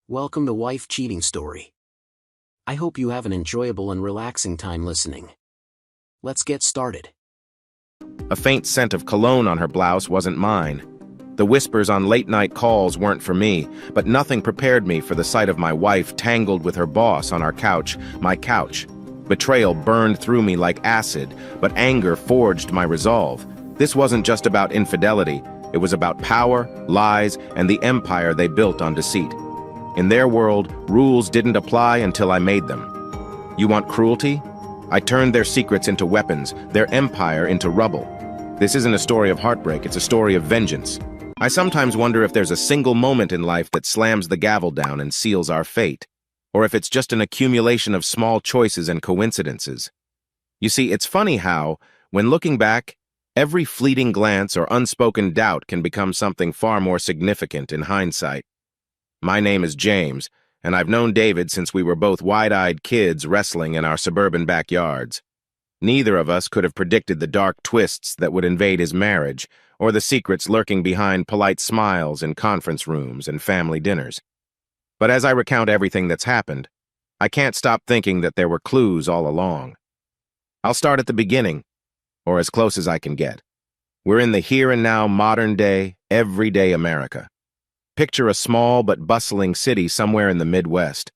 Welcome to Wife Cheating Story. I hope you have an enjoyable and relaxing time listening. Let's get started. A faint scent of cologne on her blouse wasn't mine. The whispers on late-night calls weren't for me, but nothing prepared me for the sight of my wife tangled with her boss on our couch, my couch. Betrayal burned through me like acid, but anger forged my resolve. This wasn't just about infidelity. It was about power, lies, and the empire they built on deceit. In their world, rules didn't apply until I made them. You want cruelty? I turned their secrets into weapons, their empire into rubble. This isn't a story of heartbreak, it's a story of vengeance. I sometimes wonder if there's a single moment in life that slams the gavel down and seals our fate, or if it's just an accumulation of small choices and coincidences. You see, it's funny how, when looking back, every fleeting glance or unspoken doubt can become something far more significant in hindsight. My name is James, and I've known David since we were both wide-eyed kids wrestling in our suburban backyards. Neither of us could have predicted the dark twists that would invade his marriage, or the secrets lurking behind polite smiles in conference rooms and family dinners. But as I recount everything that's happened, I can't stop thinking that there were clues all along. I'll start at the beginning, or as close as I can get. We're in the here and now modern-day, everyday America. Picture a small but bustling city somewhere in the Midwest,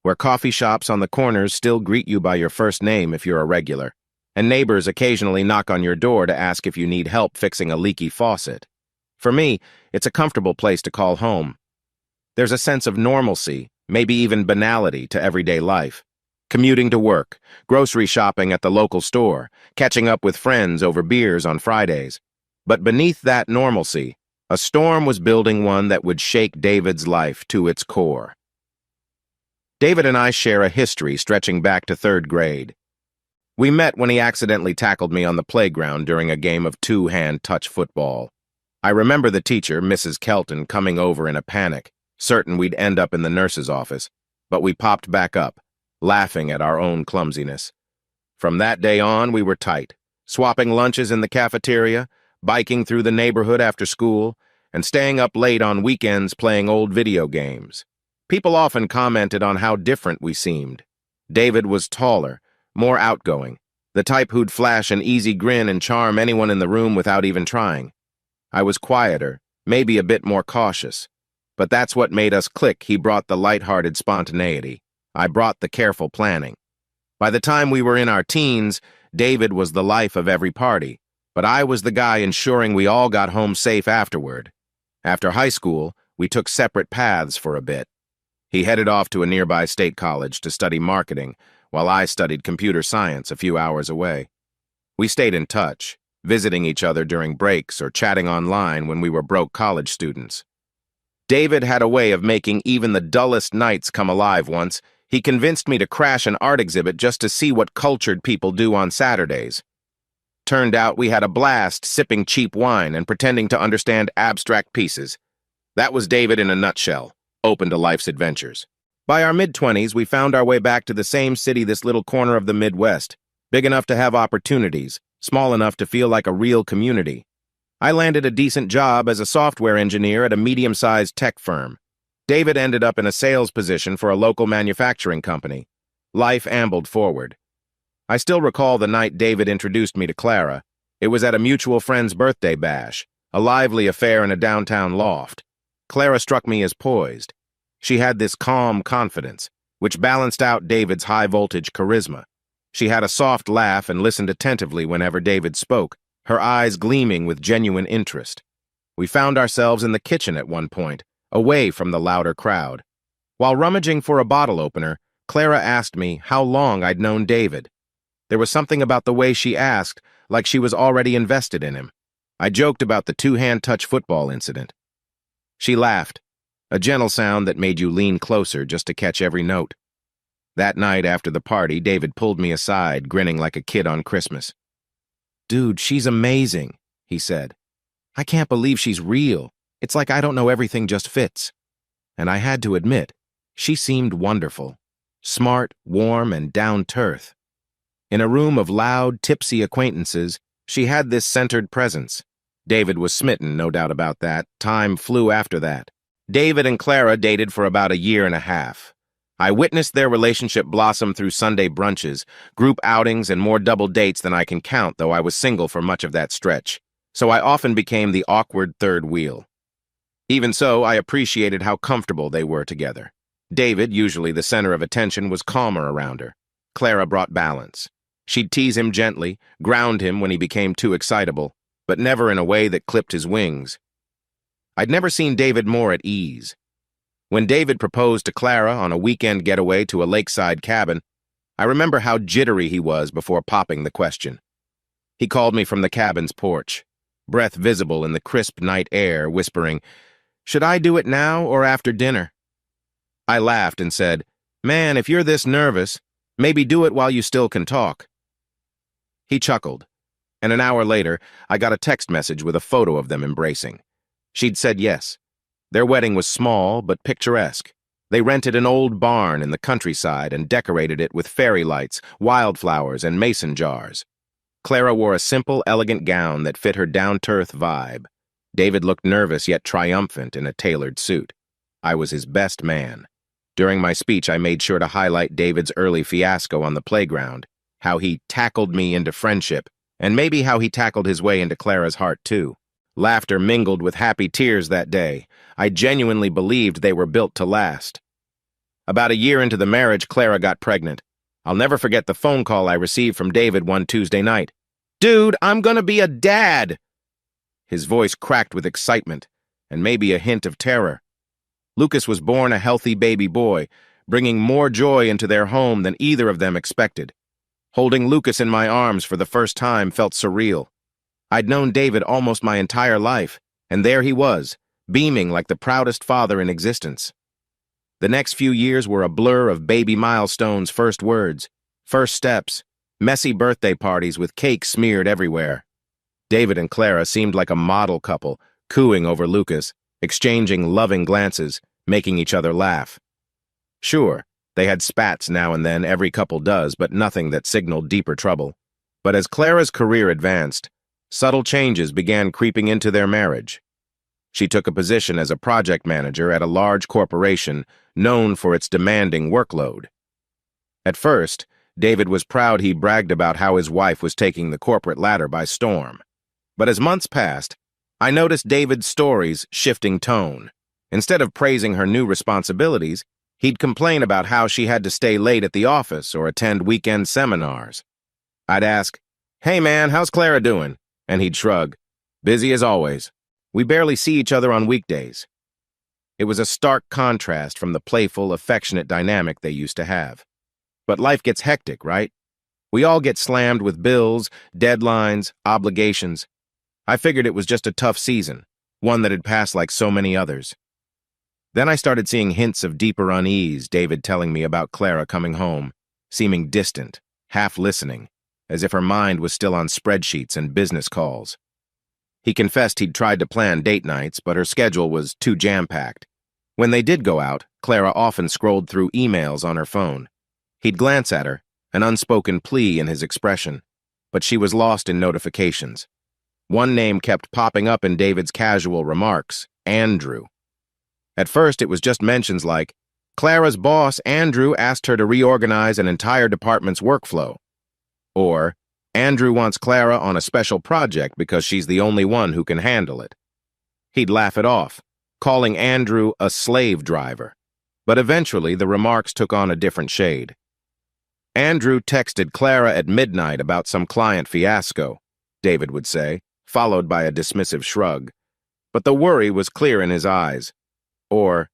where coffee shops on the corners still greet you by your first name if you're a regular, and neighbors occasionally knock on your door to ask if you need help fixing a leaky faucet. For me, it's a comfortable place to call home. There's a sense of normalcy, maybe even banality, to everyday life. Commuting to work, grocery shopping at the local store, catching up with friends over beers on Fridays. But beneath that normalcy, a storm was building, one that would shake David's life to its core. David and I share a history stretching back to third grade. We met when he accidentally tackled me on the playground during a game of two-hand touch football. I remember the teacher, Mrs. Kelton, coming over in a panic, certain we'd end up in the nurse's office, but we popped back up, laughing at our own clumsiness. From that day on, we were tight, swapping lunches in the cafeteria, biking through the neighborhood after school, and staying up late on weekends playing old video games. People often commented on how different we seemed. David was taller, more outgoing, the type who'd flash an easy grin and charm anyone in the room without even trying. I was quieter, maybe a bit more cautious. But that's what made us click. He brought the lighthearted spontaneity. I brought the careful planning. By the time we were in our teens, David was the life of every party, but I was the guy ensuring we all got home safe afterward. After high school, we took separate paths for a bit. He headed off to a nearby state college to study marketing, while I studied computer science a few hours away. We stayed in touch, visiting each other during breaks or chatting online when we were broke college students. David had a way of making even the dullest nights come alive once. He convinced me to crash an art exhibit just to see what cultured people do on Saturdays. Turned out we had a blast sipping cheap wine and pretending to understand abstract pieces. That was David in a nutshell, open to life's adventures. By our mid-20s, we found our way back to the same city, this little corner of the Midwest, big enough to have opportunities, small enough to feel like a real community. I landed a decent job as a software engineer at a medium-sized tech firm. David ended up in a sales position for a local manufacturing company. Life ambled forward. I still recall the night David introduced me to Clara. It was at a mutual friend's birthday bash, a lively affair in a downtown loft. Clara struck me as poised. She had this calm confidence, which balanced out David's high-voltage charisma. She had a soft laugh and listened attentively whenever David spoke, her eyes gleaming with genuine interest. We found ourselves in the kitchen at one point, away from the louder crowd. While rummaging for a bottle opener, Clara asked me how long I'd known David. There was something about the way she asked, like she was already invested in him. I joked about the two-hand touch football incident. She laughed, a gentle sound that made you lean closer just to catch every note. That night after the party, David pulled me aside, grinning like a kid on Christmas. "Dude, she's amazing," he said. "I can't believe she's real. It's like I don't know, everything just fits." And I had to admit, she seemed wonderful. Smart, warm, and down-to-earth. In a room of loud, tipsy acquaintances, she had this centered presence. David was smitten, no doubt about that. Time flew after that. David and Clara dated for about a year and a half. I witnessed their relationship blossom through Sunday brunches, group outings, and more double dates than I can count, though I was single for much of that stretch, so I often became the awkward third wheel. Even so, I appreciated how comfortable they were together. David, usually the center of attention, was calmer around her. Clara brought balance. She'd tease him gently, ground him when he became too excitable, but never in a way that clipped his wings. I'd never seen David more at ease. When David proposed to Clara on a weekend getaway to a lakeside cabin, I remember how jittery he was before popping the question. He called me from the cabin's porch, breath visible in the crisp night air, whispering, "Should I do it now or after dinner?" I laughed and said, "Man, if you're this nervous, maybe do it while you still can talk." He chuckled, and an hour later, I got a text message with a photo of them embracing. She'd said yes. Their wedding was small but picturesque. They rented an old barn in the countryside and decorated it with fairy lights, wildflowers, and mason jars. Clara wore a simple, elegant gown that fit her down-to-earth vibe. David looked nervous yet triumphant in a tailored suit. I was his best man. During my speech, I made sure to highlight David's early fiasco on the playground, how he tackled me into friendship, and maybe how he tackled his way into Clara's heart, too. Laughter mingled with happy tears that day. I genuinely believed they were built to last. About a year into the marriage, Clara got pregnant. I'll never forget the phone call I received from David one Tuesday night. "Dude, I'm gonna be a dad!" His voice cracked with excitement, and maybe a hint of terror. Lucas was born a healthy baby boy, bringing more joy into their home than either of them expected. Holding Lucas in my arms for the first time felt surreal. I'd known David almost my entire life, and there he was, beaming like the proudest father in existence. The next few years were a blur of baby milestones, first words, first steps, messy birthday parties with cake smeared everywhere. David and Clara seemed like a model couple, cooing over Lucas, exchanging loving glances, making each other laugh. Sure, they had spats now and then, every couple does, but nothing that signaled deeper trouble. But as Clara's career advanced, subtle changes began creeping into their marriage. She took a position as a project manager at a large corporation known for its demanding workload. At first, David was proud he bragged about how his wife was taking the corporate ladder by storm. But as months passed, I noticed David's stories shifting tone. Instead of praising her new responsibilities, he'd complain about how she had to stay late at the office or attend weekend seminars. I'd ask, "Hey man, how's Clara doing?" And he'd shrug, "Busy as always. We barely see each other on weekdays." It was a stark contrast from the playful, affectionate dynamic they used to have. But life gets hectic, right? We all get slammed with bills, deadlines, obligations. I figured it was just a tough season, one that had passed like so many others. Then I started seeing hints of deeper unease, David telling me about Clara coming home, seeming distant, half listening, as if her mind was still on spreadsheets and business calls. He confessed he'd tried to plan date nights, but her schedule was too jam-packed. When they did go out, Clara often scrolled through emails on her phone. He'd glance at her, an unspoken plea in his expression, but she was lost in notifications. One name kept popping up in David's casual remarks, Andrew. At first, it was just mentions like, "Clara's boss, Andrew, asked her to reorganize an entire department's workflow." Or, "Andrew wants Clara on a special project because she's the only one who can handle it." He'd laugh it off, calling Andrew a slave driver. But eventually, the remarks took on a different shade. "Andrew texted Clara at midnight about some client fiasco," David would say, followed by a dismissive shrug. But the worry was clear in his eyes. Or,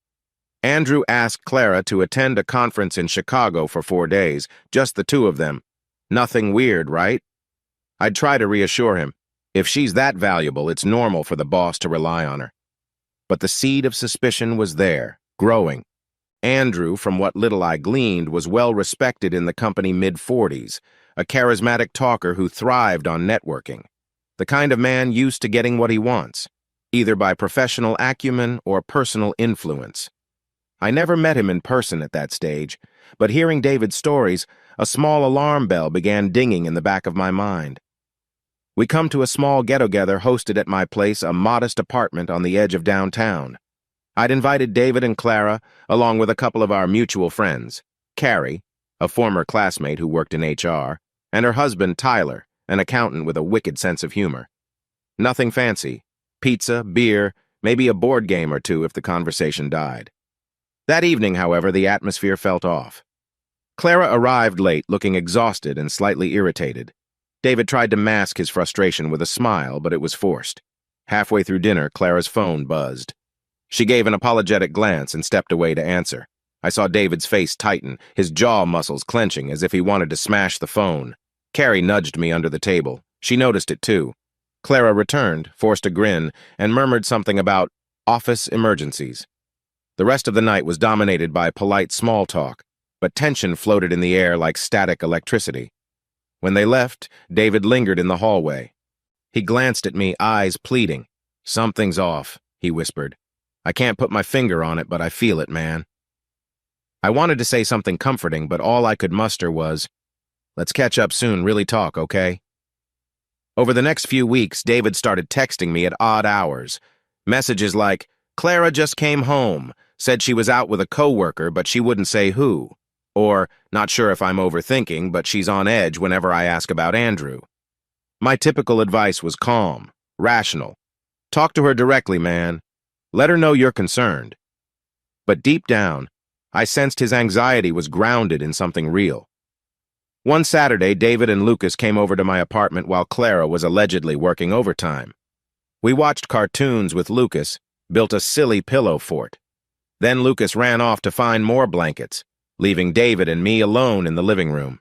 "Andrew asked Clara to attend a conference in Chicago for 4 days, just the two of them. Nothing weird, right?" I'd try to reassure him. If she's that valuable, it's normal for the boss to rely on her. But the seed of suspicion was there, growing. Andrew, from what little I gleaned, was well respected in the company mid-40s, a charismatic talker who thrived on networking. The kind of man used to getting what he wants, either by professional acumen or personal influence. I never met him in person at that stage, but hearing David's stories, a small alarm bell began dinging in the back of my mind. We come to a small get-together hosted at my place, a modest apartment on the edge of downtown. I'd invited David and Clara, along with a couple of our mutual friends, Carrie, a former classmate who worked in HR, and her husband, Tyler, an accountant with a wicked sense of humor. Nothing fancy. Pizza, beer, maybe a board game or two if the conversation died. That evening, however, the atmosphere felt off. Clara arrived late, looking exhausted and slightly irritated. David tried to mask his frustration with a smile, but it was forced. Halfway through dinner, Clara's phone buzzed. She gave an apologetic glance and stepped away to answer. I saw David's face tighten, his jaw muscles clenching as if he wanted to smash the phone. Carrie nudged me under the table. She noticed it too. Clara returned, forced a grin, and murmured something about office emergencies. The rest of the night was dominated by polite small talk, but tension floated in the air like static electricity. When they left, David lingered in the hallway. He glanced at me, eyes pleading. "Something's off," he whispered. "I can't put my finger on it, but I feel it, man." I wanted to say something comforting, but all I could muster was, "Let's catch up soon, really talk, okay?" Over the next few weeks, David started texting me at odd hours. Messages like, "Clara just came home, said she was out with a coworker, but she wouldn't say who." Or, "Not sure if I'm overthinking, but she's on edge whenever I ask about Andrew." My typical advice was calm, rational. Talk to her directly, man. Let her know you're concerned. But deep down, I sensed his anxiety was grounded in something real. One Saturday, David and Lucas came over to my apartment while Clara was allegedly working overtime. We watched cartoons with Lucas, built a silly pillow fort. Then Lucas ran off to find more blankets, leaving David and me alone in the living room.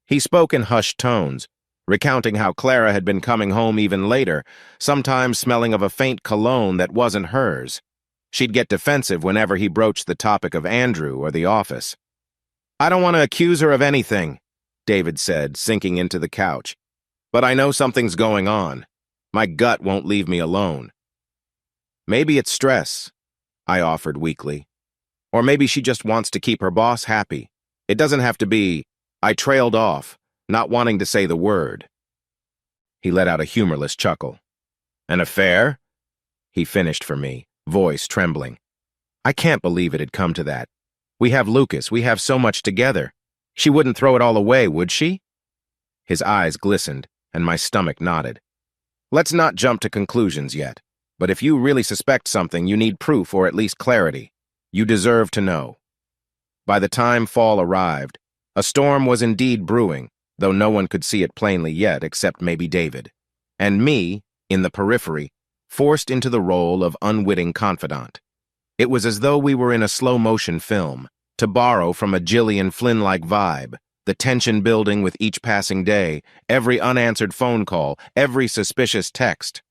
He spoke in hushed tones, recounting how Clara had been coming home even later, sometimes smelling of a faint cologne that wasn't hers. She'd get defensive whenever he broached the topic of Andrew or the office. "I don't want to accuse her of anything," David said, sinking into the couch. "But I know something's going on. My gut won't leave me alone." "Maybe it's stress," I offered weakly. "Or maybe she just wants to keep her boss happy. It doesn't have to be." I trailed off, not wanting to say the word. He let out a humorless chuckle. "An affair?" He finished for me, voice trembling. I can't believe it had come to that. We have Lucas, we have so much together. She wouldn't throw it all away, would she? His eyes glistened, and my stomach knotted. "Let's not jump to conclusions yet, but if you really suspect something, you need proof or at least clarity. You deserve to know." By the time fall arrived, a storm was indeed brewing, though no one could see it plainly yet except maybe David. And me, in the periphery, forced into the role of unwitting confidant. It was as though we were in a slow-motion film, to borrow from a Gillian Flynn-like vibe, the tension building with each passing day, every unanswered phone call, every suspicious text.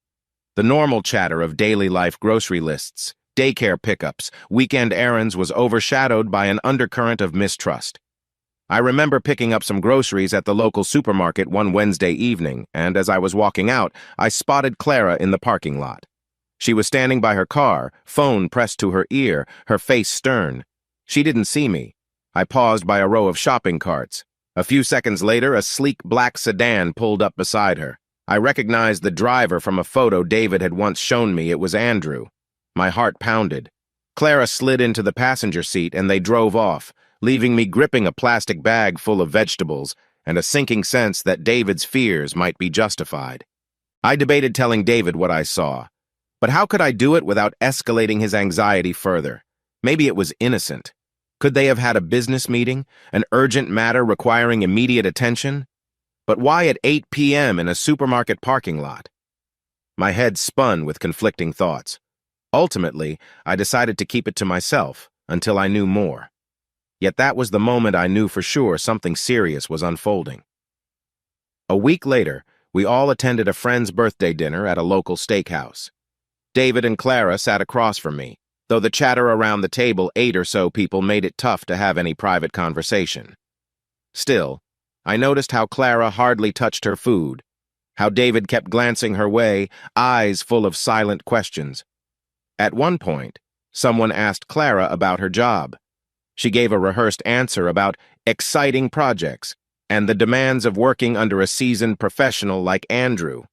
The normal chatter of daily life grocery lists, daycare pickups, weekend errands was overshadowed by an undercurrent of mistrust. I remember picking up some groceries at the local supermarket one Wednesday evening, and as I was walking out, I spotted Clara in the parking lot. She was standing by her car, phone pressed to her ear, her face stern. She didn't see me. I paused by a row of shopping carts. A few seconds later, a sleek black sedan pulled up beside her. I recognized the driver from a photo David had once shown me. It was Andrew. My heart pounded. Clara slid into the passenger seat and they drove off, leaving me gripping a plastic bag full of vegetables and a sinking sense that David's fears might be justified. I debated telling David what I saw, but how could I do it without escalating his anxiety further? Maybe it was innocent. Could they have had a business meeting, an urgent matter requiring immediate attention? But why at 8 p.m. in a supermarket parking lot? My head spun with conflicting thoughts. Ultimately, I decided to keep it to myself until I knew more. Yet that was the moment I knew for sure something serious was unfolding. A week later, we all attended a friend's birthday dinner at a local steakhouse. David and Clara sat across from me, though the chatter around the table, 8 or so people, made it tough to have any private conversation. Still, I noticed how Clara hardly touched her food, how David kept glancing her way, eyes full of silent questions. At one point, someone asked Clara about her job. She gave a rehearsed answer about exciting projects and the demands of working under a seasoned professional like Andrew.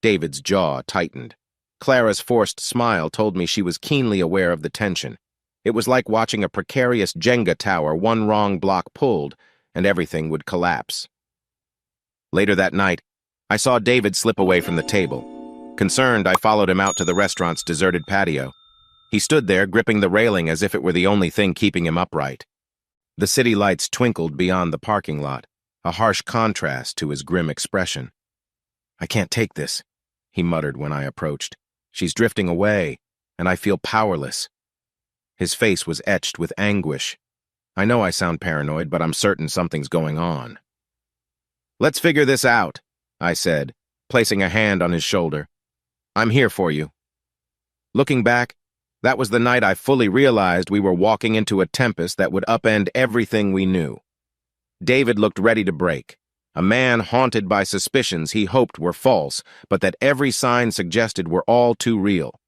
David's jaw tightened. Clara's forced smile told me she was keenly aware of the tension. It was like watching a precarious Jenga tower, one wrong block pulled, and everything would collapse. Later that night, I saw David slip away from the table. Concerned, I followed him out to the restaurant's deserted patio. He stood there, gripping the railing as if it were the only thing keeping him upright. The city lights twinkled beyond the parking lot, a harsh contrast to his grim expression. "I can't take this," he muttered when I approached. "She's drifting away, and I feel powerless." His face was etched with anguish. I know I sound paranoid, but I'm certain something's going on. "Let's figure this out," I said, placing a hand on his shoulder. "I'm here for you." Looking back, that was the night I fully realized we were walking into a tempest that would upend everything we knew. David looked ready to break, a man haunted by suspicions he hoped were false, but that every sign suggested were all too real.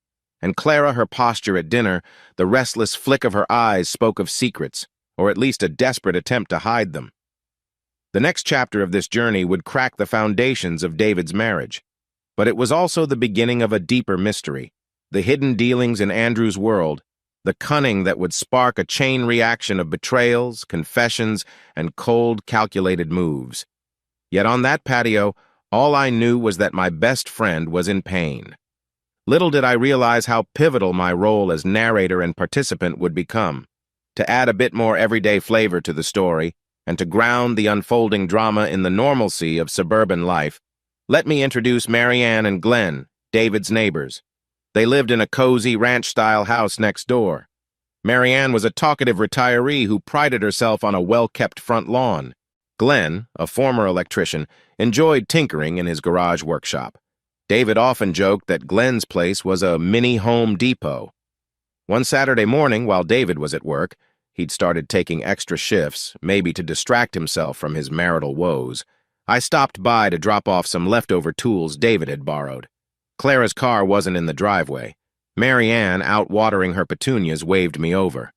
And Clara, her posture at dinner, the restless flick of her eyes spoke of secrets, or at least a desperate attempt to hide them. The next chapter of this journey would crack the foundations of David's marriage, but it was also the beginning of a deeper mystery, the hidden dealings in Andrew's world, the cunning that would spark a chain reaction of betrayals, confessions, and cold, calculated moves. Yet on that patio, all I knew was that my best friend was in pain. Little did I realize how pivotal my role as narrator and participant would become. To add a bit more everyday flavor to the story, and to ground the unfolding drama in the normalcy of suburban life, let me introduce Marianne and Glenn, David's neighbors. They lived in a cozy ranch-style house next door. Marianne was a talkative retiree who prided herself on a well-kept front lawn. Glenn, a former electrician, enjoyed tinkering in his garage workshop. David often joked that Glenn's place was a mini Home Depot. One Saturday morning, while David was at work, he'd started taking extra shifts, maybe to distract himself from his marital woes. I stopped by to drop off some leftover tools David had borrowed. Clara's car wasn't in the driveway. Marianne, out watering her petunias, waved me over.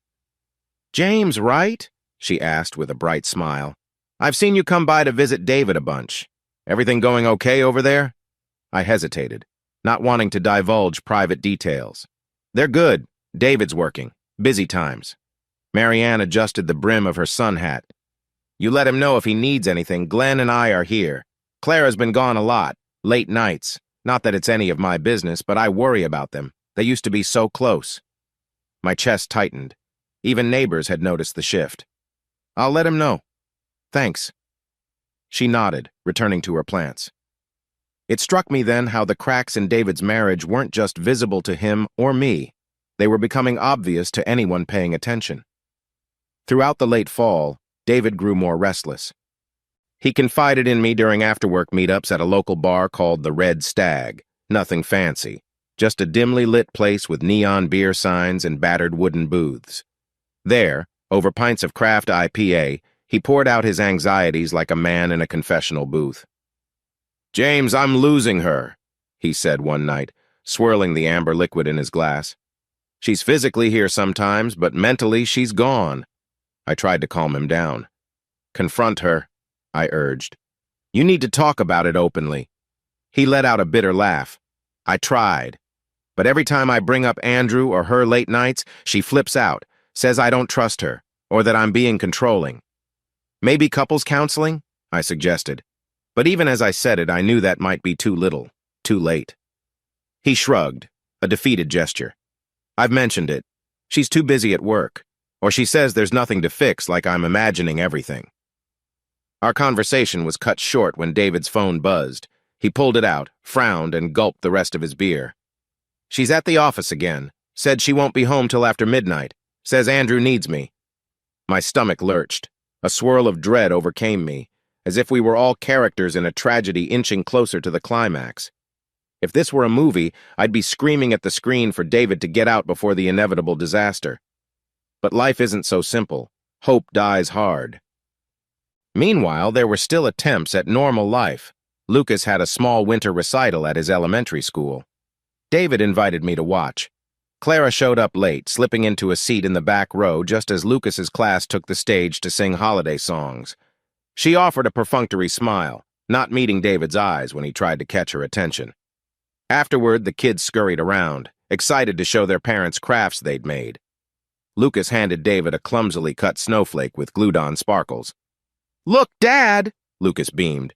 "James, right?" she asked with a bright smile. "I've seen you come by to visit David a bunch. Everything going okay over there?" I hesitated, not wanting to divulge private details. "They're good. David's working. Busy times." Marianne adjusted the brim of her sun hat. "You let him know if he needs anything. Glenn and I are here. Clara's been gone a lot, late nights. Not that it's any of my business, but I worry about them. They used to be so close." My chest tightened. Even neighbors had noticed the shift. "I'll let him know. Thanks." She nodded, returning to her plants. It struck me then how the cracks in David's marriage weren't just visible to him or me. They were becoming obvious to anyone paying attention. Throughout the late fall, David grew more restless. He confided in me during after-work meetups at a local bar called the Red Stag. Nothing fancy, just a dimly lit place with neon beer signs and battered wooden booths. There, over pints of craft IPA, he poured out his anxieties like a man in a confessional booth. "James, I'm losing her," he said one night, swirling the amber liquid in his glass. "She's physically here sometimes, but mentally she's gone." I tried to calm him down. "Confront her," I urged. "You need to talk about it openly." He let out a bitter laugh. "I tried. But every time I bring up Andrew or her late nights, she flips out, says I don't trust her, or that I'm being controlling." "Maybe couples counseling?" I suggested. But even as I said it, I knew that might be too little, too late. He shrugged, a defeated gesture. "I've mentioned it. She's too busy at work. Or she says there's nothing to fix, like I'm imagining everything." Our conversation was cut short when David's phone buzzed. He pulled it out, frowned, and gulped the rest of his beer. "She's at the office again. Said she won't be home till after midnight. Says Andrew needs me." My stomach lurched. A swirl of dread overcame me, as if we were all characters in a tragedy inching closer to the climax. If this were a movie, I'd be screaming at the screen for David to get out before the inevitable disaster. But life isn't so simple. Hope dies hard. Meanwhile, there were still attempts at normal life. Lucas had a small winter recital at his elementary school. David invited me to watch. Clara showed up late, slipping into a seat in the back row just as Lucas's class took the stage to sing holiday songs. She offered a perfunctory smile, not meeting David's eyes when he tried to catch her attention. Afterward, the kids scurried around, excited to show their parents crafts they'd made. Lucas handed David a clumsily cut snowflake with glued-on sparkles. "Look, Dad!" Lucas beamed.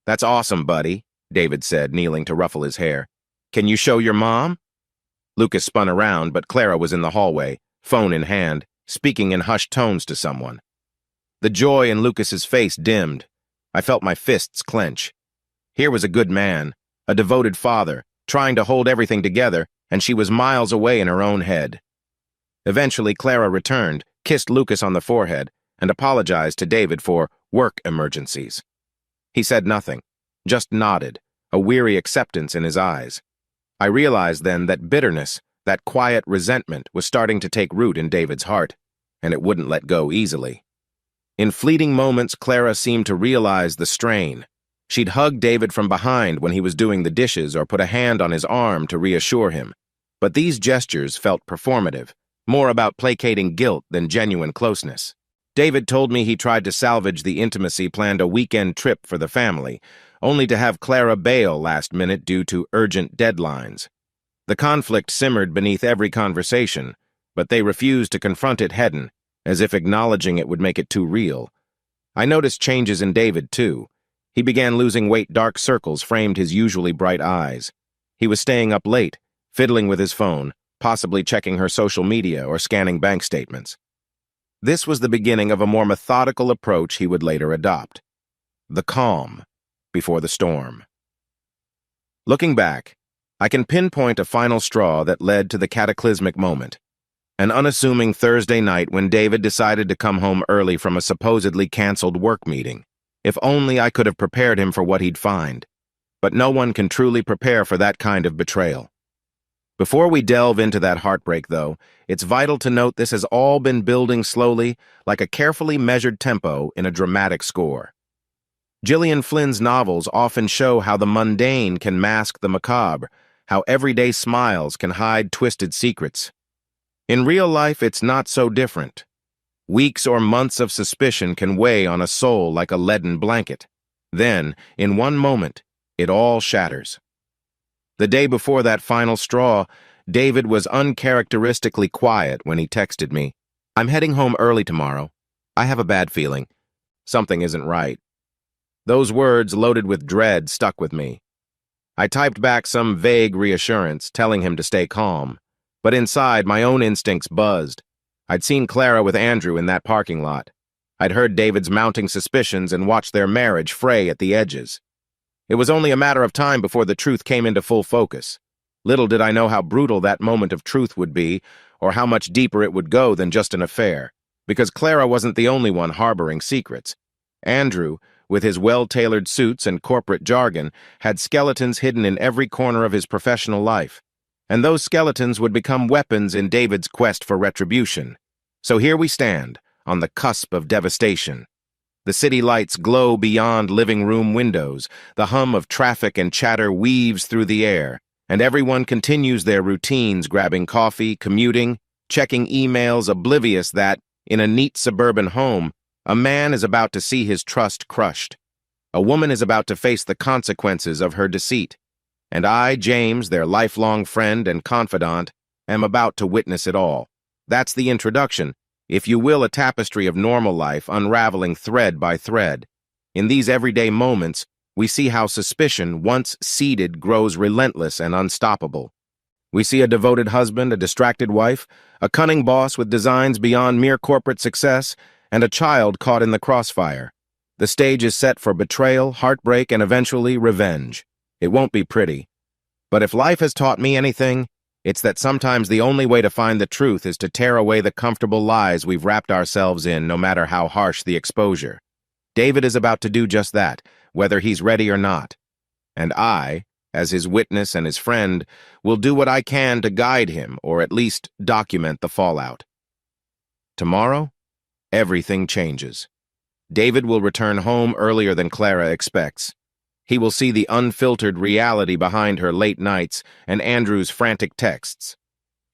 "That's awesome, buddy," David said, kneeling to ruffle his hair. "Can you show your mom?" Lucas spun around, but Clara was in the hallway, phone in hand, speaking in hushed tones to someone. The joy in Lucas's face dimmed. I felt my fists clench. Here was a good man, a devoted father, trying to hold everything together, and she was miles away in her own head. Eventually, Clara returned, kissed Lucas on the forehead, and apologized to David for work emergencies. He said nothing, just nodded, a weary acceptance in his eyes. I realized then that bitterness, that quiet resentment, was starting to take root in David's heart, and it wouldn't let go easily. In fleeting moments, Clara seemed to realize the strain. She'd hug David from behind when he was doing the dishes or put a hand on his arm to reassure him. But these gestures felt performative, more about placating guilt than genuine closeness. David told me he tried to salvage the intimacy, planned a weekend trip for the family, only to have Clara bail last minute due to urgent deadlines. The conflict simmered beneath every conversation, but they refused to confront it head-on, as if acknowledging it would make it too real. I noticed changes in David, too. He began losing weight. Dark circles framed his usually bright eyes. He was staying up late, fiddling with his phone, possibly checking her social media or scanning bank statements. This was the beginning of a more methodical approach he would later adopt. The calm before the storm. Looking back, I can pinpoint a final straw that led to the cataclysmic moment. An unassuming Thursday night when David decided to come home early from a supposedly canceled work meeting. If only I could have prepared him for what he'd find. But no one can truly prepare for that kind of betrayal. Before we delve into that heartbreak, though, it's vital to note this has all been building slowly, like a carefully measured tempo in a dramatic score. Gillian Flynn's novels often show how the mundane can mask the macabre, how everyday smiles can hide twisted secrets. In real life, it's not so different. Weeks or months of suspicion can weigh on a soul like a leaden blanket. Then, in one moment, it all shatters. The day before that final straw, David was uncharacteristically quiet when he texted me, "I'm heading home early tomorrow. I have a bad feeling. Something isn't right." Those words, loaded with dread, stuck with me. I typed back some vague reassurance, telling him to stay calm. But inside, my own instincts buzzed. I'd seen Clara with Andrew in that parking lot. I'd heard David's mounting suspicions and watched their marriage fray at the edges. It was only a matter of time before the truth came into full focus. Little did I know how brutal that moment of truth would be, or how much deeper it would go than just an affair, because Clara wasn't the only one harboring secrets. Andrew, with his well-tailored suits and corporate jargon, had skeletons hidden in every corner of his professional life. And those skeletons would become weapons in David's quest for retribution. So here we stand, on the cusp of devastation. The city lights glow beyond living room windows, the hum of traffic and chatter weaves through the air, and everyone continues their routines, grabbing coffee, commuting, checking emails, oblivious that, in a neat suburban home, a man is about to see his trust crushed. A woman is about to face the consequences of her deceit. And I, James, their lifelong friend and confidant, am about to witness it all. That's the introduction, if you will, a tapestry of normal life unraveling thread by thread. In these everyday moments, we see how suspicion, once seeded, grows relentless and unstoppable. We see a devoted husband, a distracted wife, a cunning boss with designs beyond mere corporate success, and a child caught in the crossfire. The stage is set for betrayal, heartbreak, and eventually revenge. It won't be pretty. But if life has taught me anything, it's that sometimes the only way to find the truth is to tear away the comfortable lies we've wrapped ourselves in, no matter how harsh the exposure. David is about to do just that, whether he's ready or not. And I, as his witness and his friend, will do what I can to guide him, or at least document the fallout. Tomorrow, everything changes. David will return home earlier than Clara expects. He will see the unfiltered reality behind her late nights and Andrew's frantic texts.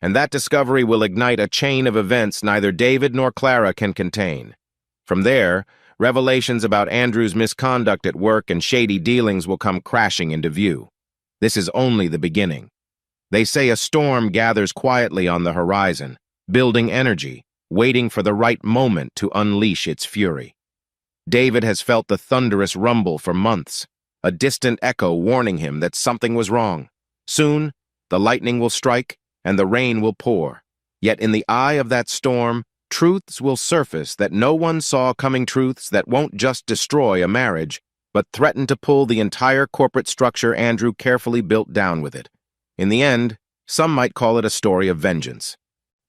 And that discovery will ignite a chain of events neither David nor Clara can contain. From there, revelations about Andrew's misconduct at work and shady dealings will come crashing into view. This is only the beginning. They say a storm gathers quietly on the horizon, building energy, waiting for the right moment to unleash its fury. David has felt the thunderous rumble for months, a distant echo warning him that something was wrong. Soon, the lightning will strike and the rain will pour. Yet in the eye of that storm, truths will surface that no one saw coming, truths that won't just destroy a marriage, but threaten to pull the entire corporate structure Andrew carefully built down with it. In the end, some might call it a story of vengeance.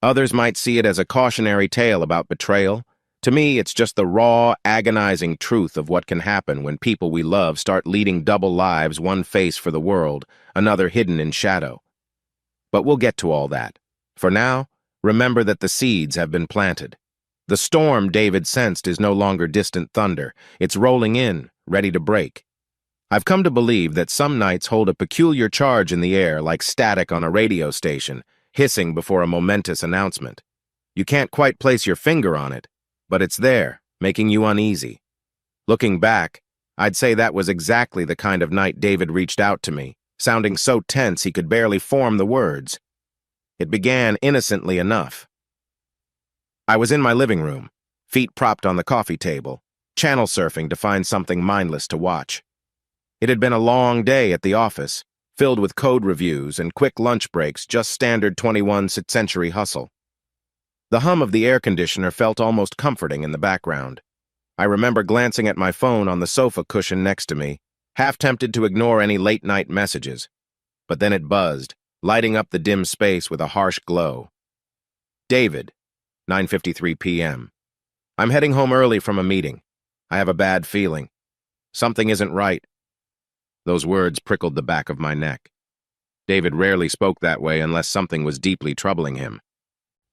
Others might see it as a cautionary tale about betrayal. To me, it's just the raw, agonizing truth of what can happen when people we love start leading double lives, one face for the world, another hidden in shadow. But we'll get to all that. For now, remember that the seeds have been planted. The storm David sensed is no longer distant thunder. It's rolling in, ready to break. I've come to believe that some nights hold a peculiar charge in the air, like static on a radio station, hissing before a momentous announcement. You can't quite place your finger on it, but it's there, making you uneasy. Looking back, I'd say that was exactly the kind of night David reached out to me, sounding so tense he could barely form the words. It began innocently enough. I was in my living room, feet propped on the coffee table, channel surfing to find something mindless to watch. It had been a long day at the office, filled with code reviews and quick lunch breaks, just standard 21st century hustle. The hum of the air conditioner felt almost comforting in the background. I remember glancing at my phone on the sofa cushion next to me, half tempted to ignore any late-night messages. But then it buzzed, lighting up the dim space with a harsh glow. David, 9:53 p.m. I'm heading home early from a meeting. I have a bad feeling. Something isn't right. Those words prickled the back of my neck. David rarely spoke that way unless something was deeply troubling him.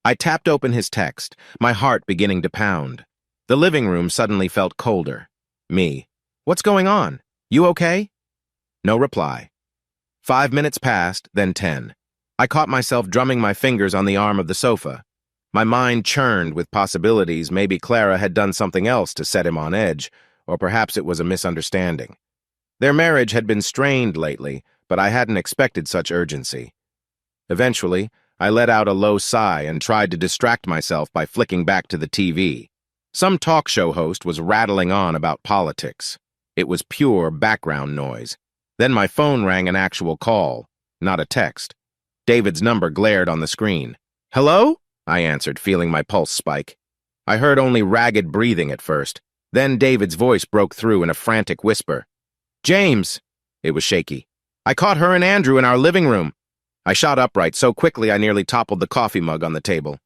I tapped open his text, my heart beginning to pound. The living room suddenly felt colder. Me. What's going on? You okay? No reply. 5 minutes passed, then 10. I caught myself drumming my fingers on the arm of the sofa. My mind churned with possibilities. Maybe Clara had done something else to set him on edge, or perhaps it was a misunderstanding. Their marriage had been strained lately, but I hadn't expected such urgency. Eventually, I let out a low sigh and tried to distract myself by flicking back to the TV. Some talk show host was rattling on about politics. It was pure background noise. Then my phone rang, an actual call, not a text. David's number glared on the screen. "Hello?" I answered, feeling my pulse spike. I heard only ragged breathing at first. Then David's voice broke through in a frantic whisper. "James!" It was shaky. "I caught her and Andrew in our living room." I shot upright so quickly I nearly toppled the coffee mug on the table.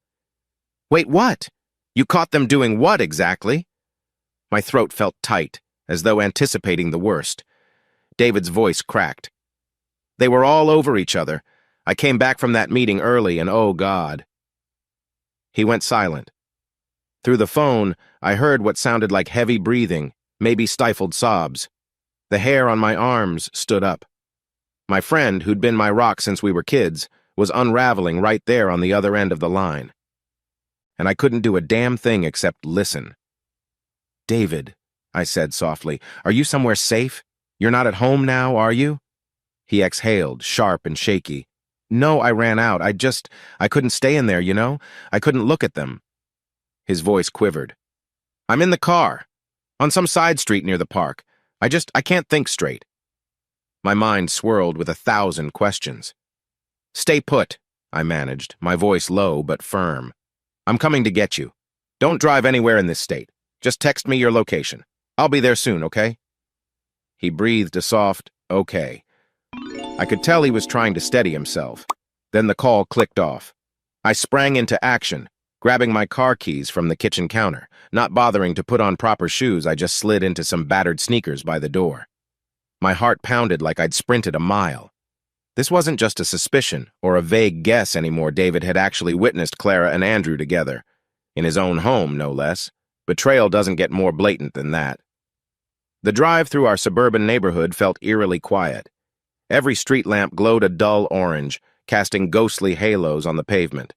"Wait, what? You caught them doing what exactly?" My throat felt tight, as though anticipating the worst. David's voice cracked. "They were all over each other. I came back from that meeting early and oh God." He went silent. Through the phone, I heard what sounded like heavy breathing, maybe stifled sobs. The hair on my arms stood up. My friend, who'd been my rock since we were kids, was unraveling right there on the other end of the line. And I couldn't do a damn thing except listen. "David," I said softly, "are you somewhere safe? You're not at home now, are you?" He exhaled, sharp and shaky. "No, I ran out. I couldn't stay in there, you know? I couldn't look at them." His voice quivered. "I'm in the car, on some side street near the park. I can't think straight." My mind swirled with 1,000 questions. "Stay put," I managed, my voice low but firm. "I'm coming to get you. Don't drive anywhere in this state. Just text me your location. I'll be there soon, okay?" He breathed a soft, "okay." I could tell he was trying to steady himself. Then the call clicked off. I sprang into action, grabbing my car keys from the kitchen counter. Not bothering to put on proper shoes, I just slid into some battered sneakers by the door. My heart pounded like I'd sprinted a mile. This wasn't just a suspicion or a vague guess anymore. David had actually witnessed Clara and Andrew together. In his own home, no less. Betrayal doesn't get more blatant than that. The drive through our suburban neighborhood felt eerily quiet. Every street lamp glowed a dull orange, casting ghostly halos on the pavement.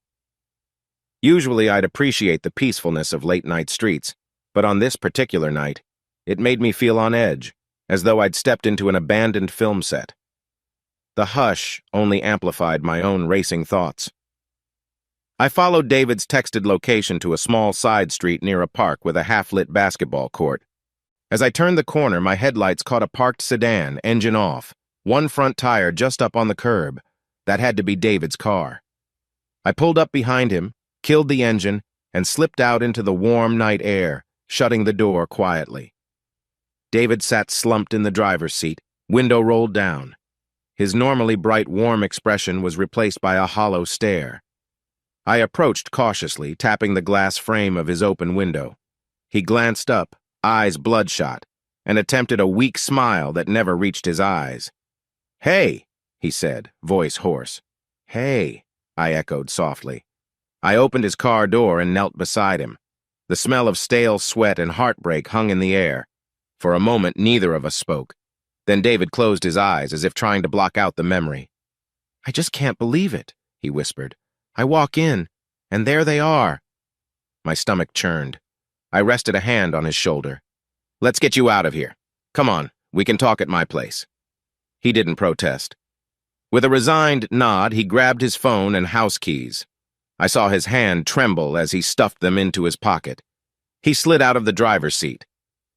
Usually I'd appreciate the peacefulness of late-night streets, but on this particular night, it made me feel on edge, as though I'd stepped into an abandoned film set. The hush only amplified my own racing thoughts. I followed David's texted location to a small side street near a park with a half-lit basketball court. As I turned the corner, my headlights caught a parked sedan, engine off, one front tire just up on the curb. That had to be David's car. I pulled up behind him, killed the engine, and slipped out into the warm night air, shutting the door quietly. David sat slumped in the driver's seat, window rolled down. His normally bright, warm expression was replaced by a hollow stare. I approached cautiously, tapping the glass frame of his open window. He glanced up, eyes bloodshot, and attempted a weak smile that never reached his eyes. "Hey," he said, voice hoarse. "Hey," I echoed softly. I opened his car door and knelt beside him. The smell of stale sweat and heartbreak hung in the air. For a moment, neither of us spoke. Then David closed his eyes as if trying to block out the memory. "I just can't believe it," he whispered. "I walk in, and there they are." My stomach churned. I rested a hand on his shoulder. "Let's get you out of here. Come on, we can talk at my place." He didn't protest. With a resigned nod, he grabbed his phone and house keys. I saw his hand tremble as he stuffed them into his pocket. He slid out of the driver's seat.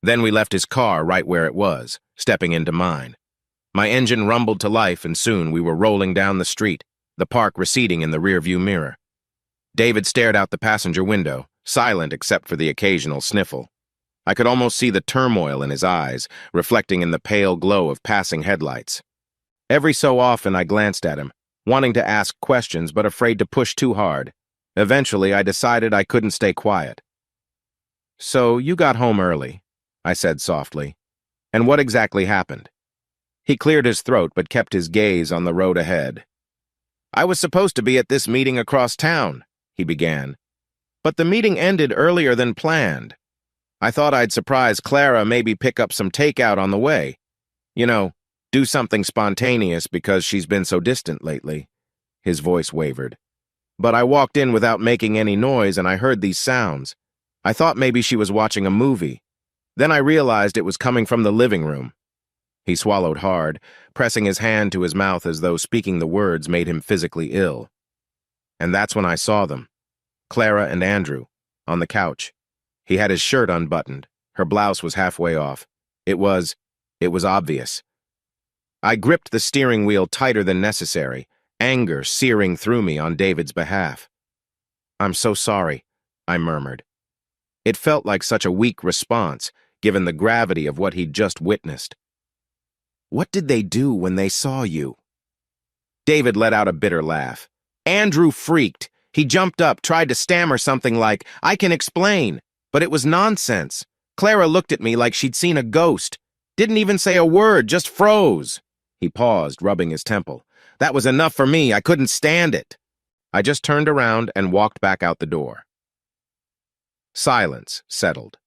Then we left his car right where it was, stepping into mine. My engine rumbled to life, and soon we were rolling down the street, the park receding in the rearview mirror. David stared out the passenger window, silent except for the occasional sniffle. I could almost see the turmoil in his eyes, reflecting in the pale glow of passing headlights. Every so often I glanced at him, wanting to ask questions but afraid to push too hard. Eventually, I decided I couldn't stay quiet. "So you got home early," I said softly. "And what exactly happened?" He cleared his throat but kept his gaze on the road ahead. "I was supposed to be at this meeting across town," he began. "But the meeting ended earlier than planned. I thought I'd surprise Clara, maybe pick up some takeout on the way. You know, do something spontaneous because she's been so distant lately." His voice wavered. "But I walked in without making any noise and I heard these sounds. I thought maybe she was watching a movie. Then I realized it was coming from the living room." He swallowed hard, pressing his hand to his mouth as though speaking the words made him physically ill. "And that's when I saw them. Clara and Andrew, on the couch. He had his shirt unbuttoned. Her blouse was halfway off. It was obvious." I gripped the steering wheel tighter than necessary, anger searing through me on David's behalf. "I'm so sorry," I murmured. It felt like such a weak response, given the gravity of what he'd just witnessed. "What did they do when they saw you?" David let out a bitter laugh. "Andrew freaked. He jumped up, tried to stammer something like, 'I can explain,' but it was nonsense. Clara looked at me like she'd seen a ghost. Didn't even say a word, just froze." He paused, rubbing his temple. "That was enough for me. I couldn't stand it." I just turned around and walked back out the door. Silence settled.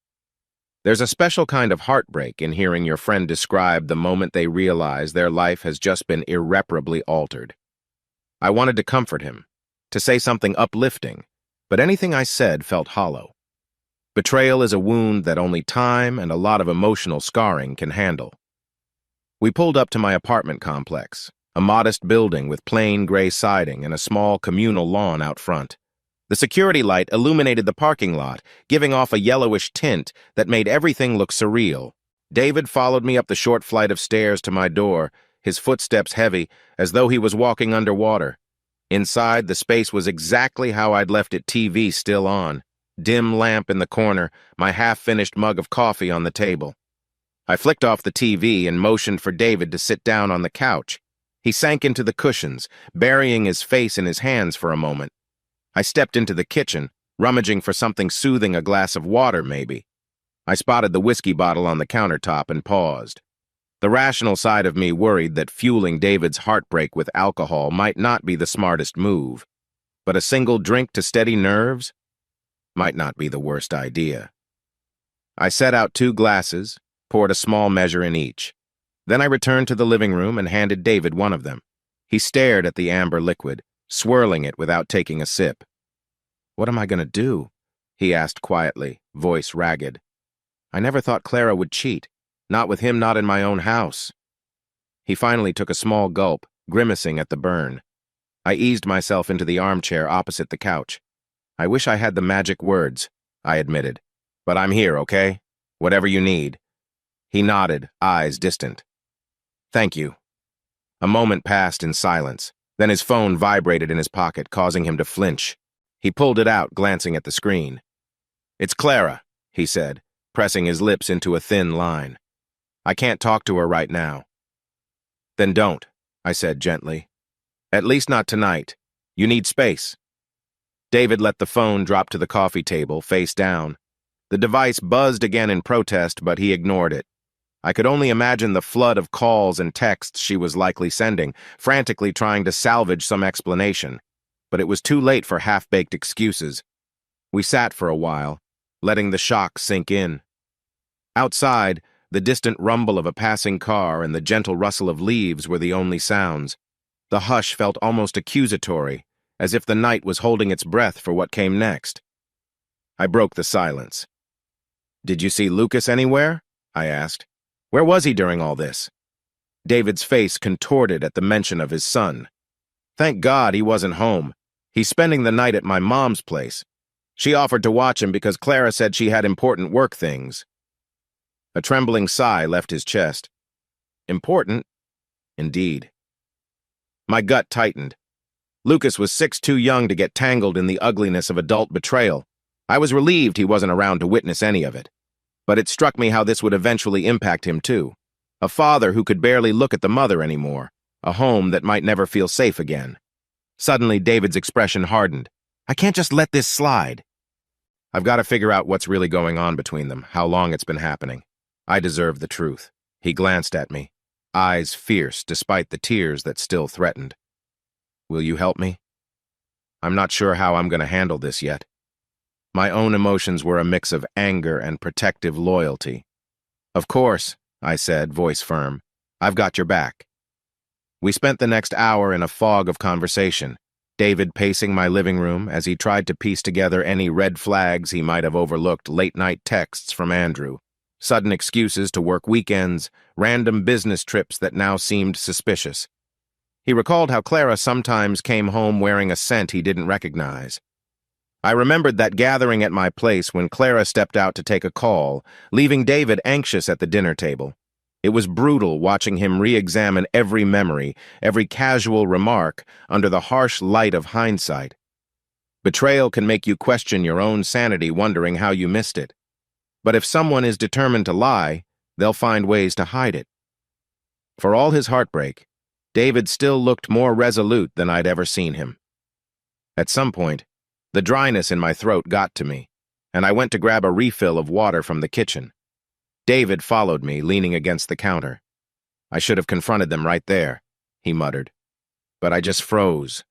There's a special kind of heartbreak in hearing your friend describe the moment they realize their life has just been irreparably altered. I wanted to comfort him, to say something uplifting, but anything I said felt hollow. Betrayal is a wound that only time and a lot of emotional scarring can handle. We pulled up to my apartment complex, a modest building with plain gray siding and a small communal lawn out front. The security light illuminated the parking lot, giving off a yellowish tint that made everything look surreal. David followed me up the short flight of stairs to my door, his footsteps heavy, as though he was walking underwater. Inside, the space was exactly how I'd left it, TV still on. Dim lamp in the corner, my half-finished mug of coffee on the table. I flicked off the TV and motioned for David to sit down on the couch. He sank into the cushions, burying his face in his hands for a moment. I stepped into the kitchen, rummaging for something soothing, a glass of water, maybe. I spotted the whiskey bottle on the countertop and paused. The rational side of me worried that fueling David's heartbreak with alcohol might not be the smartest move, but a single drink to steady nerves might not be the worst idea. I set out 2 glasses, poured a small measure in each. Then I returned to the living room and handed David one of them. He stared at the amber liquid, swirling it without taking a sip. "What am I going to do?" he asked quietly, voice ragged. "I never thought Clara would cheat. Not with him, not in my own house." He finally took a small gulp, grimacing at the burn. I eased myself into the armchair opposite the couch. I wish I had the magic words, I admitted. But I'm here, okay? Whatever you need. He nodded, eyes distant. Thank you. A moment passed in silence. Then his phone vibrated in his pocket, causing him to flinch. He pulled it out, glancing at the screen. It's Clara, he said, pressing his lips into a thin line. I can't talk to her right now. Then don't, I said gently. At least not tonight. You need space. David let the phone drop to the coffee table, face down. The device buzzed again in protest, but he ignored it. I could only imagine the flood of calls and texts she was likely sending, frantically trying to salvage some explanation. But it was too late for half-baked excuses. We sat for a while, letting the shock sink in. Outside, the distant rumble of a passing car and the gentle rustle of leaves were the only sounds. The hush felt almost accusatory, as if the night was holding its breath for what came next. I broke the silence. Did you see Lucas anywhere? I asked. Where was he during all this? David's face contorted at the mention of his son. Thank God he wasn't home. He's spending the night at my mom's place. She offered to watch him because Clara said she had important work things. A trembling sigh left his chest. Important? Indeed. My gut tightened. Lucas was 6 too young to get tangled in the ugliness of adult betrayal. I was relieved he wasn't around to witness any of it. But it struck me how this would eventually impact him too. A father who could barely look at the mother anymore. A home that might never feel safe again. Suddenly, David's expression hardened. I can't just let this slide. I've got to figure out what's really going on between them, how long it's been happening. I deserve the truth. He glanced at me, eyes fierce despite the tears that still threatened. Will you help me? I'm not sure how I'm going to handle this yet. My own emotions were a mix of anger and protective loyalty. Of course, I said, voice firm. I've got your back. We spent the next hour in a fog of conversation, David pacing my living room as he tried to piece together any red flags he might have overlooked, late-night texts from Andrew, sudden excuses to work weekends, random business trips that now seemed suspicious. He recalled how Clara sometimes came home wearing a scent he didn't recognize. I remembered that gathering at my place when Clara stepped out to take a call, leaving David anxious at the dinner table. It was brutal watching him re-examine every memory, every casual remark, under the harsh light of hindsight. Betrayal can make you question your own sanity, wondering how you missed it. But if someone is determined to lie, they'll find ways to hide it. For all his heartbreak, David still looked more resolute than I'd ever seen him. At some point, the dryness in my throat got to me, and I went to grab a refill of water from the kitchen. David followed me, leaning against the counter. I should have confronted them right there, he muttered. But I just froze,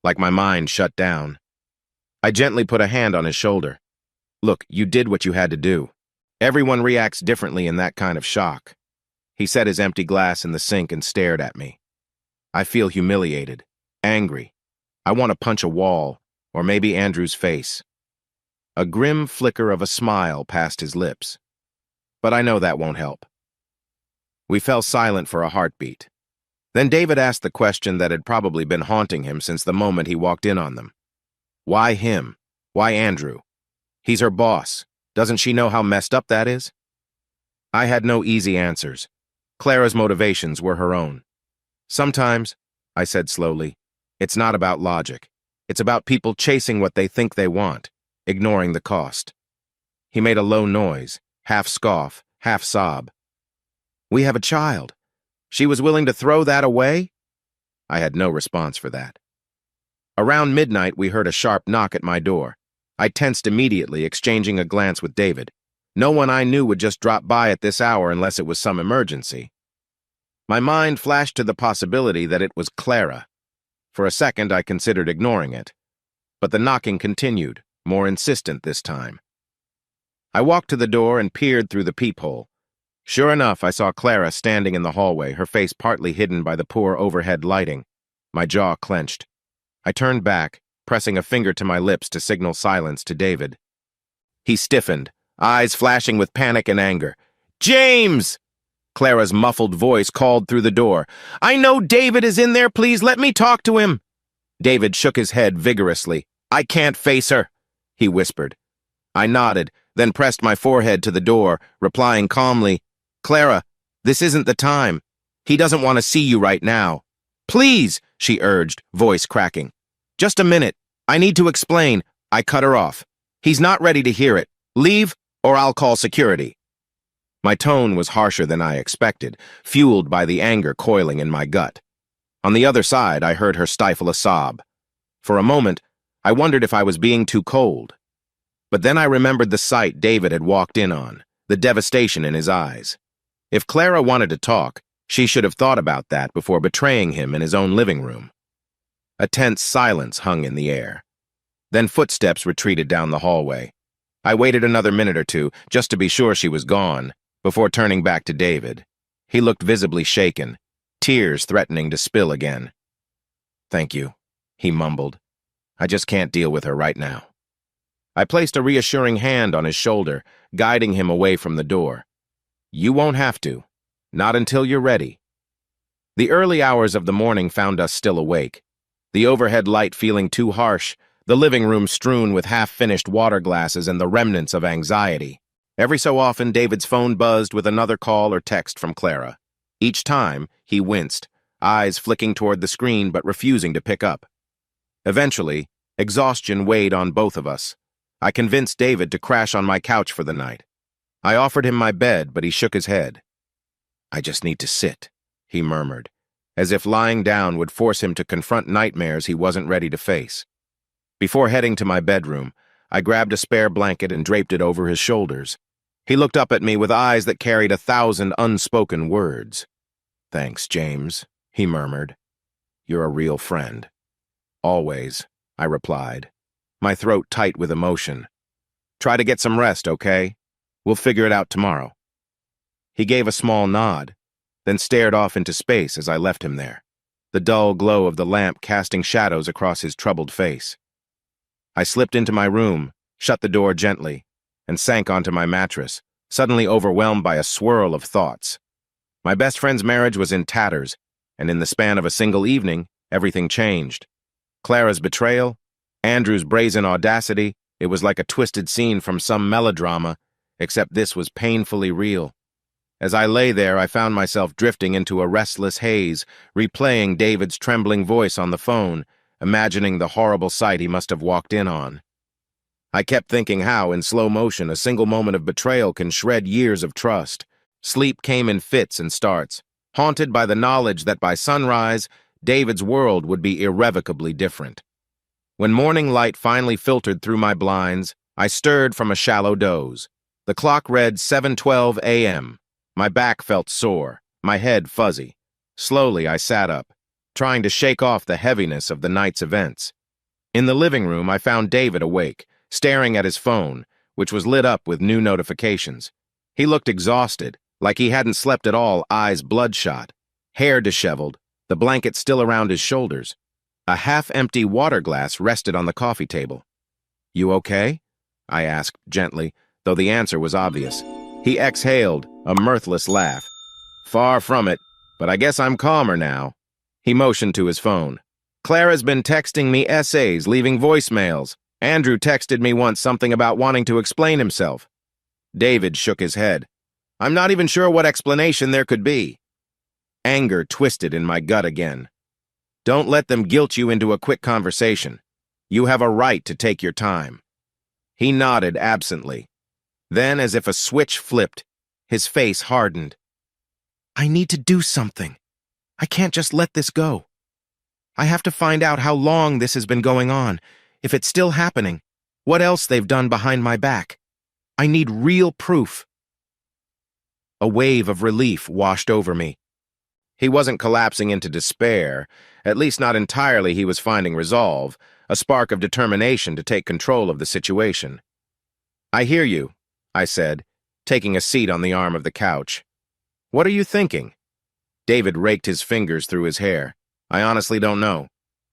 like my mind shut down. I gently put a hand on his shoulder. Look, you did what you had to do. Everyone reacts differently in that kind of shock. He set his empty glass in the sink and stared at me. I feel humiliated, angry. I want to punch a wall, or maybe Andrew's face. A grim flicker of a smile passed his lips. But I know that won't help. We fell silent for a heartbeat. Then David asked the question that had probably been haunting him since the moment he walked in on them. Why him? Why Andrew? He's her boss. Doesn't she know how messed up that is? I had no easy answers. Clara's motivations were her own. Sometimes, I said slowly, it's not about logic. It's about people chasing what they think they want, ignoring the cost. He made a low noise, half scoff, half sob. We have a child. She was willing to throw that away? I had no response for that. Around midnight, we heard a sharp knock at my door. I tensed immediately, exchanging a glance with David. No one I knew would just drop by at this hour unless it was some emergency. My mind flashed to the possibility that it was Clara. For a second, I considered ignoring it. But the knocking continued, more insistent this time. I walked to the door and peered through the peephole. Sure enough, I saw Clara standing in the hallway, her face partly hidden by the poor overhead lighting. My jaw clenched. I turned back, pressing a finger to my lips to signal silence to David. He stiffened, eyes flashing with panic and anger. James! Clara's muffled voice called through the door. "I know David is in there. Please let me talk to him." David shook his head vigorously. "I can't face her," he whispered. I nodded, then pressed my forehead to the door, replying calmly, "Clara, this isn't the time. He doesn't want to see you right now." "Please," she urged, voice cracking. "Just a minute. I need to explain." I cut her off. "He's not ready to hear it. Leave, or I'll call security." My tone was harsher than I expected, fueled by the anger coiling in my gut. On the other side, I heard her stifle a sob. For a moment, I wondered if I was being too cold. But then I remembered the sight David had walked in on, the devastation in his eyes. If Clara wanted to talk, she should have thought about that before betraying him in his own living room. A tense silence hung in the air. Then footsteps retreated down the hallway. I waited another minute or two, just to be sure she was gone, before turning back to David. He looked visibly shaken, tears threatening to spill again. "Thank you," he mumbled. "I just can't deal with her right now." I placed a reassuring hand on his shoulder, guiding him away from the door. "You won't have to. Not until you're ready." The early hours of the morning found us still awake. The overhead light feeling too harsh, the living room strewn with half-finished water glasses and the remnants of anxiety. Every so often, David's phone buzzed with another call or text from Clara. Each time, he winced, eyes flicking toward the screen but refusing to pick up. Eventually, exhaustion weighed on both of us. I convinced David to crash on my couch for the night. I offered him my bed, but he shook his head. "I just need to sit," he murmured, as if lying down would force him to confront nightmares he wasn't ready to face. Before heading to my bedroom, I grabbed a spare blanket and draped it over his shoulders. He looked up at me with eyes that carried 1,000 unspoken words. "Thanks, James," he murmured. "You're a real friend." "Always," I replied, my throat tight with emotion. "Try to get some rest, okay? We'll figure it out tomorrow." He gave a small nod, then stared off into space as I left him there, the dull glow of the lamp casting shadows across his troubled face. I slipped into my room, shut the door gently, and sank onto my mattress, suddenly overwhelmed by a swirl of thoughts. My best friend's marriage was in tatters, and in the span of a single evening, everything changed. Clara's betrayal, Andrew's brazen audacity, it was like a twisted scene from some melodrama, except this was painfully real. As I lay there, I found myself drifting into a restless haze, replaying David's trembling voice on the phone, imagining the horrible sight he must have walked in on. I kept thinking how, in slow motion, a single moment of betrayal can shred years of trust. Sleep came in fits and starts, haunted by the knowledge that by sunrise, David's world would be irrevocably different. When morning light finally filtered through my blinds, I stirred from a shallow doze. The clock read 7:12 a.m. My back felt sore, my head fuzzy. Slowly, I sat up, trying to shake off the heaviness of the night's events. In the living room, I found David awake, staring at his phone, which was lit up with new notifications. He looked exhausted, like he hadn't slept at all, eyes bloodshot, hair disheveled, the blanket still around his shoulders. A half-empty water glass rested on the coffee table. "You okay?" I asked gently, though the answer was obvious. He exhaled, a mirthless laugh. "Far from it, but I guess I'm calmer now." He motioned to his phone. "Clara's been texting me essays, leaving voicemails. Andrew texted me once something about wanting to explain himself." David shook his head. "I'm not even sure what explanation there could be." Anger twisted in my gut again. "Don't let them guilt you into a quick conversation. You have a right to take your time." He nodded absently. Then, as if a switch flipped, his face hardened. "I need to do something. I can't just let this go. I have to find out how long this has been going on, if it's still happening, what else they've done behind my back. I need real proof." A wave of relief washed over me. He wasn't collapsing into despair, at least not entirely. He was finding resolve, a spark of determination to take control of the situation. "I hear you," I said, taking a seat on the arm of the couch. "What are you thinking?" David raked his fingers through his hair. "I honestly don't know.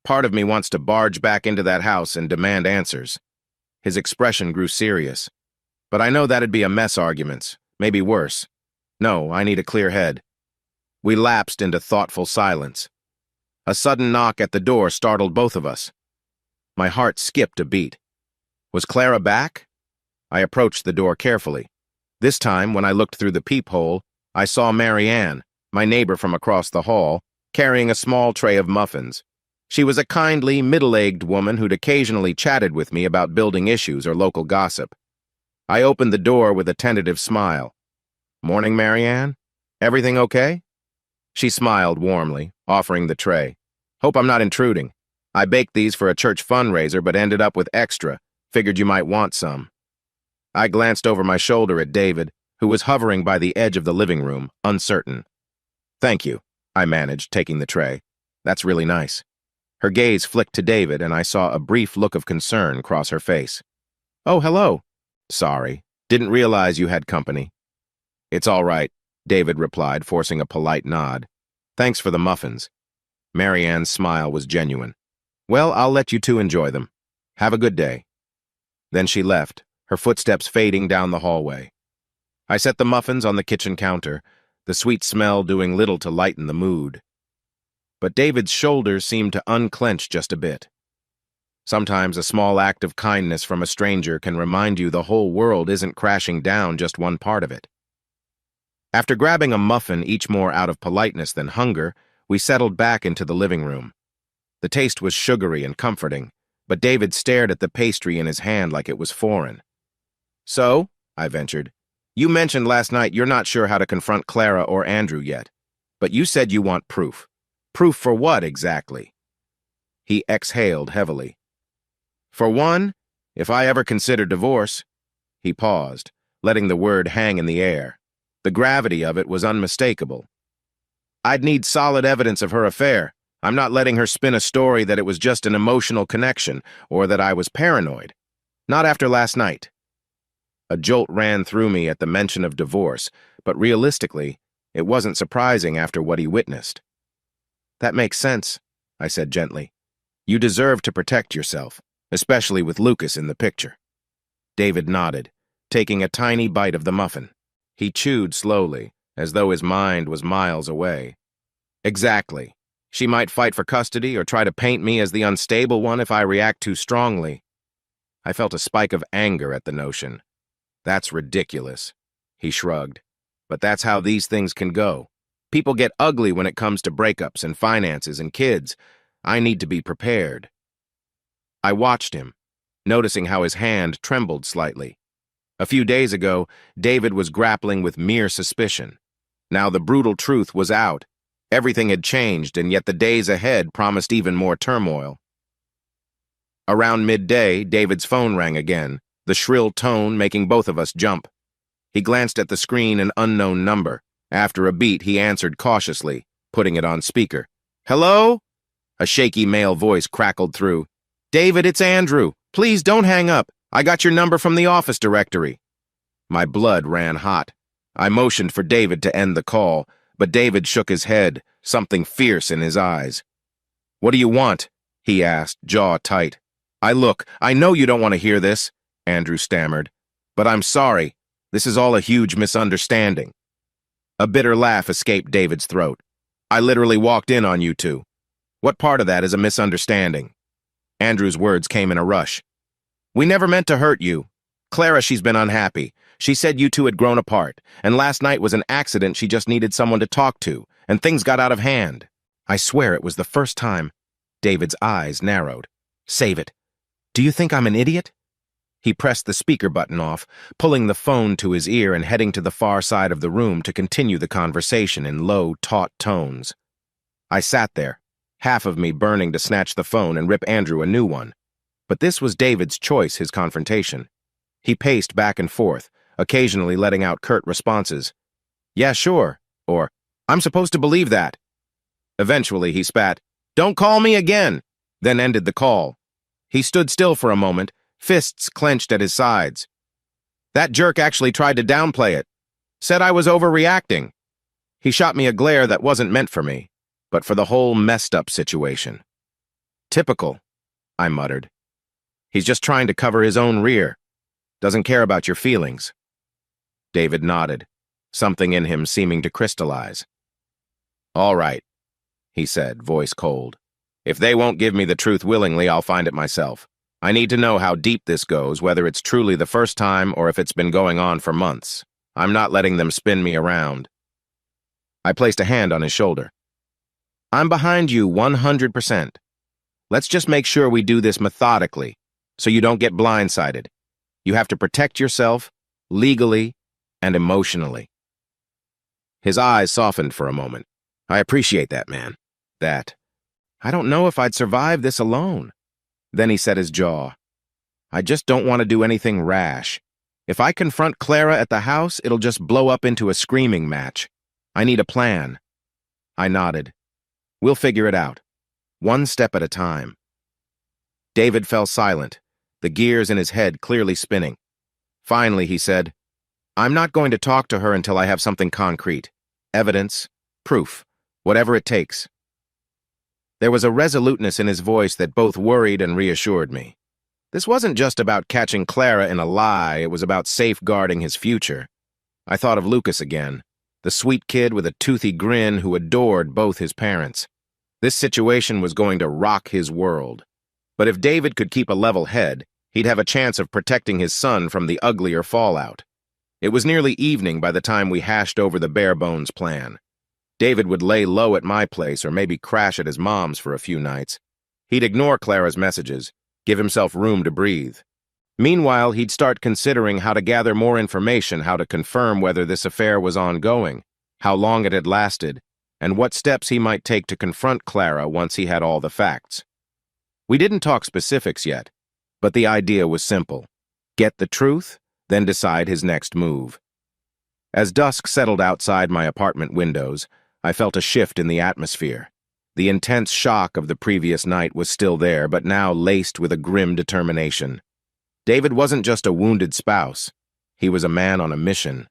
Part of me wants to barge back into that house and demand answers." His expression grew serious. "But I know that'd be a mess arguments, maybe worse. No, I need a clear head. We lapsed into thoughtful silence. A sudden knock at the door startled both of us. My heart skipped a beat. Was Clara back? I approached the door carefully. This time, when I looked through the peephole, I saw Mary Ann, my neighbor from across the hall, carrying a small tray of muffins. She was a kindly, middle-aged woman who'd occasionally chatted with me about building issues or local gossip. I opened the door with a tentative smile. "Morning, Mary Ann. Everything okay?" She smiled warmly, offering the tray. "Hope I'm not intruding. I baked these for a church fundraiser but ended up with extra. Figured you might want some." I glanced over my shoulder at David, who was hovering by the edge of the living room, uncertain. "Thank you," I managed, taking the tray. "That's really nice." Her gaze flicked to David, and I saw a brief look of concern cross her face. "Oh, hello." "Sorry. Didn't realize you had company." "It's all right," David replied, forcing a polite nod. "Thanks for the muffins." Mary Ann's smile was genuine. "Well, I'll let you two enjoy them. Have a good day." Then she left, her footsteps fading down the hallway. I set the muffins on the kitchen counter, the sweet smell doing little to lighten the mood. But David's shoulders seemed to unclench just a bit. Sometimes a small act of kindness from a stranger can remind you the whole world isn't crashing down just one part of it. After grabbing a muffin, each more out of politeness than hunger, we settled back into the living room. The taste was sugary and comforting, but David stared at the pastry in his hand like it was foreign. "So," I ventured, "you mentioned last night you're not sure how to confront Clara or Andrew yet, but you said you want proof. Proof for what, exactly?" He exhaled heavily. "For one, if I ever consider divorce." He paused, letting the word hang in the air. The gravity of it was unmistakable. "I'd need solid evidence of her affair. I'm not letting her spin a story that it was just an emotional connection or that I was paranoid. Not after last night." A jolt ran through me at the mention of divorce, but realistically, it wasn't surprising after what he witnessed. "That makes sense," I said gently. "You deserve to protect yourself, especially with Lucas in the picture." David nodded, taking a tiny bite of the muffin. He chewed slowly, as though his mind was miles away. "Exactly. She might fight for custody or try to paint me as the unstable one if I react too strongly." I felt a spike of anger at the notion. "That's ridiculous," he shrugged. "But that's how these things can go. People get ugly when it comes to breakups and finances and kids. I need to be prepared." I watched him, noticing how his hand trembled slightly. A few days ago, David was grappling with mere suspicion. Now the brutal truth was out. Everything had changed, and yet the days ahead promised even more turmoil. Around midday, David's phone rang again, the shrill tone making both of us jump. He glanced at the screen, an unknown number. After a beat, he answered cautiously, putting it on speaker. "Hello?" A shaky male voice crackled through. "David, it's Andrew. Please don't hang up. I got your number from the office directory." My blood ran hot. I motioned for David to end the call, but David shook his head, something fierce in his eyes. "What do you want?" he asked, jaw tight. I know you don't want to hear this," Andrew stammered. "But I'm sorry. This is all a huge misunderstanding." A bitter laugh escaped David's throat. "I literally walked in on you two. What part of that is a misunderstanding?" Andrew's words came in a rush. "We never meant to hurt you. Clara, she's been unhappy. She said you two had grown apart, and last night was an accident. She just needed someone to talk to, and things got out of hand." I swear it was the first time. David's eyes narrowed. "Save it. Do you think I'm an idiot?" He pressed the speaker button off, pulling the phone to his ear and heading to the far side of the room to continue the conversation in low, taut tones. I sat there, half of me burning to snatch the phone and rip Andrew a new one. But this was David's choice, his confrontation. He paced back and forth, occasionally letting out curt responses. "Yeah, sure," or "I'm supposed to believe that." Eventually he spat, "Don't call me again," then ended the call. He stood still for a moment, fists clenched at his sides. "That jerk actually tried to downplay it. Said I was overreacting." He shot me a glare that wasn't meant for me, but for the whole messed-up situation. "Typical," I muttered. "He's just trying to cover his own rear. Doesn't care about your feelings." David nodded. something in him seeming to crystallize. "All right," he said, voice cold. "If they won't give me the truth willingly, I'll find it myself. I need to know how deep this goes, whether it's truly the first time or if it's been going on for months. I'm not letting them spin me around." I placed a hand on his shoulder. "I'm behind you 100%. Let's just make sure we do this methodically, so you don't get blindsided. You have to protect yourself, legally and emotionally." His eyes softened for a moment. "I appreciate that, man. I don't know if I'd survive this alone." Then he set his jaw. "I just don't want to do anything rash. If I confront Clara at the house, it'll just blow up into a screaming match. I need a plan." I nodded. "We'll figure it out. One step at a time." David fell silent, the gears in his head clearly spinning. Finally, he said, "I'm not going to talk to her until I have something concrete. Evidence, proof, whatever it takes." There was a resoluteness in his voice that both worried and reassured me. This wasn't just about catching Clara in a lie, it was about safeguarding his future. I thought of Lucas again, the sweet kid with a toothy grin who adored both his parents. This situation was going to rock his world. But if David could keep a level head, he'd have a chance of protecting his son from the uglier fallout. It was nearly evening by the time we hashed over the bare-bones plan. David would lay low at my place or maybe crash at his mom's for a few nights. He'd ignore Clara's messages, give himself room to breathe. Meanwhile, he'd start considering how to gather more information, how to confirm whether this affair was ongoing, how long it had lasted, and what steps he might take to confront Clara once he had all the facts. We didn't talk specifics yet, but the idea was simple. Get the truth, then decide his next move. As dusk settled outside my apartment windows, I felt a shift in the atmosphere. The intense shock of the previous night was still there, but now laced with a grim determination. David wasn't just a wounded spouse. He was a man on a mission.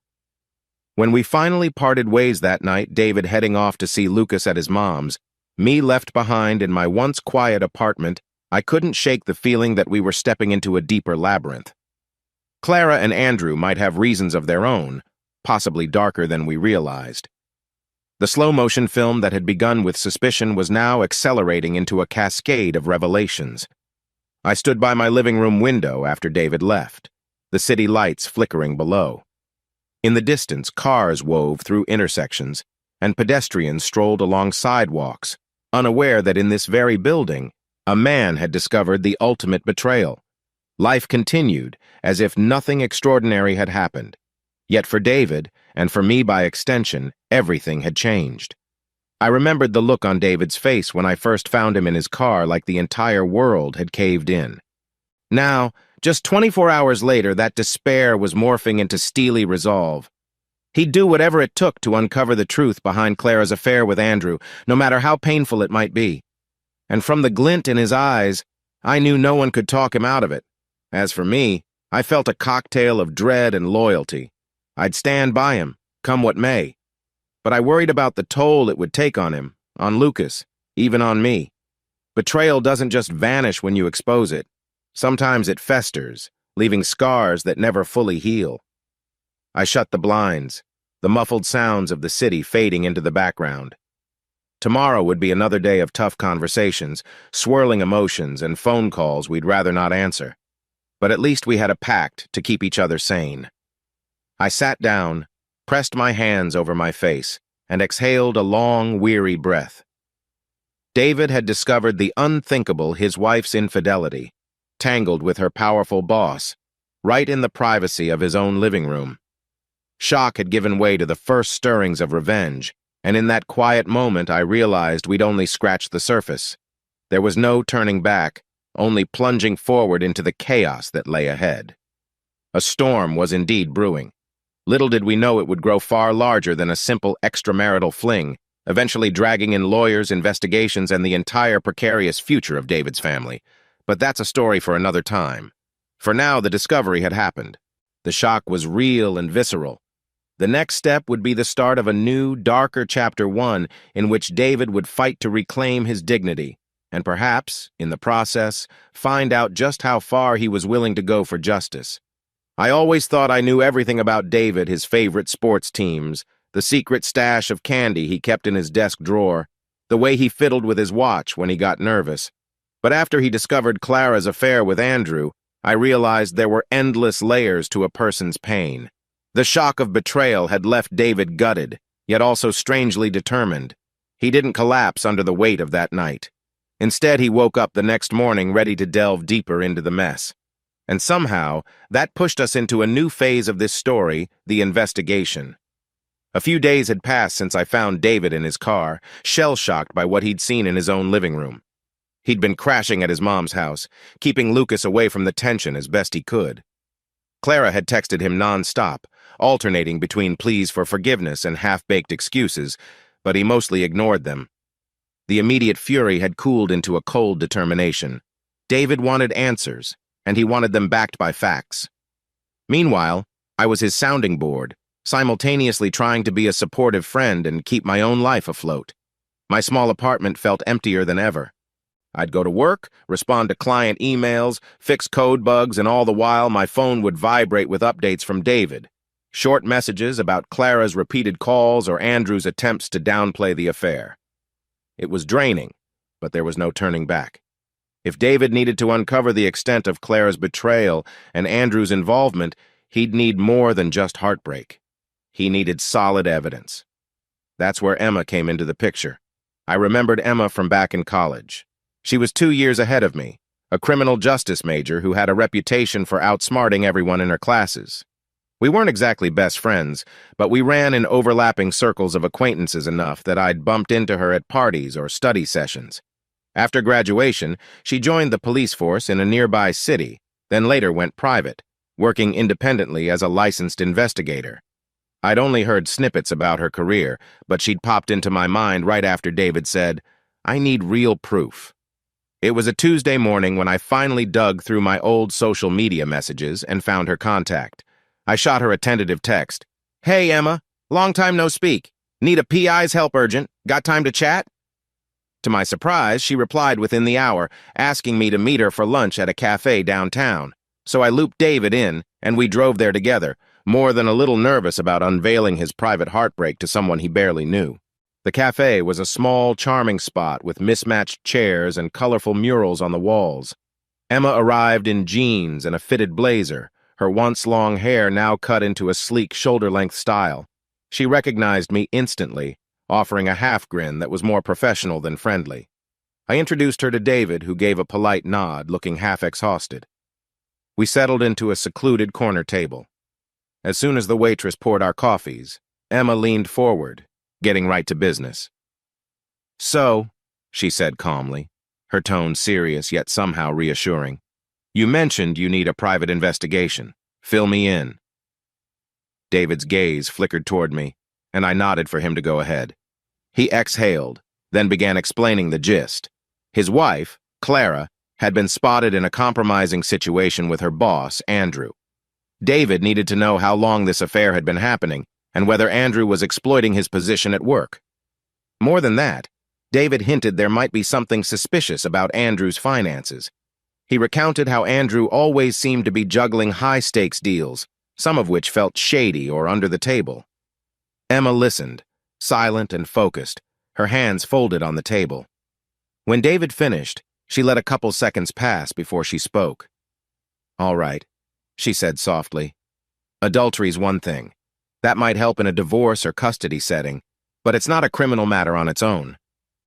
When we finally parted ways that night, David heading off to see Lucas at his mom's, me left behind in my once quiet apartment, I couldn't shake the feeling that we were stepping into a deeper labyrinth. Clara and Andrew might have reasons of their own, possibly darker than we realized. The slow-motion film that had begun with suspicion was now accelerating into a cascade of revelations. I stood by my living room window after David left, the city lights flickering below. In the distance, cars wove through intersections, and pedestrians strolled along sidewalks, unaware that in this very building, a man had discovered the ultimate betrayal. Life continued, as if nothing extraordinary had happened. Yet for David, and for me by extension, everything had changed. I remembered the look on David's face when I first found him in his car, like the entire world had caved in. Now, just 24 hours later, that despair was morphing into steely resolve. He'd do whatever it took to uncover the truth behind Clara's affair with Andrew, no matter how painful it might be. And from the glint in his eyes, I knew no one could talk him out of it. As for me, I felt a cocktail of dread and loyalty. I'd stand by him, come what may. But I worried about the toll it would take on him, on Lucas, even on me. Betrayal doesn't just vanish when you expose it. Sometimes it festers, leaving scars that never fully heal. I shut the blinds, the muffled sounds of the city fading into the background. Tomorrow would be another day of tough conversations, swirling emotions, and phone calls we'd rather not answer. But at least we had a pact to keep each other sane. I sat down, pressed my hands over my face, and exhaled a long, weary breath. David had discovered the unthinkable, his wife's infidelity, tangled with her powerful boss, right in the privacy of his own living room. Shock had given way to the first stirrings of revenge, and in that quiet moment I realized we'd only scratched the surface. There was no turning back, only plunging forward into the chaos that lay ahead. A storm was indeed brewing. Little did we know it would grow far larger than a simple extramarital fling, eventually dragging in lawyers, investigations, and the entire precarious future of David's family. But that's a story for another time. For now, the discovery had happened. The shock was real and visceral. The next step would be the start of a new, darker chapter 1 in which David would fight to reclaim his dignity, and perhaps, in the process, find out just how far he was willing to go for justice. I always thought I knew everything about David, his favorite sports teams, the secret stash of candy he kept in his desk drawer, the way he fiddled with his watch when he got nervous. But after he discovered Clara's affair with Andrew, I realized there were endless layers to a person's pain. The shock of betrayal had left David gutted, yet also strangely determined. He didn't collapse under the weight of that night. Instead, he woke up the next morning ready to delve deeper into the mess. And somehow, that pushed us into a new phase of this story, the investigation. A few days had passed since I found David in his car, shell-shocked by what he'd seen in his own living room. He'd been crashing at his mom's house, keeping Lucas away from the tension as best he could. Clara had texted him non-stop, alternating between pleas for forgiveness and half-baked excuses, but he mostly ignored them. The immediate fury had cooled into a cold determination. David wanted answers, and he wanted them backed by facts. Meanwhile, I was his sounding board, simultaneously trying to be a supportive friend and keep my own life afloat. My small apartment felt emptier than ever. I'd go to work, respond to client emails, fix code bugs, and all the while my phone would vibrate with updates from David. Short messages about Clara's repeated calls or Andrew's attempts to downplay the affair. It was draining, but there was no turning back. If David needed to uncover the extent of Clara's betrayal and Andrew's involvement, he'd need more than just heartbreak. He needed solid evidence. That's where Emma came into the picture. I remembered Emma from back in college. She was 2 years ahead of me, a criminal justice major who had a reputation for outsmarting everyone in her classes. We weren't exactly best friends, but we ran in overlapping circles of acquaintances enough that I'd bumped into her at parties or study sessions. After graduation, she joined the police force in a nearby city, then later went private, working independently as a licensed investigator. I'd only heard snippets about her career, but she'd popped into my mind right after David said, "I need real proof." It was a Tuesday morning when I finally dug through my old social media messages and found her contact. I shot her a tentative text. "Hey, Emma, long time no speak. Need a PI's help urgent. Got time to chat?" To my surprise, she replied within the hour, asking me to meet her for lunch at a cafe downtown. So I looped David in, and we drove there together, more than a little nervous about unveiling his private heartbreak to someone he barely knew. The cafe was a small, charming spot with mismatched chairs and colorful murals on the walls. Emma arrived in jeans and a fitted blazer, her once-long hair now cut into a sleek shoulder-length style. She recognized me instantly, offering a half-grin that was more professional than friendly. I introduced her to David, who gave a polite nod, looking half-exhausted. We settled into a secluded corner table. As soon as the waitress poured our coffees, Emma leaned forward, getting right to business. "So," she said calmly, her tone serious yet somehow reassuring, "you mentioned you need a private investigation. Fill me in." David's gaze flickered toward me, and I nodded for him to go ahead. He exhaled, then began explaining the gist. His wife, Clara, had been spotted in a compromising situation with her boss, Andrew. David needed to know how long this affair had been happening and whether Andrew was exploiting his position at work. More than that, David hinted there might be something suspicious about Andrew's finances. He recounted how Andrew always seemed to be juggling high-stakes deals, some of which felt shady or under the table. Emma listened, silent and focused, her hands folded on the table. When David finished, she let a couple seconds pass before she spoke. "All right," she said softly. "Adultery's one thing. That might help in a divorce or custody setting, but it's not a criminal matter on its own.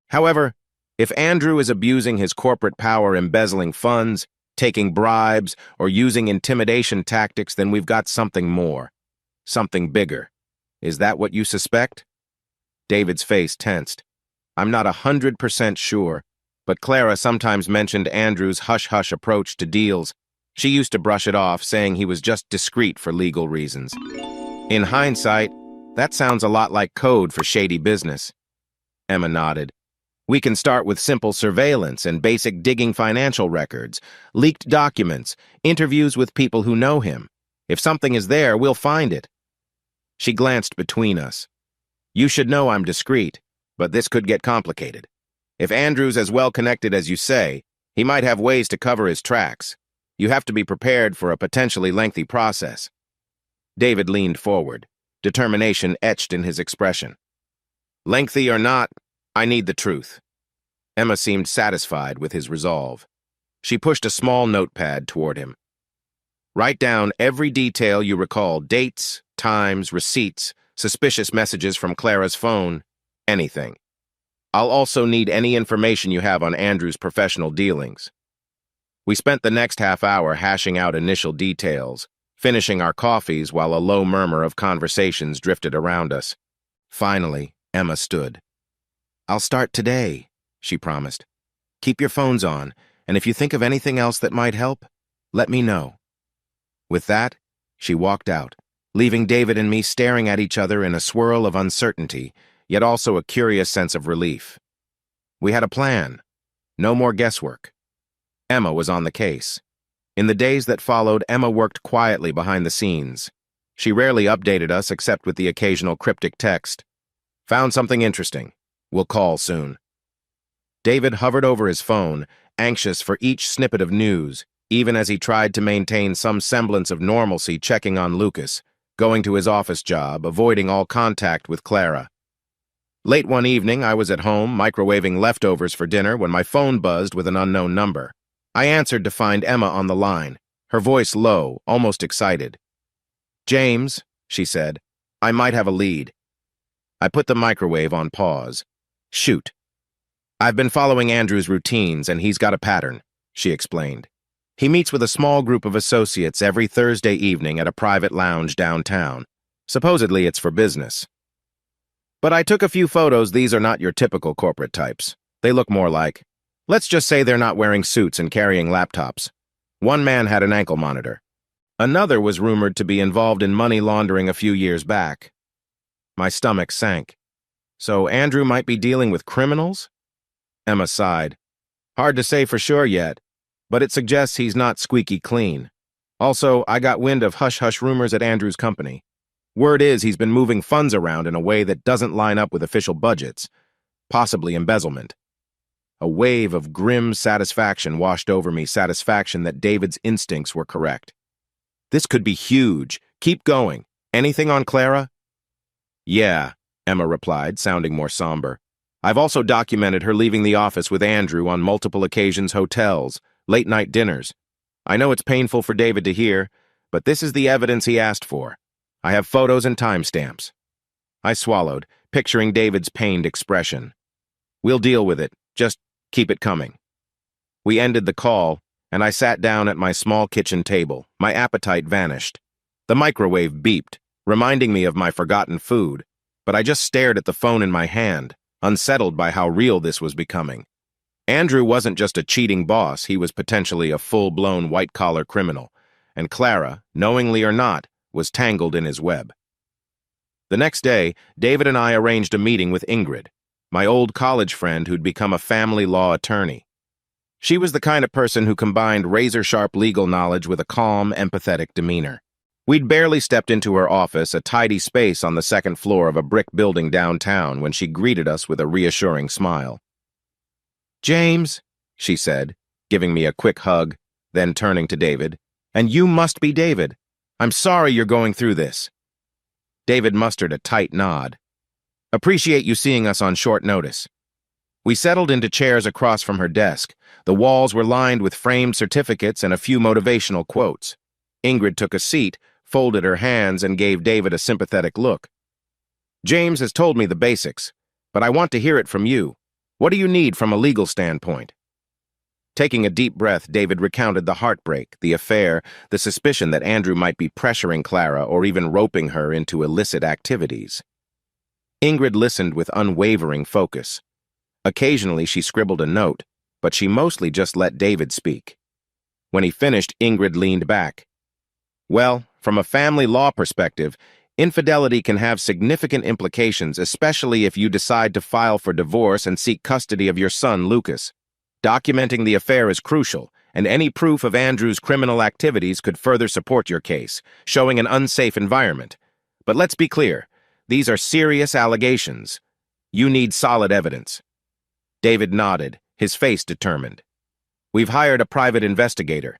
However, if Andrew is abusing his corporate power embezzling funds, taking bribes, or using intimidation tactics, then we've got something more. Something bigger. Is that what you suspect?" David's face tensed. "I'm not 100% sure, but Clara sometimes mentioned Andrew's hush-hush approach to deals. She used to brush it off, saying he was just discreet for legal reasons. In hindsight, that sounds a lot like code for shady business." Emma nodded. "We can start with simple surveillance and basic digging financial records, leaked documents, interviews with people who know him. If something is there, we'll find it." She glanced between us. "You should know I'm discreet, but this could get complicated. If Andrew's as well connected as you say, he might have ways to cover his tracks. You have to be prepared for a potentially lengthy process. David leaned forward, determination etched in his expression. Lengthy or not, I need the truth. Emma seemed satisfied with his resolve. She pushed a small notepad toward him. Write down every detail you recall, dates, times, receipts, suspicious messages from Clara's phone, anything. I'll also need any information you have on Andrew's professional dealings. We spent the next half hour hashing out initial details, finishing our coffees while a low murmur of conversations drifted around us. Finally, Emma stood. I'll start today, she promised. Keep your phones on, and if you think of anything else that might help, let me know. With that, she walked out, leaving David and me staring at each other in a swirl of uncertainty, yet also a curious sense of relief. We had a plan. No more guesswork. Emma was on the case. In the days that followed, Emma worked quietly behind the scenes. She rarely updated us except with the occasional cryptic text. Found something interesting. We'll call soon. David hovered over his phone, anxious for each snippet of news, even as he tried to maintain some semblance of normalcy, checking on Lucas, going to his office job, avoiding all contact with Clara. Late one evening, I was at home, microwaving leftovers for dinner, when my phone buzzed with an unknown number. I answered to find Emma on the line, her voice low, almost excited. James, she said, I might have a lead. I put the microwave on pause. Shoot. I've been following Andrew's routines, and he's got a pattern, she explained. He meets with a small group of associates every Thursday evening at a private lounge downtown. Supposedly it's for business. But I took a few photos. These are not your typical corporate types. They look more like, let's just say they're not wearing suits and carrying laptops. One man had an ankle monitor. Another was rumored to be involved in money laundering a few years back. My stomach sank. So Andrew might be dealing with criminals? Emma sighed. Hard to say for sure yet, but it suggests he's not squeaky clean. Also, I got wind of hush-hush rumors at Andrew's company. Word is he's been moving funds around in a way that doesn't line up with official budgets, possibly embezzlement. A wave of grim satisfaction washed over me, satisfaction that David's instincts were correct. This could be huge. Keep going. Anything on Clara? Yeah, Emma replied, sounding more somber. I've also documented her leaving the office with Andrew on multiple occasions, hotels, late-night dinners. I know it's painful for David to hear, but this is the evidence he asked for. I have photos and timestamps. I swallowed, picturing David's pained expression. We'll deal with it. Just keep it coming. We ended the call, and I sat down at my small kitchen table. My appetite vanished. The microwave beeped, reminding me of my forgotten food, but I just stared at the phone in my hand, unsettled by how real this was becoming. Andrew wasn't just a cheating boss, he was potentially a full-blown white-collar criminal, and Clara, knowingly or not, was tangled in his web. The next day, David and I arranged a meeting with Ingrid, my old college friend who'd become a family law attorney. She was the kind of person who combined razor-sharp legal knowledge with a calm, empathetic demeanor. We'd barely stepped into her office, a tidy space on the second floor of a brick building downtown, when she greeted us with a reassuring smile. James, she said, giving me a quick hug, then turning to David, and you must be David. I'm sorry you're going through this. David mustered a tight nod. Appreciate you seeing us on short notice. We settled into chairs across from her desk. The walls were lined with framed certificates and a few motivational quotes. Ingrid took a seat, folded her hands, and gave David a sympathetic look. James has told me the basics, but I want to hear it from you. What do you need from a legal standpoint? Taking a deep breath, David recounted the heartbreak, the affair, the suspicion that Andrew might be pressuring Clara or even roping her into illicit activities. Ingrid listened with unwavering focus. Occasionally she scribbled a note, but she mostly just let David speak. When he finished, Ingrid leaned back. Well, from a family law perspective, infidelity can have significant implications, especially if you decide to file for divorce and seek custody of your son, Lucas. Documenting the affair is crucial, and any proof of Andrew's criminal activities could further support your case, showing an unsafe environment. But let's be clear, these are serious allegations. You need solid evidence. David nodded, his face determined. We've hired a private investigator.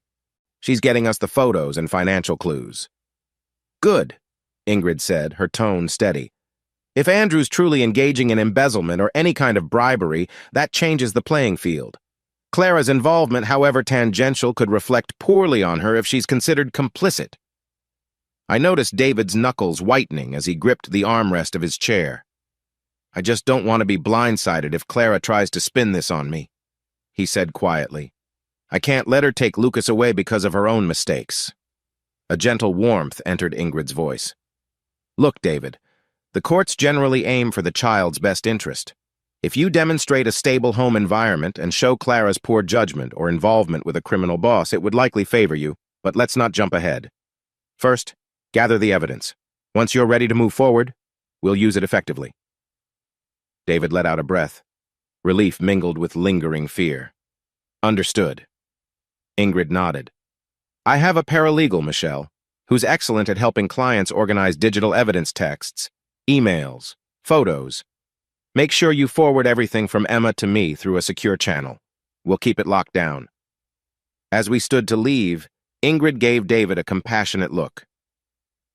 She's getting us the photos and financial clues. Good, Ingrid said, her tone steady. If Andrew's truly engaging in embezzlement or any kind of bribery, that changes the playing field. Clara's involvement, however tangential, could reflect poorly on her if she's considered complicit. I noticed David's knuckles whitening as he gripped the armrest of his chair. I just don't want to be blindsided if Clara tries to spin this on me, he said quietly. I can't let her take Lucas away because of her own mistakes. A gentle warmth entered Ingrid's voice. Look, David, the courts generally aim for the child's best interest. If you demonstrate a stable home environment and show Clara's poor judgment or involvement with a criminal boss, it would likely favor you, but let's not jump ahead. First, gather the evidence. Once you're ready to move forward, we'll use it effectively. David let out a breath, relief mingled with lingering fear. Understood. Ingrid nodded. I have a paralegal, Michelle, who's excellent at helping clients organize digital evidence texts, emails, photos. Make sure you forward everything from Emma to me through a secure channel. We'll keep it locked down. As we stood to leave, Ingrid gave David a compassionate look.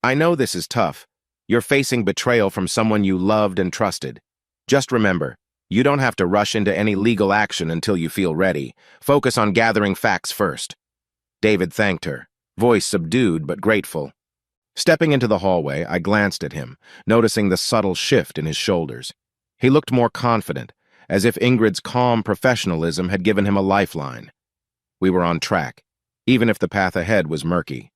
I know this is tough. You're facing betrayal from someone you loved and trusted. Just remember, you don't have to rush into any legal action until you feel ready. Focus on gathering facts first. David thanked her, voice subdued but grateful. Stepping into the hallway, I glanced at him, noticing the subtle shift in his shoulders. He looked more confident, as if Ingrid's calm professionalism had given him a lifeline. We were on track, even if the path ahead was murky.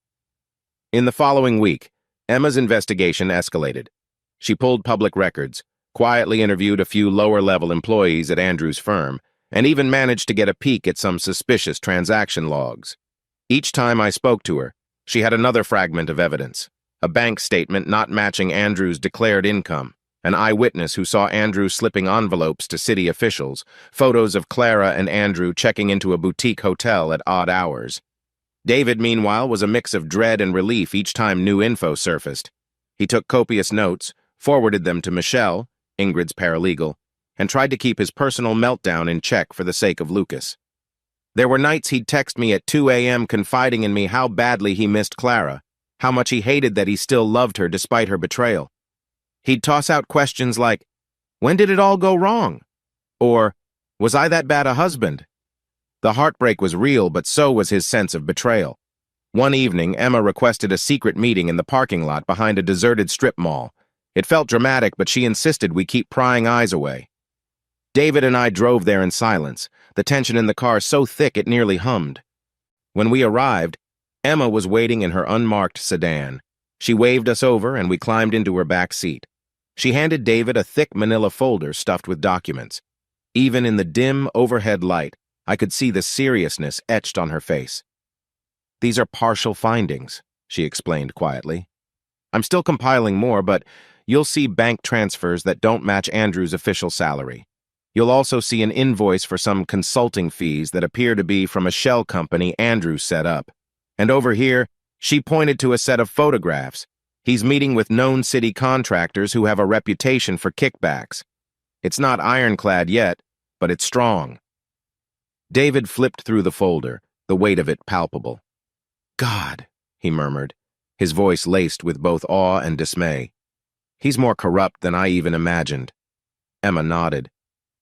In the following week, Emma's investigation escalated. She pulled public records, quietly interviewed a few lower-level employees at Andrew's firm, and even managed to get a peek at some suspicious transaction logs. Each time I spoke to her, she had another fragment of evidence, a bank statement not matching Andrew's declared income, an eyewitness who saw Andrew slipping envelopes to city officials, photos of Clara and Andrew checking into a boutique hotel at odd hours. David, meanwhile, was a mix of dread and relief each time new info surfaced. He took copious notes, forwarded them to Michelle, Ingrid's paralegal, and tried to keep his personal meltdown in check for the sake of Lucas. There were nights he'd text me at 2 a.m. confiding in me how badly he missed Clara, how much he hated that he still loved her despite her betrayal. He'd toss out questions like, "When did it all go wrong?" Or, "Was I that bad a husband?" The heartbreak was real, but so was his sense of betrayal. One evening, Emma requested a secret meeting in the parking lot behind a deserted strip mall. It felt dramatic, but she insisted we keep prying eyes away. David and I drove there in silence, the tension in the car so thick it nearly hummed. When we arrived, Emma was waiting in her unmarked sedan. She waved us over, and we climbed into her back seat. She handed David a thick manila folder stuffed with documents. Even in the dim overhead light, I could see the seriousness etched on her face. "These are partial findings," she explained quietly. "I'm still compiling more, but you'll see bank transfers that don't match Andrew's official salary. You'll also see an invoice for some consulting fees that appear to be from a shell company Andrew set up. And over here, she pointed to a set of photographs. He's meeting with known city contractors who have a reputation for kickbacks. It's not ironclad yet, but it's strong." David flipped through the folder, the weight of it palpable. "God," he murmured, his voice laced with both awe and dismay. "He's more corrupt than I even imagined." Emma nodded.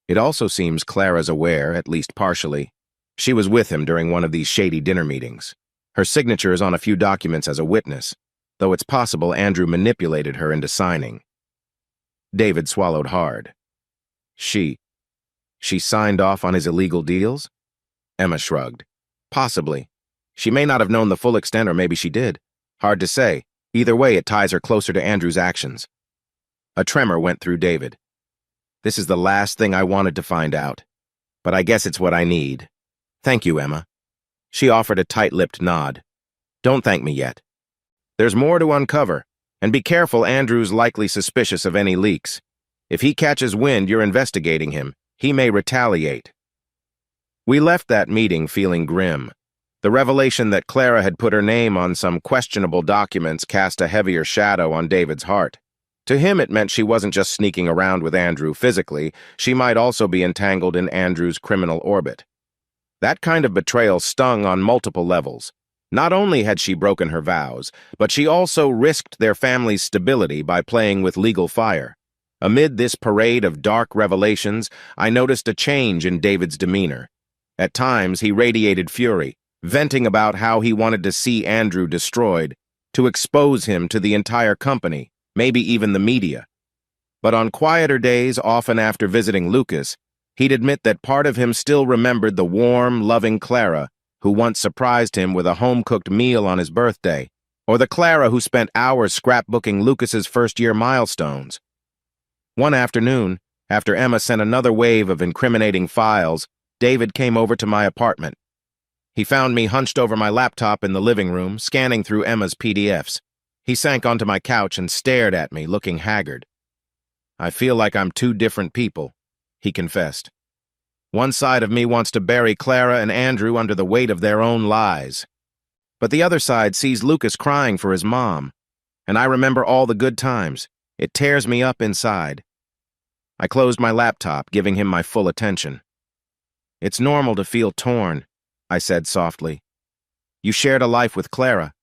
"It also seems Clara's aware, at least partially. She was with him during one of these shady dinner meetings. Her signature is on a few documents as a witness, though it's possible Andrew manipulated her into signing." David swallowed hard. She signed off on his illegal deals?" Emma shrugged. "Possibly. She may not have known the full extent, or maybe she did. Hard to say. Either way, it ties her closer to Andrew's actions." A tremor went through David. "This is the last thing I wanted to find out. But I guess it's what I need. Thank you, Emma." She offered a tight-lipped nod. "Don't thank me yet. There's more to uncover, and be careful, Andrew's likely suspicious of any leaks. If he catches wind you're investigating him, he may retaliate." We left that meeting feeling grim. The revelation that Clara had put her name on some questionable documents cast a heavier shadow on David's heart. To him, it meant she wasn't just sneaking around with Andrew physically, she might also be entangled in Andrew's criminal orbit. That kind of betrayal stung on multiple levels. Not only had she broken her vows, but she also risked their family's stability by playing with legal fire. Amid this parade of dark revelations, I noticed a change in David's demeanor. At times, he radiated fury, venting about how he wanted to see Andrew destroyed, to expose him to the entire company, maybe even the media. But on quieter days, often after visiting Lucas, he'd admit that part of him still remembered the warm, loving Clara who once surprised him with a home-cooked meal on his birthday, or the Clara who spent hours scrapbooking Lucas's first-year milestones. One afternoon, after Emma sent another wave of incriminating files, David came over to my apartment. He found me hunched over my laptop in the living room, scanning through Emma's PDFs. He sank onto my couch and stared at me, looking haggard. "I feel like I'm two different people," he confessed. "One side of me wants to bury Clara and Andrew under the weight of their own lies. But the other side sees Lucas crying for his mom, and I remember all the good times. It tears me up inside." I closed my laptop, giving him my full attention. "It's normal to feel torn," I said softly. "You shared a life with Clara.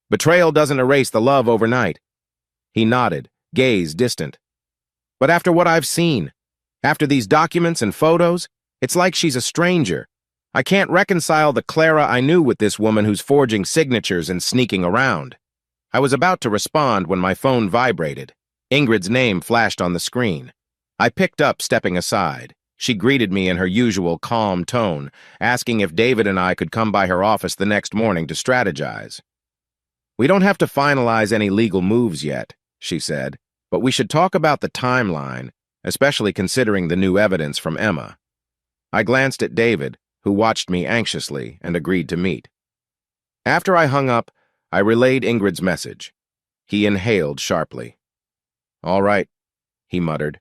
Betrayal doesn't erase the love overnight." He nodded, gaze distant. "But after what I've seen, after these documents and photos, it's like she's a stranger. I can't reconcile the Clara I knew with this woman who's forging signatures and sneaking around." I was about to respond when my phone vibrated. Ingrid's name flashed on the screen. I picked up, stepping aside. She greeted me in her usual calm tone, asking if David and I could come by her office the next morning to strategize. "We don't have to finalize any legal moves yet," she said, "but we should talk about the timeline, especially considering the new evidence from Emma." I glanced at David, who watched me anxiously, and agreed to meet. After I hung up, I relayed Ingrid's message. He inhaled sharply. "All right," he muttered.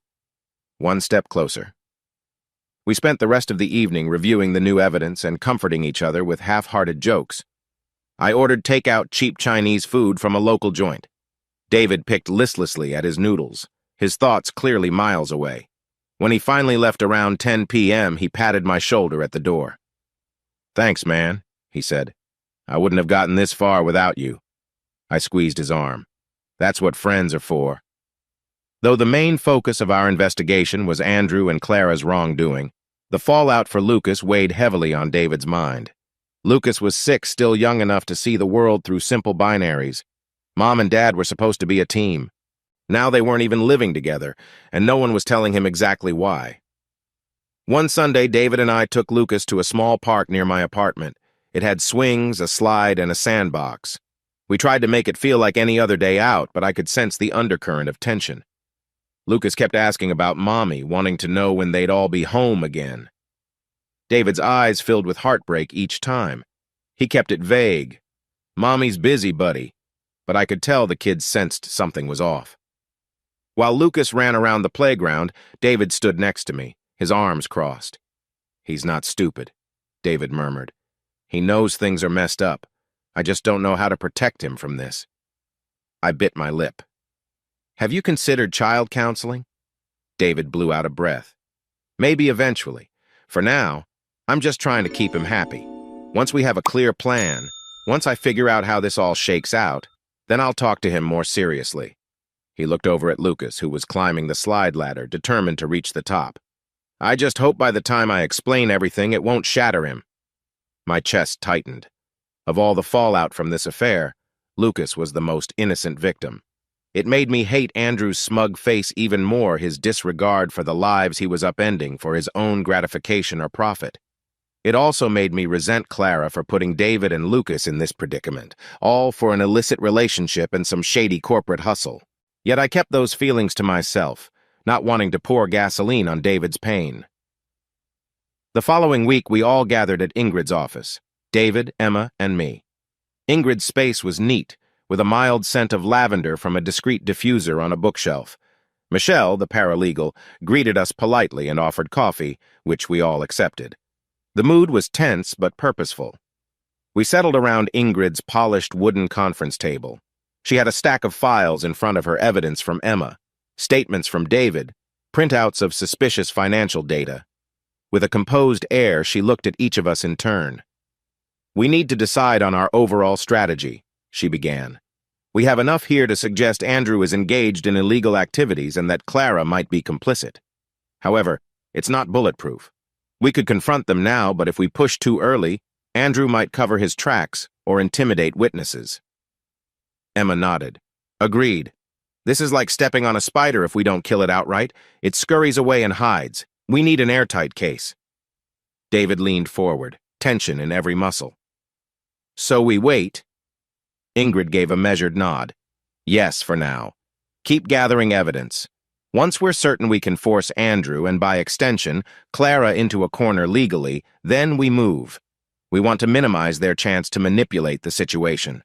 "One step closer." We spent the rest of the evening reviewing the new evidence and comforting each other with half-hearted jokes. I ordered takeout cheap Chinese food from a local joint. David picked listlessly at his noodles, his thoughts clearly miles away. When he finally left around 10 p.m., he patted my shoulder at the door. "Thanks, man," he said. "I wouldn't have gotten this far without you." I squeezed his arm. "That's what friends are for." Though the main focus of our investigation was Andrew and Clara's wrongdoing, the fallout for Lucas weighed heavily on David's mind. Lucas was still young enough to see the world through simple binaries. Mom and Dad were supposed to be a team. Now they weren't even living together, and no one was telling him exactly why. One Sunday, David and I took Lucas to a small park near my apartment. It had swings, a slide, and a sandbox. We tried to make it feel like any other day out, but I could sense the undercurrent of tension. Lucas kept asking about Mommy, wanting to know when they'd all be home again. David's eyes filled with heartbreak each time. He kept it vague. "Mommy's busy, buddy," but I could tell the kid sensed something was off. While Lucas ran around the playground, David stood next to me, his arms crossed. "He's not stupid," David murmured. "He knows things are messed up. I just don't know how to protect him from this." I bit my lip. "Have you considered child counseling?" David blew out a breath. "Maybe eventually. For now, I'm just trying to keep him happy. Once we have a clear plan, once I figure out how this all shakes out, then I'll talk to him more seriously." He looked over at Lucas, who was climbing the slide ladder, determined to reach the top. "I just hope by the time I explain everything, it won't shatter him." My chest tightened. Of all the fallout from this affair, Lucas was the most innocent victim. It made me hate Andrew's smug face even more, his disregard for the lives he was upending for his own gratification or profit. It also made me resent Clara for putting David and Lucas in this predicament, all for an illicit relationship and some shady corporate hustle. Yet I kept those feelings to myself, not wanting to pour gasoline on David's pain. The following week, we all gathered at Ingrid's office, David, Emma, and me. Ingrid's space was neat, with a mild scent of lavender from a discreet diffuser on a bookshelf. Michelle, the paralegal, greeted us politely and offered coffee, which we all accepted. The mood was tense but purposeful. We settled around Ingrid's polished wooden conference table. She had a stack of files in front of her, evidence from Emma, statements from David, printouts of suspicious financial data. With a composed air, she looked at each of us in turn. "We need to decide on our overall strategy," she began. "We have enough here to suggest Andrew is engaged in illegal activities and that Clara might be complicit. However, it's not bulletproof. We could confront them now, but if we push too early, Andrew might cover his tracks or intimidate witnesses." Emma nodded. "Agreed. This is like stepping on a spider if we don't kill it outright. It scurries away and hides. We need an airtight case." David leaned forward, tension in every muscle. "So we wait?" Ingrid gave a measured nod. "Yes, for now. Keep gathering evidence. Once we're certain we can force Andrew, and by extension, Clara into a corner legally, then we move. We want to minimize their chance to manipulate the situation."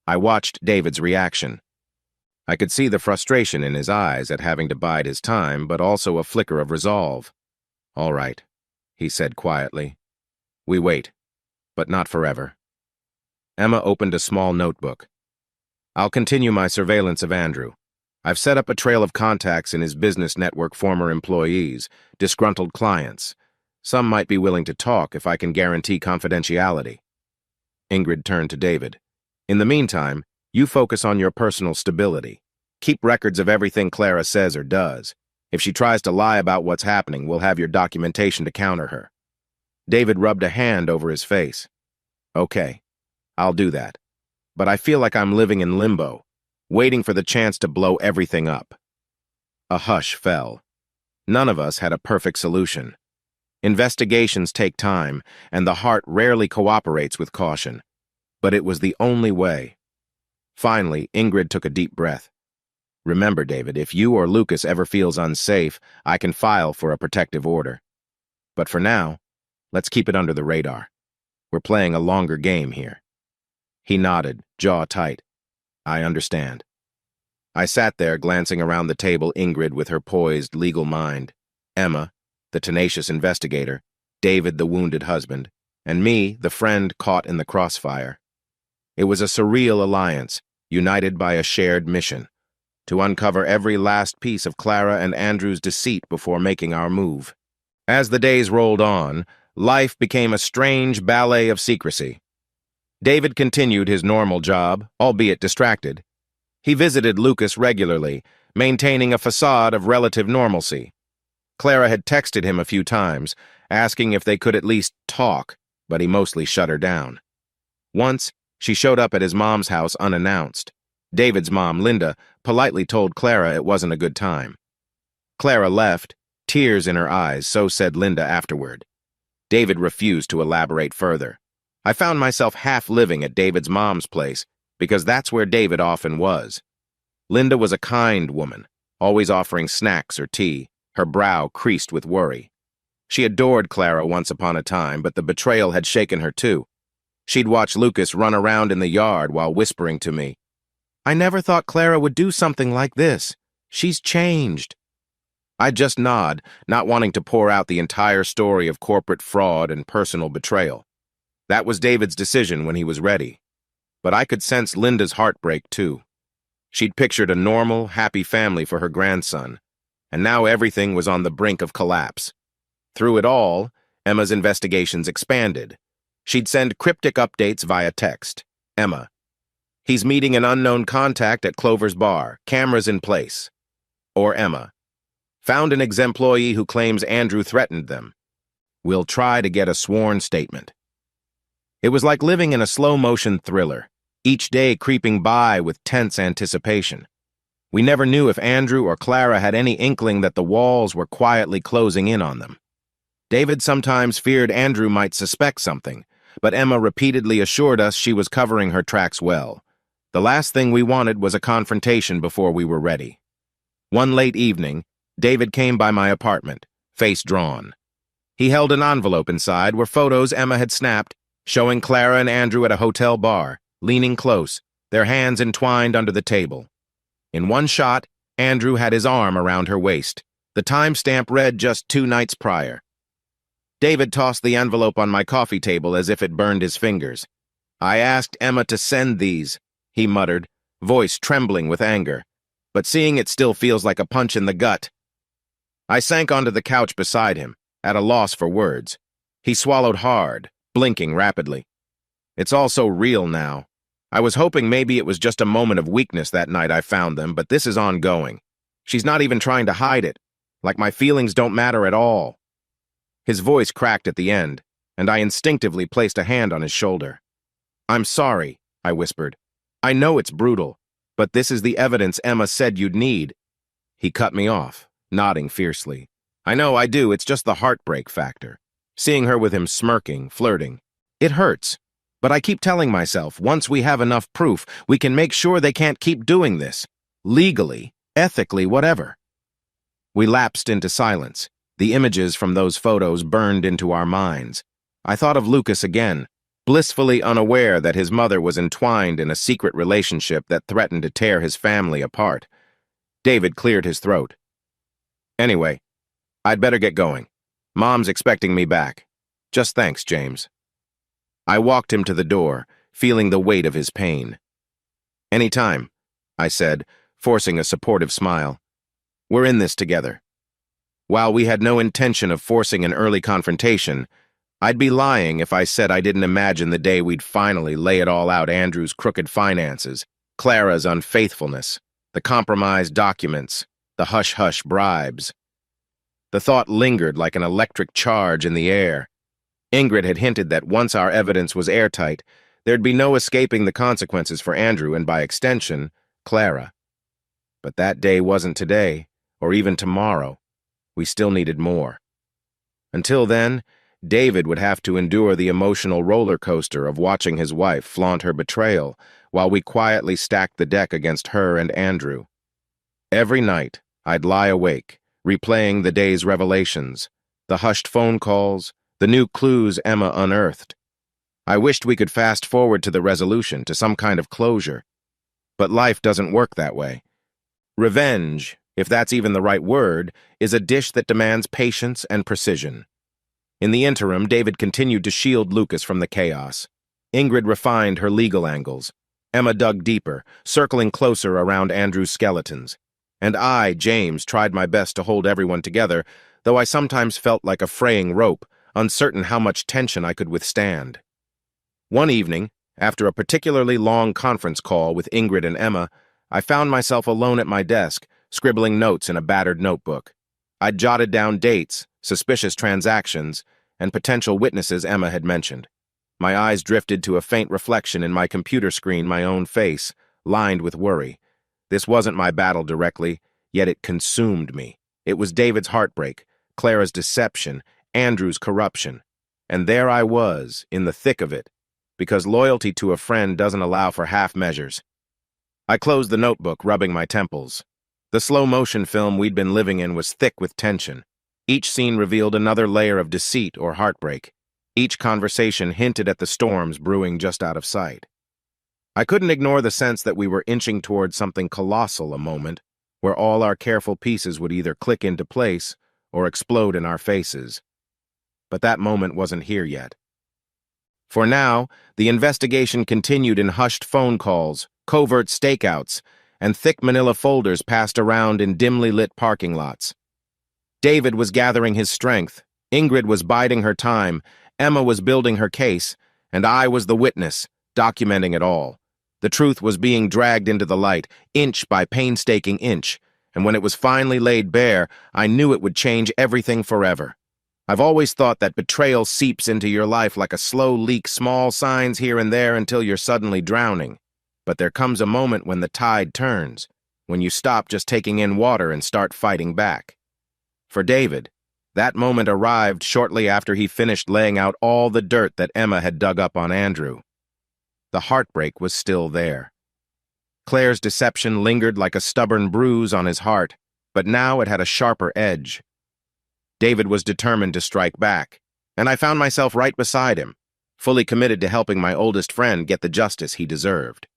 I watched David's reaction. I could see the frustration in his eyes at having to bide his time, but also a flicker of resolve. "All right," he said quietly. "We wait, but not forever." Emma opened a small notebook. "I'll continue my surveillance of Andrew. I've set up a trail of contacts in his business network, former employees, disgruntled clients. Some might be willing to talk if I can guarantee confidentiality." Ingrid turned to David. "In the meantime, you focus on your personal stability. Keep records of everything Clara says or does. If she tries to lie about what's happening, we'll have your documentation to counter her." David rubbed a hand over his face. "Okay, I'll do that. But I feel like I'm living in limbo, waiting for the chance to blow everything up." A hush fell. None of us had a perfect solution. Investigations take time, and the heart rarely cooperates with caution. But it was the only way. Finally, Ingrid took a deep breath. "Remember, David, if you or Lucas ever feels unsafe, I can file for a protective order. But for now, let's keep it under the radar. We're playing a longer game here." He nodded, jaw tight. "I understand." I sat there, glancing around the table, Ingrid with her poised, legal mind, Emma, the tenacious investigator, David, the wounded husband, and me, the friend caught in the crossfire. It was a surreal alliance, united by a shared mission, to uncover every last piece of Clara and Andrew's deceit before making our move. As the days rolled on, life became a strange ballet of secrecy. David continued his normal job, albeit distracted. He visited Lucas regularly, maintaining a facade of relative normalcy. Clara had texted him a few times, asking if they could at least talk, but he mostly shut her down. Once, she showed up at his mom's house unannounced. David's mom, Linda, politely told Clara it wasn't a good time. Clara left, tears in her eyes, so said Linda afterward. David refused to elaborate further. I found myself half living at David's mom's place, because that's where David often was. Linda was a kind woman, always offering snacks or tea, her brow creased with worry. She adored Clara once upon a time, but the betrayal had shaken her too. She'd watch Lucas run around in the yard while whispering to me, "I never thought Clara would do something like this. She's changed." I'd just nod, not wanting to pour out the entire story of corporate fraud and personal betrayal. That was David's decision when he was ready. But I could sense Linda's heartbreak too. She'd pictured a normal, happy family for her grandson, and now everything was on the brink of collapse. Through it all, Emma's investigations expanded. She'd send cryptic updates via text. Emma: "He's meeting an unknown contact at Clover's bar, cameras in place." Or Emma: "Found an ex-employee who claims Andrew threatened them. We'll try to get a sworn statement." It was like living in a slow-motion thriller, each day creeping by with tense anticipation. We never knew if Andrew or Clara had any inkling that the walls were quietly closing in on them. David sometimes feared Andrew might suspect something, but Emma repeatedly assured us she was covering her tracks well. The last thing we wanted was a confrontation before we were ready. One late evening, David came by my apartment, face drawn. He held an envelope inside were photos Emma had snapped, showing Clara and Andrew at a hotel bar, leaning close, their hands entwined under the table. In one shot, Andrew had his arm around her waist. The timestamp read just 2 nights prior. David tossed the envelope on my coffee table as if it burned his fingers. "I asked Emma to send these," he muttered, voice trembling with anger. "But seeing it still feels like a punch in the gut." I sank onto the couch beside him, at a loss for words. He swallowed hard, blinking rapidly. It's all so real now. I was hoping maybe it was just a moment of weakness that night I found them, but this is ongoing. She's not even trying to hide it, like my feelings don't matter at all. His voice cracked at the end, and I instinctively placed a hand on his shoulder. I'm sorry, I whispered. I know it's brutal, but this is the evidence Emma said you'd need. He cut me off, nodding fiercely. I know I do, it's just the heartbreak factor. Seeing her with him smirking, flirting. It hurts, but I keep telling myself, once we have enough proof, we can make sure they can't keep doing this. Legally, ethically, whatever. We lapsed into silence. The images from those photos burned into our minds. I thought of Lucas again, blissfully unaware that his mother was entwined in a secret relationship that threatened to tear his family apart. David cleared his throat. Anyway, I'd better get going. Mom's expecting me back. Just thanks, James. I walked him to the door, feeling the weight of his pain. Anytime, I said, forcing a supportive smile. We're in this together. While we had no intention of forcing an early confrontation, I'd be lying if I said I didn't imagine the day we'd finally lay it all out: Andrew's crooked finances, Clara's unfaithfulness, the compromised documents, the hush-hush bribes. The thought lingered like an electric charge in the air. Ingrid had hinted that once our evidence was airtight, there'd be no escaping the consequences for Andrew and, by extension, Clara. But that day wasn't today, or even tomorrow. We still needed more. Until then, David would have to endure the emotional roller coaster of watching his wife flaunt her betrayal while we quietly stacked the deck against her and Andrew. Every night, I'd lie awake, replaying the day's revelations, the hushed phone calls, the new clues Emma unearthed. I wished we could fast forward to the resolution, to some kind of closure. But life doesn't work that way. Revenge, if that's even the right word, is a dish that demands patience and precision. In the interim, David continued to shield Lucas from the chaos. Ingrid refined her legal angles. Emma dug deeper, circling closer around Andrew's skeletons. And I, James, tried my best to hold everyone together, though I sometimes felt like a fraying rope, uncertain how much tension I could withstand. One evening, after a particularly long conference call with Ingrid and Emma, I found myself alone at my desk, scribbling notes in a battered notebook. I'd jotted down dates, suspicious transactions, and potential witnesses Emma had mentioned. My eyes drifted to a faint reflection in my computer screen, my own face, lined with worry. This wasn't my battle directly, yet it consumed me. It was David's heartbreak, Clara's deception, Andrew's corruption. And there I was, in the thick of it, because loyalty to a friend doesn't allow for half measures. I closed the notebook, rubbing my temples. The slow-motion film we'd been living in was thick with tension. Each scene revealed another layer of deceit or heartbreak. Each conversation hinted at the storms brewing just out of sight. I couldn't ignore the sense that we were inching towards something colossal, a moment where all our careful pieces would either click into place or explode in our faces. But that moment wasn't here yet. For now, the investigation continued in hushed phone calls, covert stakeouts, and thick manila folders passed around in dimly lit parking lots. David was gathering his strength, Ingrid was biding her time, Emma was building her case, and I was the witness, documenting it all. The truth was being dragged into the light, inch by painstaking inch, and when it was finally laid bare, I knew it would change everything forever. I've always thought that betrayal seeps into your life like a slow leak, small signs here and there until you're suddenly drowning. But there comes a moment when the tide turns, when you stop just taking in water and start fighting back. For David, that moment arrived shortly after he finished laying out all the dirt that Emma had dug up on Andrew. The heartbreak was still there. Claire's deception lingered like a stubborn bruise on his heart, but now it had a sharper edge. David was determined to strike back, and I found myself right beside him, fully committed to helping my oldest friend get the justice he deserved.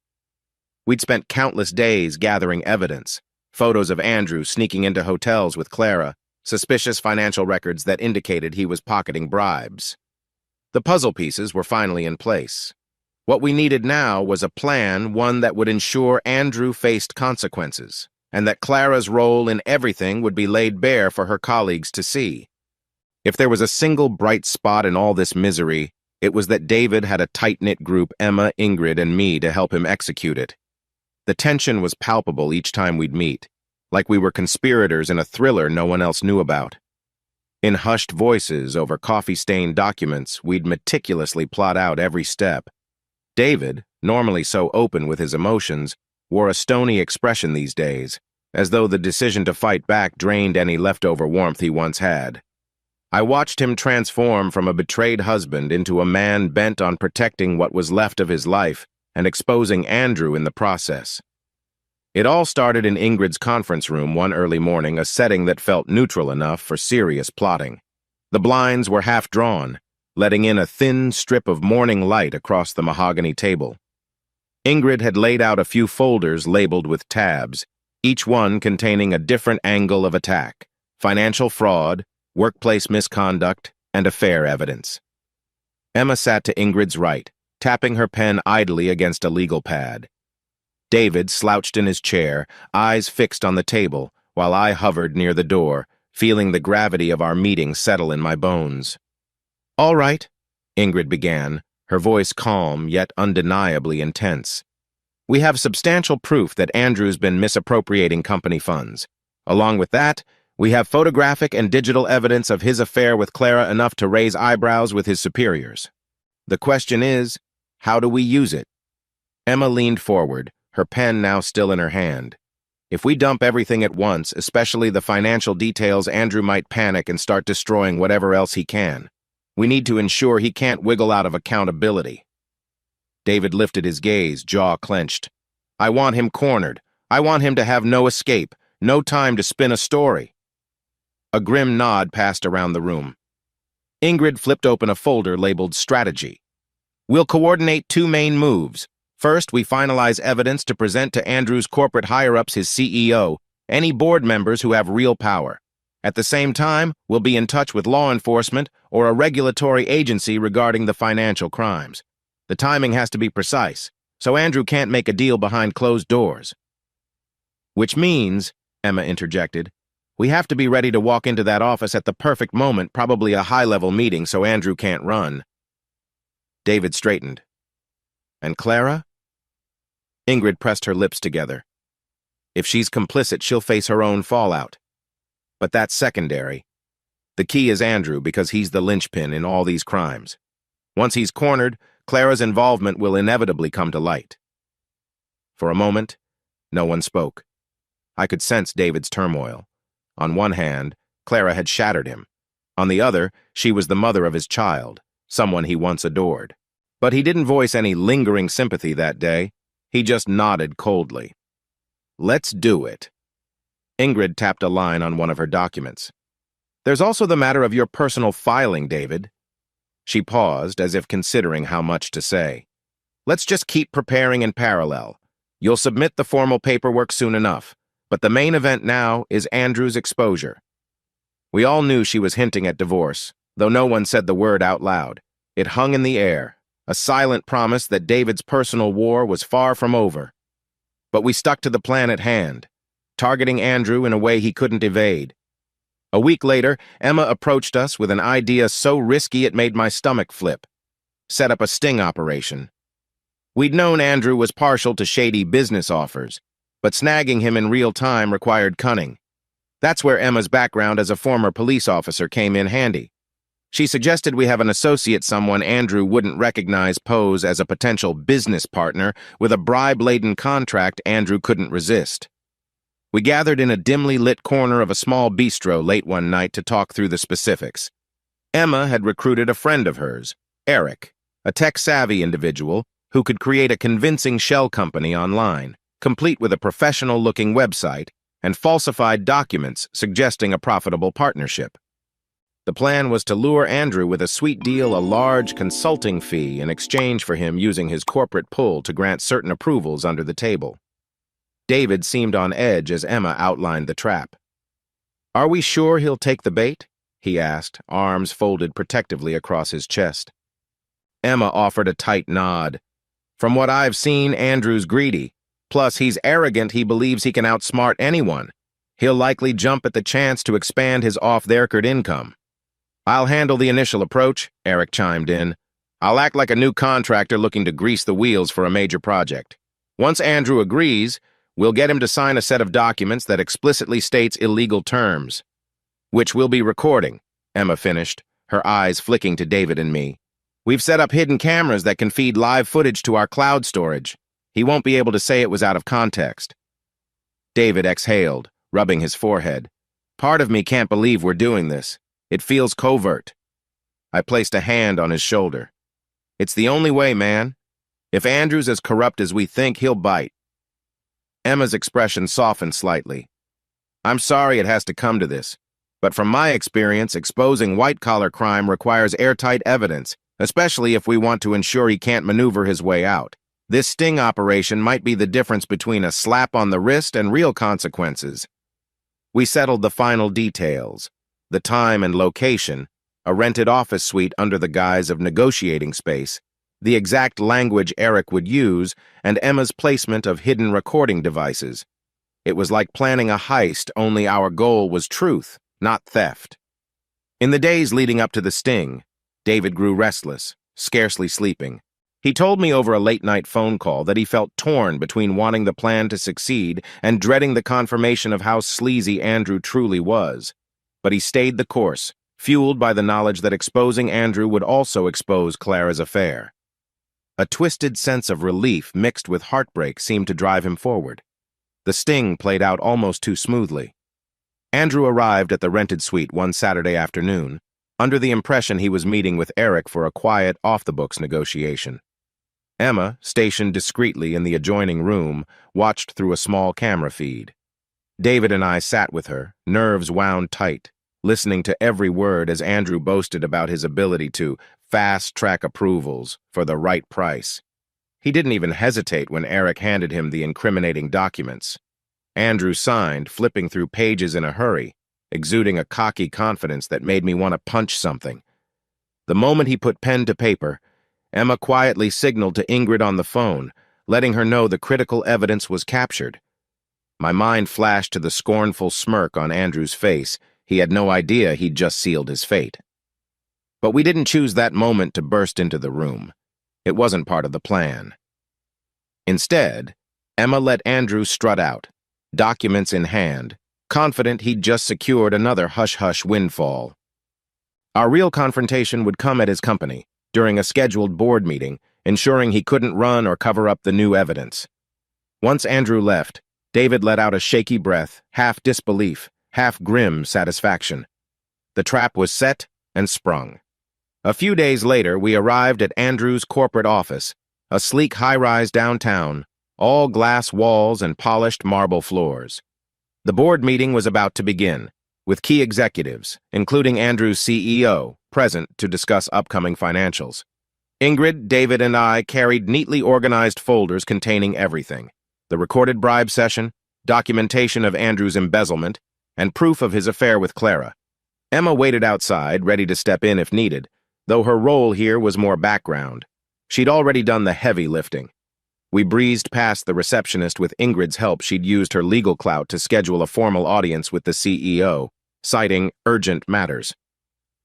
We'd spent countless days gathering evidence, photos of Andrew sneaking into hotels with Clara, suspicious financial records that indicated he was pocketing bribes. The puzzle pieces were finally in place. What we needed now was a plan, one that would ensure Andrew faced consequences, and that Clara's role in everything would be laid bare for her colleagues to see. If there was a single bright spot in all this misery, It was that David had a tight-knit group, Emma, Ingrid, and me, to help him execute it. The tension was palpable each time we'd meet, like we were conspirators in a thriller no one else knew about. In hushed voices over coffee-stained documents, we'd meticulously plot out every step. David, normally so open with his emotions, wore a stony expression these days, as though the decision to fight back drained any leftover warmth he once had. I watched him transform from a betrayed husband into a man bent on protecting what was left of his life and exposing Andrew in the process. It all started in Ingrid's conference room one early morning, a setting that felt neutral enough for serious plotting. The blinds were half drawn, letting in a thin strip of morning light across the mahogany table. Ingrid had laid out a few folders labeled with tabs, each one containing a different angle of attack: financial fraud, workplace misconduct, and affair evidence. Emma sat to Ingrid's right, tapping her pen idly against a legal pad. David slouched in his chair, eyes fixed on the table, while I hovered near the door, feeling the gravity of our meeting settle in my bones. "All right," Ingrid began, her voice calm yet undeniably intense. "We have substantial proof that Andrew's been misappropriating company funds. Along with that, we have photographic and digital evidence of his affair with Clara enough to raise eyebrows with his superiors. The question is, how do we use it?" Emma leaned forward, her pen now still in her hand. "If we dump everything at once, especially the financial details, Andrew might panic and start destroying whatever else he can. We need to ensure he can't wiggle out of accountability." David lifted his gaze, jaw clenched. "I want him cornered. I want him to have no escape, no time to spin a story." A grim nod passed around the room. Ingrid flipped open a folder labeled Strategy. "We'll coordinate two main moves. First, we finalize evidence to present to Andrew's corporate higher-ups, his CEO, any board members who have real power. At the same time, we'll be in touch with law enforcement or a regulatory agency regarding the financial crimes. The timing has to be precise, so Andrew can't make a deal behind closed doors." "Which means," Emma interjected, "we have to be ready to walk into that office at the perfect moment, probably a high-level meeting, so Andrew can't run." David straightened. "And Clara?" Ingrid pressed her lips together. "If she's complicit, she'll face her own fallout. But that's secondary. The key is Andrew, because he's the linchpin in all these crimes. Once he's cornered, Clara's involvement will inevitably come to light." For a moment, no one spoke. I could sense David's turmoil. On one hand, Clara had shattered him. On the other, she was the mother of his child, someone he once adored. But he didn't voice any lingering sympathy that day. He just nodded coldly. "Let's do it." Ingrid tapped a line on one of her documents. "There's also the matter of your personal filing, David." She paused, as if considering how much to say. "Let's just keep preparing in parallel. You'll submit the formal paperwork soon enough, but the main event now is Andrew's exposure." We all knew she was hinting at divorce, though no one said the word out loud. It hung in the air, a silent promise that David's personal war was far from over. But we stuck to the plan at hand, targeting Andrew in a way he couldn't evade. A week later, Emma approached us with an idea so risky it made my stomach flip: set up a sting operation. We'd known Andrew was partial to shady business offers, but snagging him in real time required cunning. That's where Emma's background as a former police officer came in handy. She suggested we have an associate, someone Andrew wouldn't recognize, pose as a potential business partner with a bribe-laden contract Andrew couldn't resist. We gathered in a dimly lit corner of a small bistro late one night to talk through the specifics. Emma had recruited a friend of hers, Eric, a tech-savvy individual who could create a convincing shell company online, complete with a professional-looking website and falsified documents suggesting a profitable partnership. The plan was to lure Andrew with a sweet deal, a large consulting fee in exchange for him using his corporate pull to grant certain approvals under the table. David seemed on edge as Emma outlined the trap. "Are we sure he'll take the bait?" he asked, arms folded protectively across his chest. Emma offered a tight nod. "From what I've seen, Andrew's greedy. Plus, he's arrogant. He believes he can outsmart anyone. He'll likely jump at the chance to expand his off-the-record income." "I'll handle the initial approach," Eric chimed in. I'll act like a new contractor looking to grease the wheels for a major project. Once Andrew agrees, we'll get him to sign a set of documents that explicitly states illegal terms. Which we'll be recording, Emma finished, her eyes flicking to David and me. We've set up hidden cameras that can feed live footage to our cloud storage. He won't be able to say it was out of context. David exhaled, rubbing his forehead. Part of me can't believe we're doing this. It feels covert. I placed a hand on his shoulder. It's the only way, man. If Andrew's as corrupt as we think, he'll bite. Emma's expression softened slightly. I'm sorry it has to come to this, but from my experience, exposing white-collar crime requires airtight evidence, especially if we want to ensure he can't maneuver his way out. This sting operation might be the difference between a slap on the wrist and real consequences. We settled the final details, the time and location, a rented office suite under the guise of negotiating space, the exact language Eric would use, and Emma's placement of hidden recording devices. It was like planning a heist, only our goal was truth, not theft. In the days leading up to the sting, David grew restless, scarcely sleeping. He told me over a late-night phone call that he felt torn between wanting the plan to succeed and dreading the confirmation of how sleazy Andrew truly was. But he stayed the course, fueled by the knowledge that exposing Andrew would also expose Clara's affair. A twisted sense of relief mixed with heartbreak seemed to drive him forward. The sting played out almost too smoothly. Andrew arrived at the rented suite one Saturday afternoon, under the impression he was meeting with Eric for a quiet, off-the-books negotiation. Emma, stationed discreetly in the adjoining room, watched through a small camera feed. David and I sat with her, nerves wound tight, listening to every word as Andrew boasted about his ability to fast-track approvals for the right price. He didn't even hesitate when Eric handed him the incriminating documents. Andrew signed, flipping through pages in a hurry, exuding a cocky confidence that made me want to punch something. The moment he put pen to paper, Emma quietly signaled to Ingrid on the phone, letting her know the critical evidence was captured. My mind flashed to the scornful smirk on Andrew's face. He had no idea he'd just sealed his fate. But we didn't choose that moment to burst into the room. It wasn't part of the plan. Instead, Emma let Andrew strut out, documents in hand, confident he'd just secured another hush-hush windfall. Our real confrontation would come at his company, during a scheduled board meeting, ensuring he couldn't run or cover up the new evidence. Once Andrew left, David let out a shaky breath, half disbelief, half grim satisfaction. The trap was set and sprung. A few days later, we arrived at Andrew's corporate office, a sleek high-rise downtown, all glass walls and polished marble floors. The board meeting was about to begin, with key executives, including Andrew's CEO, present to discuss upcoming financials. Ingrid, David, and I carried neatly organized folders containing everything: the recorded bribe session, documentation of Andrew's embezzlement, and proof of his affair with Clara. Emma waited outside, ready to step in if needed, though her role here was more background. She'd already done the heavy lifting. We breezed past the receptionist with Ingrid's help. She'd used her legal clout to schedule a formal audience with the CEO, citing urgent matters.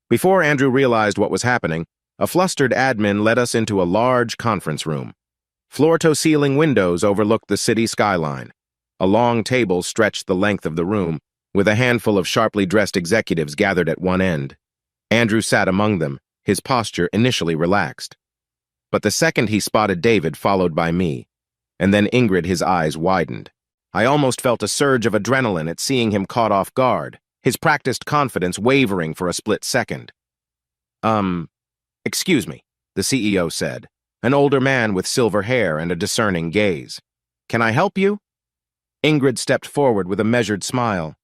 Before Andrew realized what was happening, a flustered admin led us into a large conference room. Floor-to-ceiling windows overlooked the city skyline. A long table stretched the length of the room, with a handful of sharply dressed executives gathered at one end. Andrew sat among them, his posture initially relaxed. But the second he spotted David, followed by me, and then Ingrid, his eyes widened. I almost felt a surge of adrenaline at seeing him caught off guard, his practiced confidence wavering for a split second. Excuse me, the CEO said, an older man with silver hair and a discerning gaze. Can I help you? Ingrid stepped forward with a measured smile.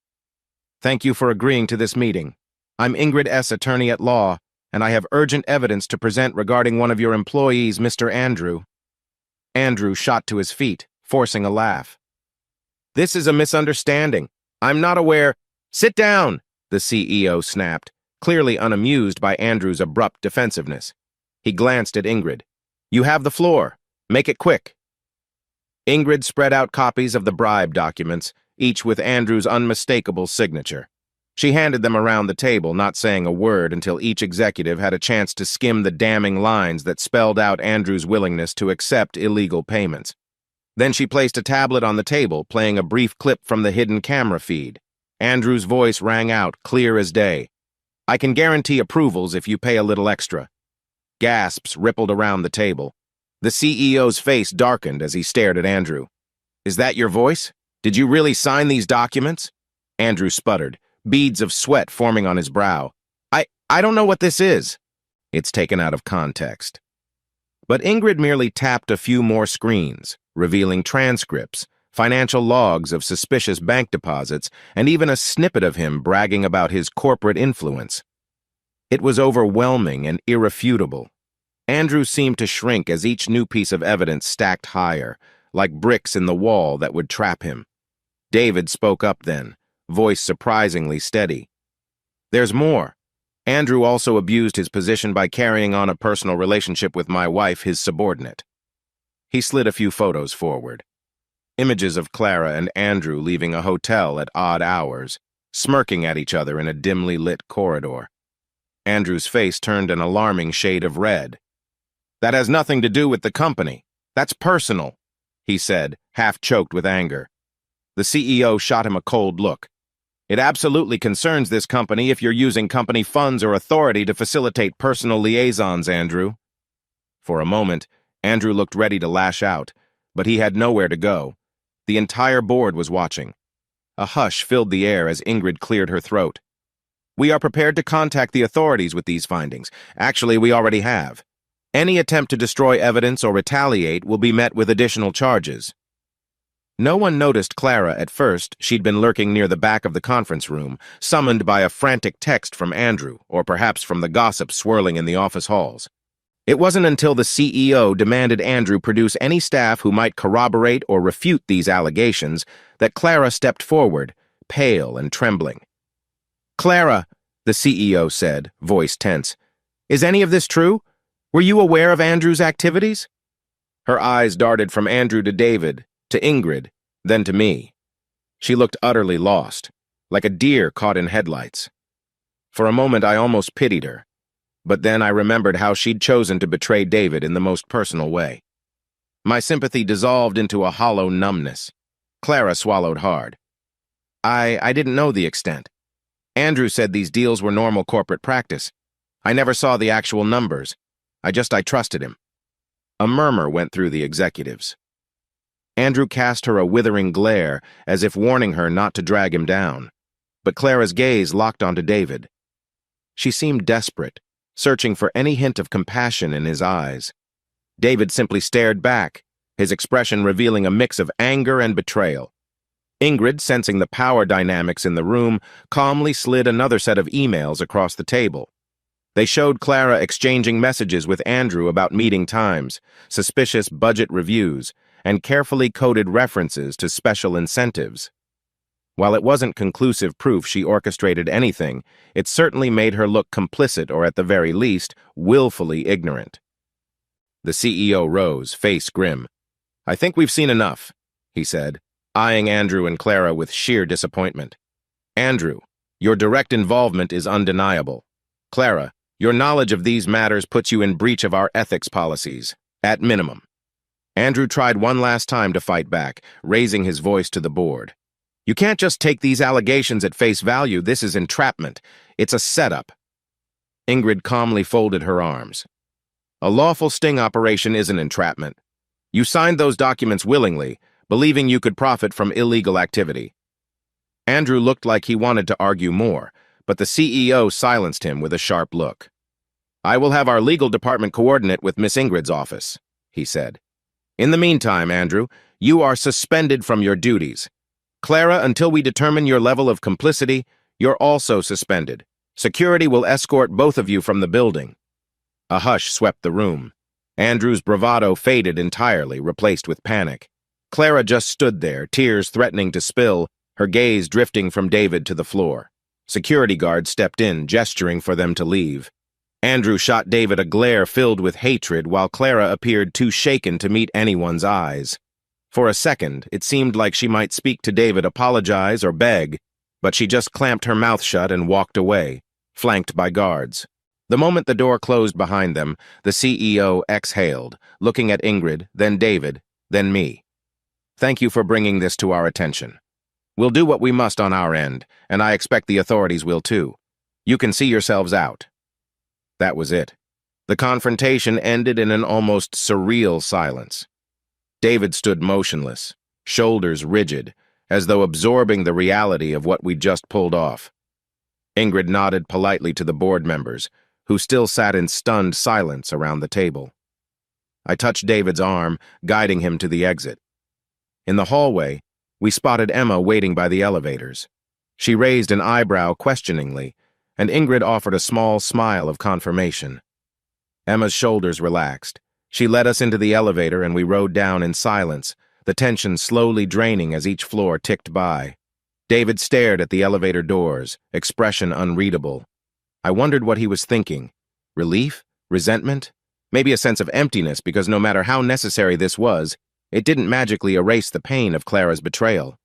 Thank you for agreeing to this meeting. I'm Ingrid S., attorney at law, and I have urgent evidence to present regarding one of your employees, Mr. Andrew. Andrew shot to his feet, forcing a laugh. This is a misunderstanding. I'm not aware— Sit down, the CEO snapped, clearly unamused by Andrew's abrupt defensiveness. He glanced at Ingrid. You have the floor. Make it quick. Ingrid spread out copies of the bribe documents, each with Andrew's unmistakable signature. She handed them around the table, not saying a word until each executive had a chance to skim the damning lines that spelled out Andrew's willingness to accept illegal payments. Then she placed a tablet on the table, playing a brief clip from the hidden camera feed. Andrew's voice rang out, clear as day. "I can guarantee approvals if you pay a little extra." Gasps rippled around the table. The CEO's face darkened as he stared at Andrew. "Is that your voice? Did you really sign these documents?" Andrew sputtered, beads of sweat forming on his brow. I don't know what this is." It's taken out of context. But Ingrid merely tapped a few more screens, revealing transcripts, financial logs of suspicious bank deposits, and even a snippet of him bragging about his corporate influence. It was overwhelming and irrefutable. Andrew seemed to shrink as each new piece of evidence stacked higher, like bricks in the wall that would trap him. David spoke up then, voice surprisingly steady. "There's more. Andrew also abused his position by carrying on a personal relationship with my wife, his subordinate." He slid a few photos forward. Images of Clara and Andrew leaving a hotel at odd hours, smirking at each other in a dimly lit corridor. Andrew's face turned an alarming shade of red. "That has nothing to do with the company. That's personal," he said, half choked with anger. The CEO shot him a cold look. "It absolutely concerns this company if you're using company funds or authority to facilitate personal liaisons, Andrew." For a moment, Andrew looked ready to lash out, but he had nowhere to go. The entire board was watching. A hush filled the air as Ingrid cleared her throat. "We are prepared to contact the authorities with these findings. Actually, we already have. Any attempt to destroy evidence or retaliate will be met with additional charges." No one noticed Clara at first. She'd been lurking near the back of the conference room, summoned by a frantic text from Andrew, or perhaps from the gossip swirling in the office halls. It wasn't until the CEO demanded Andrew produce any staff who might corroborate or refute these allegations that Clara stepped forward, pale and trembling. "Clara," the CEO said, voice tense, "is any of this true? Were you aware of Andrew's activities?" Her eyes darted from Andrew to David, to Ingrid, then to me. She looked utterly lost, like a deer caught in headlights. For a moment I almost pitied her, but then I remembered how she'd chosen to betray David in the most personal way. My sympathy dissolved into a hollow numbness. Clara swallowed hard. I didn't know the extent. Andrew said these deals were normal corporate practice. I never saw the actual numbers. I trusted him." A murmur went through the executives. Andrew cast her a withering glare, as if warning her not to drag him down. But Clara's gaze locked onto David. She seemed desperate, searching for any hint of compassion in his eyes. David simply stared back, his expression revealing a mix of anger and betrayal. Ingrid, sensing the power dynamics in the room, calmly slid another set of emails across the table. They showed Clara exchanging messages with Andrew about meeting times, suspicious budget reviews, and carefully coded references to special incentives. While it wasn't conclusive proof she orchestrated anything, it certainly made her look complicit or, at the very least, willfully ignorant. The CEO rose, face grim. "I think we've seen enough," he said, eyeing Andrew and Clara with sheer disappointment. "Andrew, your direct involvement is undeniable. Clara, your knowledge of these matters puts you in breach of our ethics policies, at minimum." Andrew tried one last time to fight back, raising his voice to the board. "You can't just take these allegations at face value. This is entrapment. It's a setup." Ingrid calmly folded her arms. "A lawful sting operation isn't entrapment. You signed those documents willingly, believing you could profit from illegal activity." Andrew looked like he wanted to argue more, but the CEO silenced him with a sharp look. "I will have our legal department coordinate with Miss Ingrid's office," he said. "In the meantime, Andrew, you are suspended from your duties. Clara, until we determine your level of complicity, you're also suspended. Security will escort both of you from the building." A hush swept the room. Andrew's bravado faded entirely, replaced with panic. Clara just stood there, tears threatening to spill, her gaze drifting from David to the floor. Security guards stepped in, gesturing for them to leave. Andrew shot David a glare filled with hatred, while Clara appeared too shaken to meet anyone's eyes. For a second, it seemed like she might speak to David, apologize, or beg, but she just clamped her mouth shut and walked away, flanked by guards. The moment the door closed behind them, the CEO exhaled, looking at Ingrid, then David, then me. "Thank you for bringing this to our attention. We'll do what we must on our end, and I expect the authorities will too. You can see yourselves out." That was it. The confrontation ended in an almost surreal silence. David stood motionless, shoulders rigid, as though absorbing the reality of what we'd just pulled off. Ingrid nodded politely to the board members, who still sat in stunned silence around the table. I touched David's arm, guiding him to the exit. In the hallway, we spotted Emma waiting by the elevators. She raised an eyebrow questioningly, and Ingrid offered a small smile of confirmation. Emma's shoulders relaxed. She led us into the elevator and we rode down in silence, the tension slowly draining as each floor ticked by. David stared at the elevator doors, expression unreadable. I wondered what he was thinking. Relief? Resentment? Maybe a sense of emptiness because no matter how necessary this was, it didn't magically erase the pain of Clara's betrayal.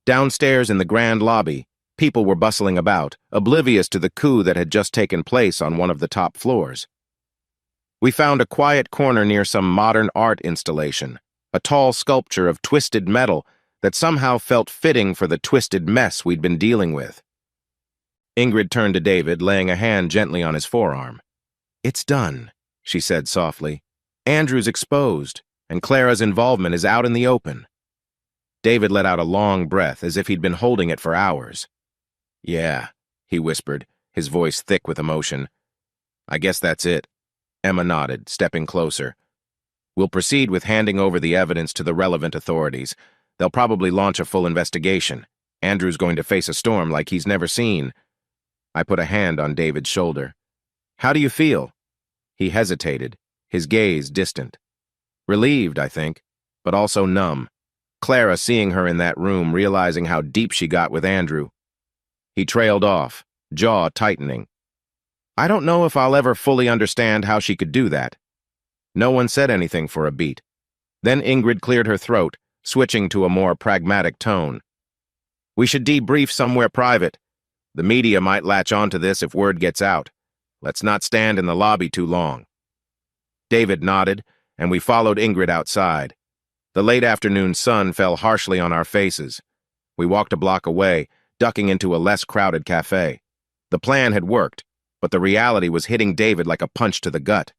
Downstairs in the grand lobby, people were bustling about, oblivious to the coup that had just taken place on one of the top floors. We found a quiet corner near some modern art installation, a tall sculpture of twisted metal that somehow felt fitting for the twisted mess we'd been dealing with. Ingrid turned to David, laying a hand gently on his forearm. "It's done," she said softly. "Andrew's exposed, and Clara's involvement is out in the open." David let out a long breath, as if he'd been holding it for hours. "Yeah," he whispered, his voice thick with emotion. "I guess that's it." Emma nodded, stepping closer. "We'll proceed with handing over the evidence to the relevant authorities. They'll probably launch a full investigation. Andrew's going to face a storm like he's never seen." I put a hand on David's shoulder. "How do you feel?" He hesitated, his gaze distant. Relieved, I think, but also numb. Clara seeing her in that room, realizing how deep she got with Andrew. He trailed off, jaw tightening. I don't know if I'll ever fully understand how she could do that. No one said anything for a beat. Then Ingrid cleared her throat, switching to a more pragmatic tone. "We should debrief somewhere private. The media might latch onto this if word gets out. Let's not stand in the lobby too long." David nodded, and we followed Ingrid outside. The late afternoon sun fell harshly on our faces. We walked a block away, ducking into a less crowded cafe. The plan had worked, but the reality was hitting David like a punch to the gut.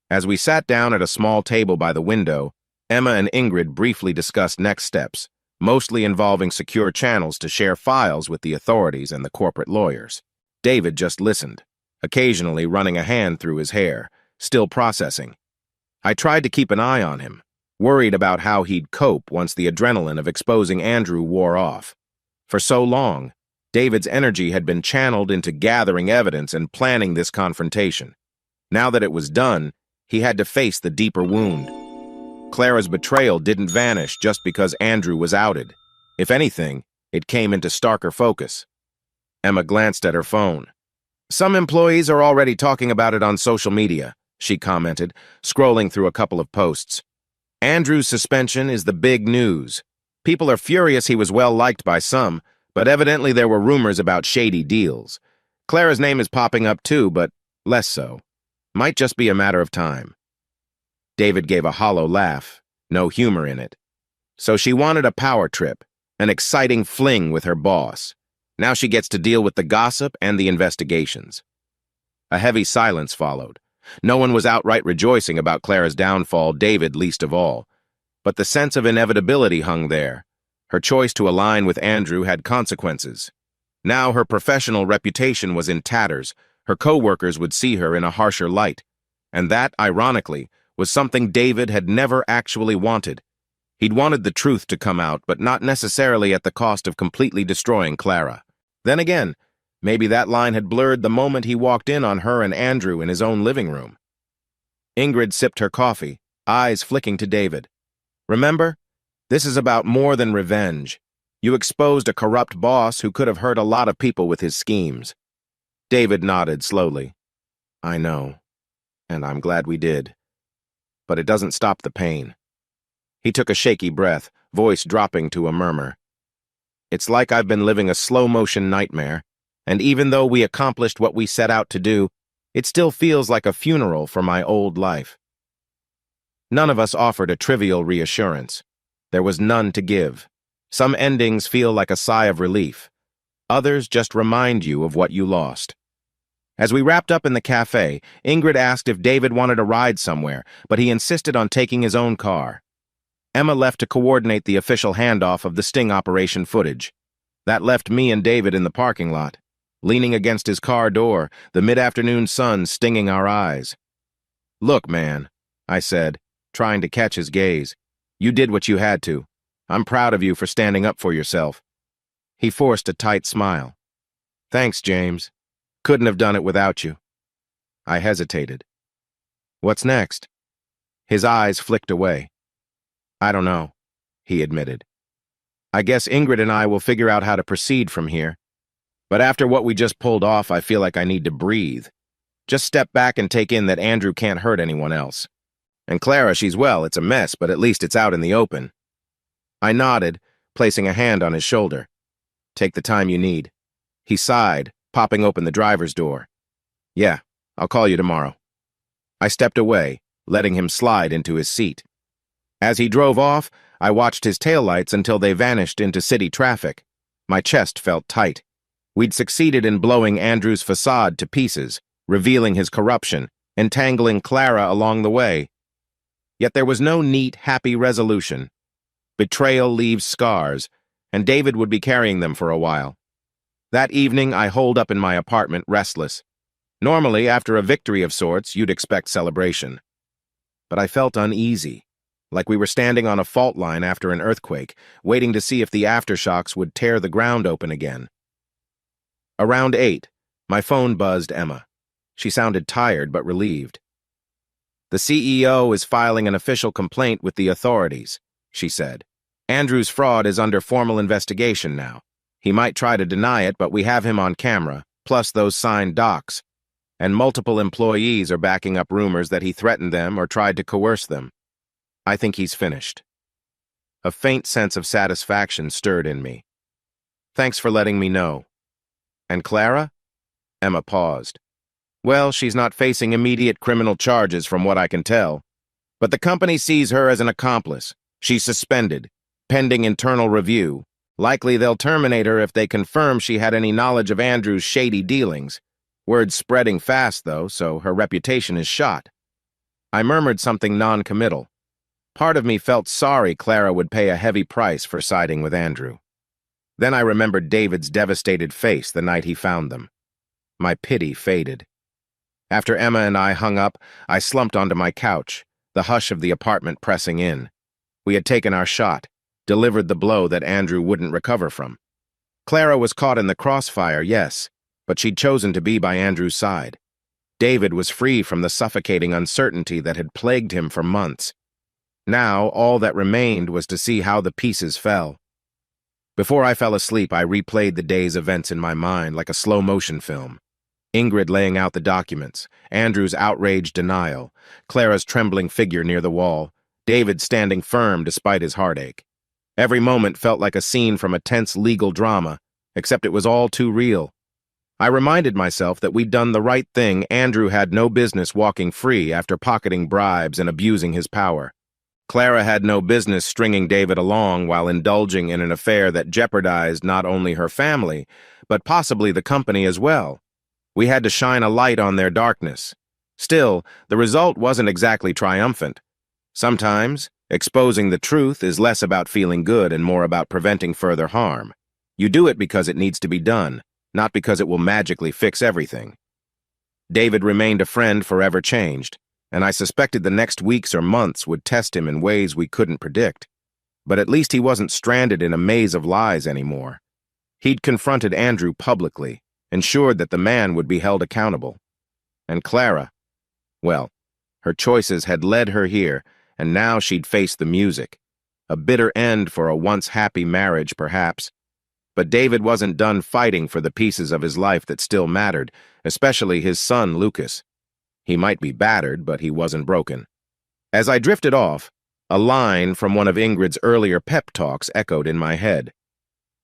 As we sat down at a small table by the window, Emma and Ingrid briefly discussed next steps, mostly involving secure channels to share files with the authorities and the corporate lawyers. David just listened, occasionally running a hand through his hair, still processing. I tried to keep an eye on him, worried about how he'd cope once the adrenaline of exposing Andrew wore off. For so long, David's energy had been channeled into gathering evidence and planning this confrontation. Now that it was done, he had to face the deeper wound. Clara's betrayal didn't vanish just because Andrew was outed. If anything, it came into starker focus. Emma glanced at her phone. "Some employees are already talking about it on social media," she commented, scrolling through a couple of posts. "Andrew's suspension is the big news. People are furious he was well liked by some, but evidently there were rumors about shady deals. Clara's name is popping up too, but less so. Might just be a matter of time." David gave a hollow laugh, no humor in it. So she wanted a power trip, an exciting fling with her boss. Now she gets to deal with the gossip and the investigations. A heavy silence followed. No one was outright rejoicing about Clara's downfall, David least of all. But the sense of inevitability hung there. Her choice to align with Andrew had consequences. Now her professional reputation was in tatters. Her co-workers would see her in a harsher light. And that, ironically, was something David had never actually wanted. He'd wanted the truth to come out, but not necessarily at the cost of completely destroying Clara. Then again, maybe that line had blurred the moment he walked in on her and Andrew in his own living room. Ingrid sipped her coffee, eyes flicking to David. "Remember? This is about more than revenge. You exposed a corrupt boss who could have hurt a lot of people with his schemes." David nodded slowly. "I know, and I'm glad we did. But it doesn't stop the pain." He took a shaky breath, voice dropping to a murmur. It's like I've been living a slow-motion nightmare, and even though we accomplished what we set out to do, it still feels like a funeral for my old life. None of us offered a trivial reassurance. There was none to give. Some endings feel like a sigh of relief. Others just remind you of what you lost. As we wrapped up in the cafe, Ingrid asked if David wanted a ride somewhere, but he insisted on taking his own car. Emma left to coordinate the official handoff of the sting operation footage. That left me and David in the parking lot, leaning against his car door, the mid-afternoon sun stinging our eyes. "Look, man," I said, trying to catch his gaze. "You did what you had to. I'm proud of you for standing up for yourself." He forced a tight smile. "Thanks, James. Couldn't have done it without you." I hesitated. "What's next?" His eyes flicked away. "I don't know," he admitted. "I guess Ingrid and I will figure out how to proceed from here. But after what we just pulled off, I feel like I need to breathe. Just step back and take in that Andrew can't hurt anyone else. And Clara, she's well, it's a mess, but at least it's out in the open." I nodded, placing a hand on his shoulder. "Take the time you need." He sighed, popping open the driver's door. "Yeah, I'll call you tomorrow." I stepped away, letting him slide into his seat. As he drove off, I watched his taillights until they vanished into city traffic. My chest felt tight. We'd succeeded in blowing Andrew's facade to pieces, revealing his corruption, entangling Clara along the way. Yet there was no neat, happy resolution. Betrayal leaves scars, and David would be carrying them for a while. That evening, I holed up in my apartment, restless. Normally, after a victory of sorts, you'd expect celebration. But I felt uneasy, like we were standing on a fault line after an earthquake, waiting to see if the aftershocks would tear the ground open again. Around 8, my phone buzzed Emma. She sounded tired but relieved. "The CEO is filing an official complaint with the authorities," she said. "Andrew's fraud is under formal investigation now. He might try to deny it, but we have him on camera, plus those signed docs. And multiple employees are backing up rumors that he threatened them or tried to coerce them. I think he's finished." A faint sense of satisfaction stirred in me. "Thanks for letting me know." "And Clara?" Emma paused. "Well, she's not facing immediate criminal charges from what I can tell. But the company sees her as an accomplice. She's suspended, pending internal review. Likely they'll terminate her if they confirm she had any knowledge of Andrew's shady dealings. Word's spreading fast, though, so her reputation is shot." I murmured something non-committal. Part of me felt sorry Clara would pay a heavy price for siding with Andrew. Then I remembered David's devastated face the night he found them. My pity faded. After Emma and I hung up, I slumped onto my couch, the hush of the apartment pressing in. We had taken our shot, delivered the blow that Andrew wouldn't recover from. Clara was caught in the crossfire, yes, but she'd chosen to be by Andrew's side. David was free from the suffocating uncertainty that had plagued him for months. Now, all that remained was to see how the pieces fell. Before I fell asleep, I replayed the day's events in my mind like a slow-motion film. Ingrid laying out the documents, Andrew's outraged denial, Clara's trembling figure near the wall, David standing firm despite his heartache. Every moment felt like a scene from a tense legal drama, except it was all too real. I reminded myself that we'd done the right thing. Andrew had no business walking free after pocketing bribes and abusing his power. Clara had no business stringing David along while indulging in an affair that jeopardized not only her family, but possibly the company as well. We had to shine a light on their darkness. Still, the result wasn't exactly triumphant. Sometimes, exposing the truth is less about feeling good and more about preventing further harm. You do it because it needs to be done, not because it will magically fix everything. David remained a friend forever changed, and I suspected the next weeks or months would test him in ways we couldn't predict. But at least he wasn't stranded in a maze of lies anymore. He'd confronted Andrew publicly, ensured that the man would be held accountable. And Clara, well, her choices had led her here, and now she'd face the music. A bitter end for a once-happy marriage, perhaps. But David wasn't done fighting for the pieces of his life that still mattered, especially his son, Lucas. He might be battered, but he wasn't broken. As I drifted off, a line from one of Ingrid's earlier pep talks echoed in my head.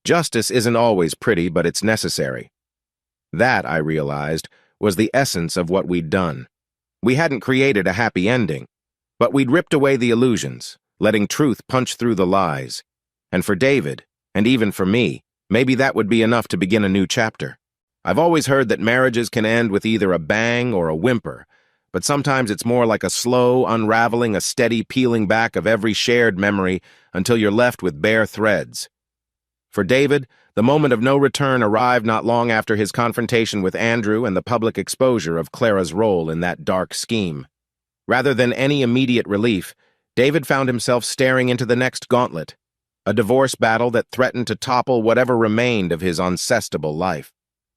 Justice isn't always pretty, but it's necessary. That, I realized, was the essence of what we'd done. We hadn't created a happy ending, but we'd ripped away the illusions, letting truth punch through the lies. And for David, and even for me, maybe that would be enough to begin a new chapter. I've always heard that marriages can end with either a bang or a whimper, but sometimes it's more like a slow unraveling, a steady peeling back of every shared memory until you're left with bare threads. For David, the moment of no return arrived not long after his confrontation with Andrew and the public exposure of Clara's role in that dark scheme. Rather than any immediate relief, David found himself staring into the next gauntlet, a divorce battle that threatened to topple whatever remained of his unsustainable life.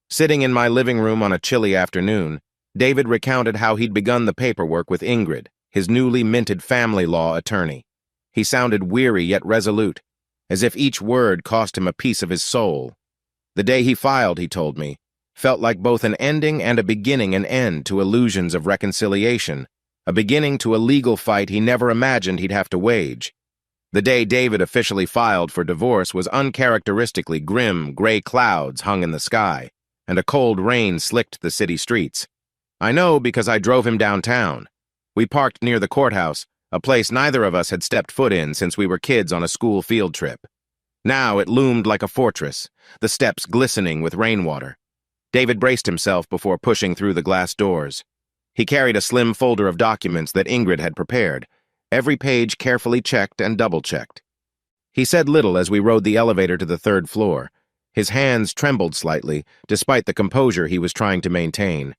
Sitting in my living room on a chilly afternoon, David recounted how he'd begun the paperwork with Ingrid, his newly minted family law attorney. He sounded weary yet resolute, as if each word cost him a piece of his soul. The day he filed, he told me, felt like both an ending and a beginning and end to illusions of reconciliation, a beginning to a legal fight he never imagined he'd have to wage. The day David officially filed for divorce was uncharacteristically grim. Gray clouds hung in the sky, and a cold rain slicked the city streets. I know because I drove him downtown. We parked near the courthouse, a place neither of us had stepped foot in since we were kids on a school field trip. Now it loomed like a fortress, the steps glistening with rainwater. David braced himself before pushing through the glass doors. He carried a slim folder of documents that Ingrid had prepared, every page carefully checked and double-checked. He said little as we rode the elevator to the third floor. His hands trembled slightly, despite the composure he was trying to maintain.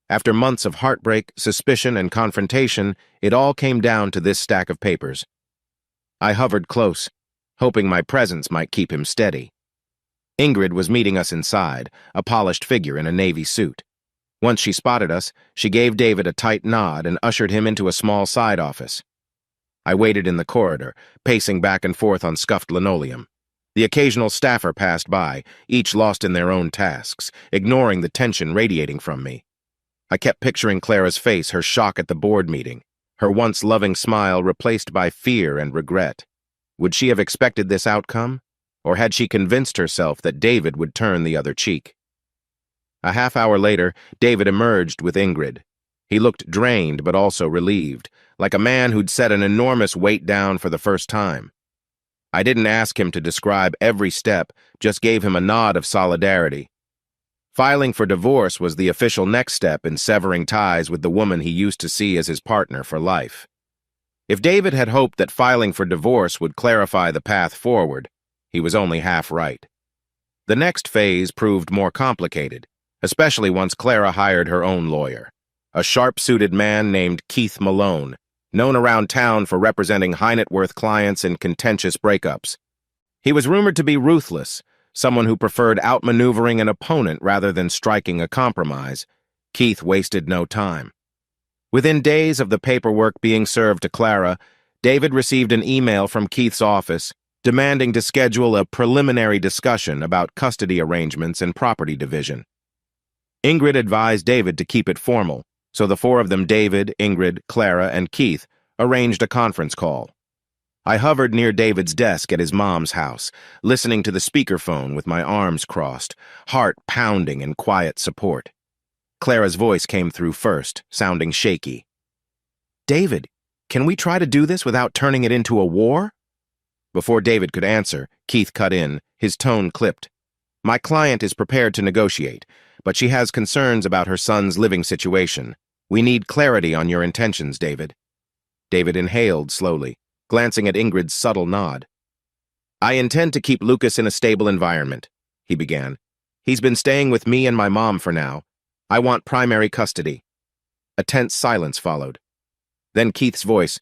After months of heartbreak, suspicion, and confrontation, it all came down to this stack of papers. I hovered close, hoping my presence might keep him steady. Ingrid was meeting us inside, a polished figure in a navy suit. Once she spotted us, she gave David a tight nod and ushered him into a small side office. I waited in the corridor, pacing back and forth on scuffed linoleum. The occasional staffer passed by, each lost in their own tasks, ignoring the tension radiating from me. I kept picturing Clara's face, her shock at the board meeting, her once loving smile replaced by fear and regret. Would she have expected this outcome? Or had she convinced herself that David would turn the other cheek? A half hour later, David emerged with Ingrid. He looked drained but also relieved, like a man who'd set an enormous weight down for the first time. I didn't ask him to describe every step, just gave him a nod of solidarity. Filing for divorce was the official next step in severing ties with the woman he used to see as his partner for life. If David had hoped that filing for divorce would clarify the path forward, he was only half right. The next phase proved more complicated, especially once Clara hired her own lawyer, a sharp-suited man named Keith Malone, known around town for representing high-net-worth clients in contentious breakups. He was rumored to be ruthless, someone who preferred outmaneuvering an opponent rather than striking a compromise. Keith wasted no time. Within days of the paperwork being served to Clara, David received an email from Keith's office demanding to schedule a preliminary discussion about custody arrangements and property division. Ingrid advised David to keep it formal, so the four of them, David, Ingrid, Clara, and Keith, arranged a conference call. I hovered near David's desk at his mom's house, listening to the speakerphone with my arms crossed, heart pounding in quiet support. Clara's voice came through first, sounding shaky. "David, can we try to do this without turning it into a war?" Before David could answer, Keith cut in, his tone clipped. "My client is prepared to negotiate, but she has concerns about her son's living situation. We need clarity on your intentions, David." David inhaled slowly, glancing at Ingrid's subtle nod. "I intend to keep Lucas in a stable environment," he began. "He's been staying with me and my mom for now. I want primary custody." A tense silence followed. Then Keith's voice.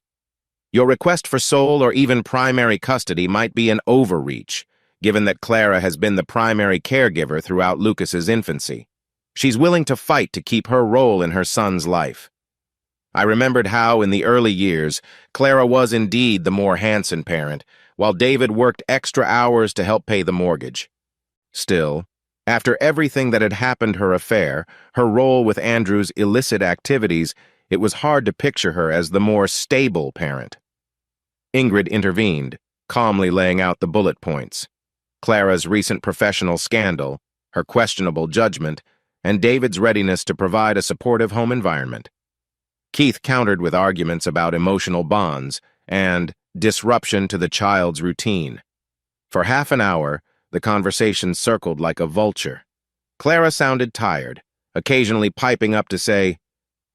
"Your request for sole or even primary custody might be an overreach, given that Clara has been the primary caregiver throughout Lucas's infancy. She's willing to fight to keep her role in her son's life." I remembered how, in the early years, Clara was indeed the more handsome parent, while David worked extra hours to help pay the mortgage. Still, after everything that had happened her affair, her role with Andrew's illicit activities, it was hard to picture her as the more stable parent. Ingrid intervened, calmly laying out the bullet points. Clara's recent professional scandal, her questionable judgment, and David's readiness to provide a supportive home environment. Keith countered with arguments about emotional bonds and disruption to the child's routine. For half an hour, the conversation circled like a vulture. Clara sounded tired, occasionally piping up to say,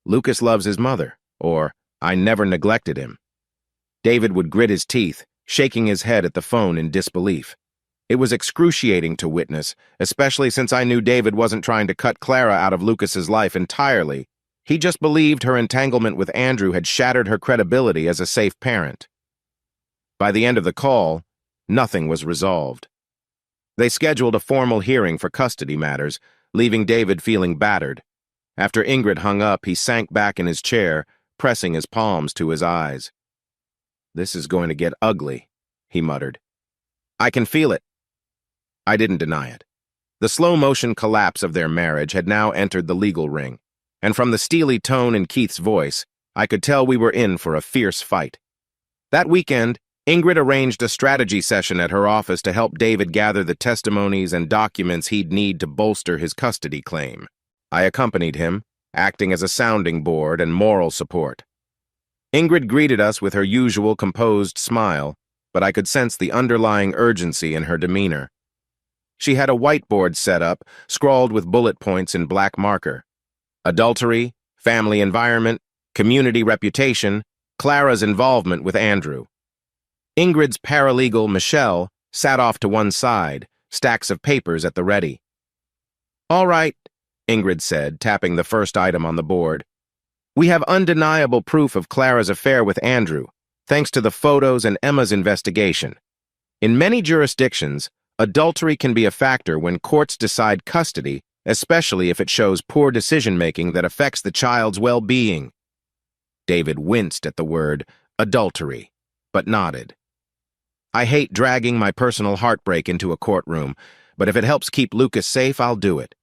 "Lucas loves his mother," or "I never neglected him." David would grit his teeth, shaking his head at the phone in disbelief. It was excruciating to witness, especially since I knew David wasn't trying to cut Clara out of Lucas's life entirely. He just believed her entanglement with Andrew had shattered her credibility as a safe parent. By the end of the call, nothing was resolved. They scheduled a formal hearing for custody matters, leaving David feeling battered. After Ingrid hung up, he sank back in his chair, pressing his palms to his eyes. "This is going to get ugly," he muttered. "I can feel it." I didn't deny it. The slow-motion collapse of their marriage had now entered the legal ring, and from the steely tone in Keith's voice, I could tell we were in for a fierce fight. That weekend, Ingrid arranged a strategy session at her office to help David gather the testimonies and documents he'd need to bolster his custody claim. I accompanied him, acting as a sounding board and moral support. Ingrid greeted us with her usual composed smile, but I could sense the underlying urgency in her demeanor. She had a whiteboard set up, scrawled with bullet points in black marker. Adultery, family environment, community reputation, Clara's involvement with Andrew. Ingrid's paralegal, Michelle, sat off to one side, stacks of papers at the ready. "All right," Ingrid said, tapping the first item on the board. "We have undeniable proof of Clara's affair with Andrew, thanks to the photos and Emma's investigation. In many jurisdictions, adultery can be a factor when courts decide custody, especially if it shows poor decision-making that affects the child's well-being." David winced at the word adultery, but nodded. "I hate dragging my personal heartbreak into a courtroom, but if it helps keep Lucas safe, I'll do it."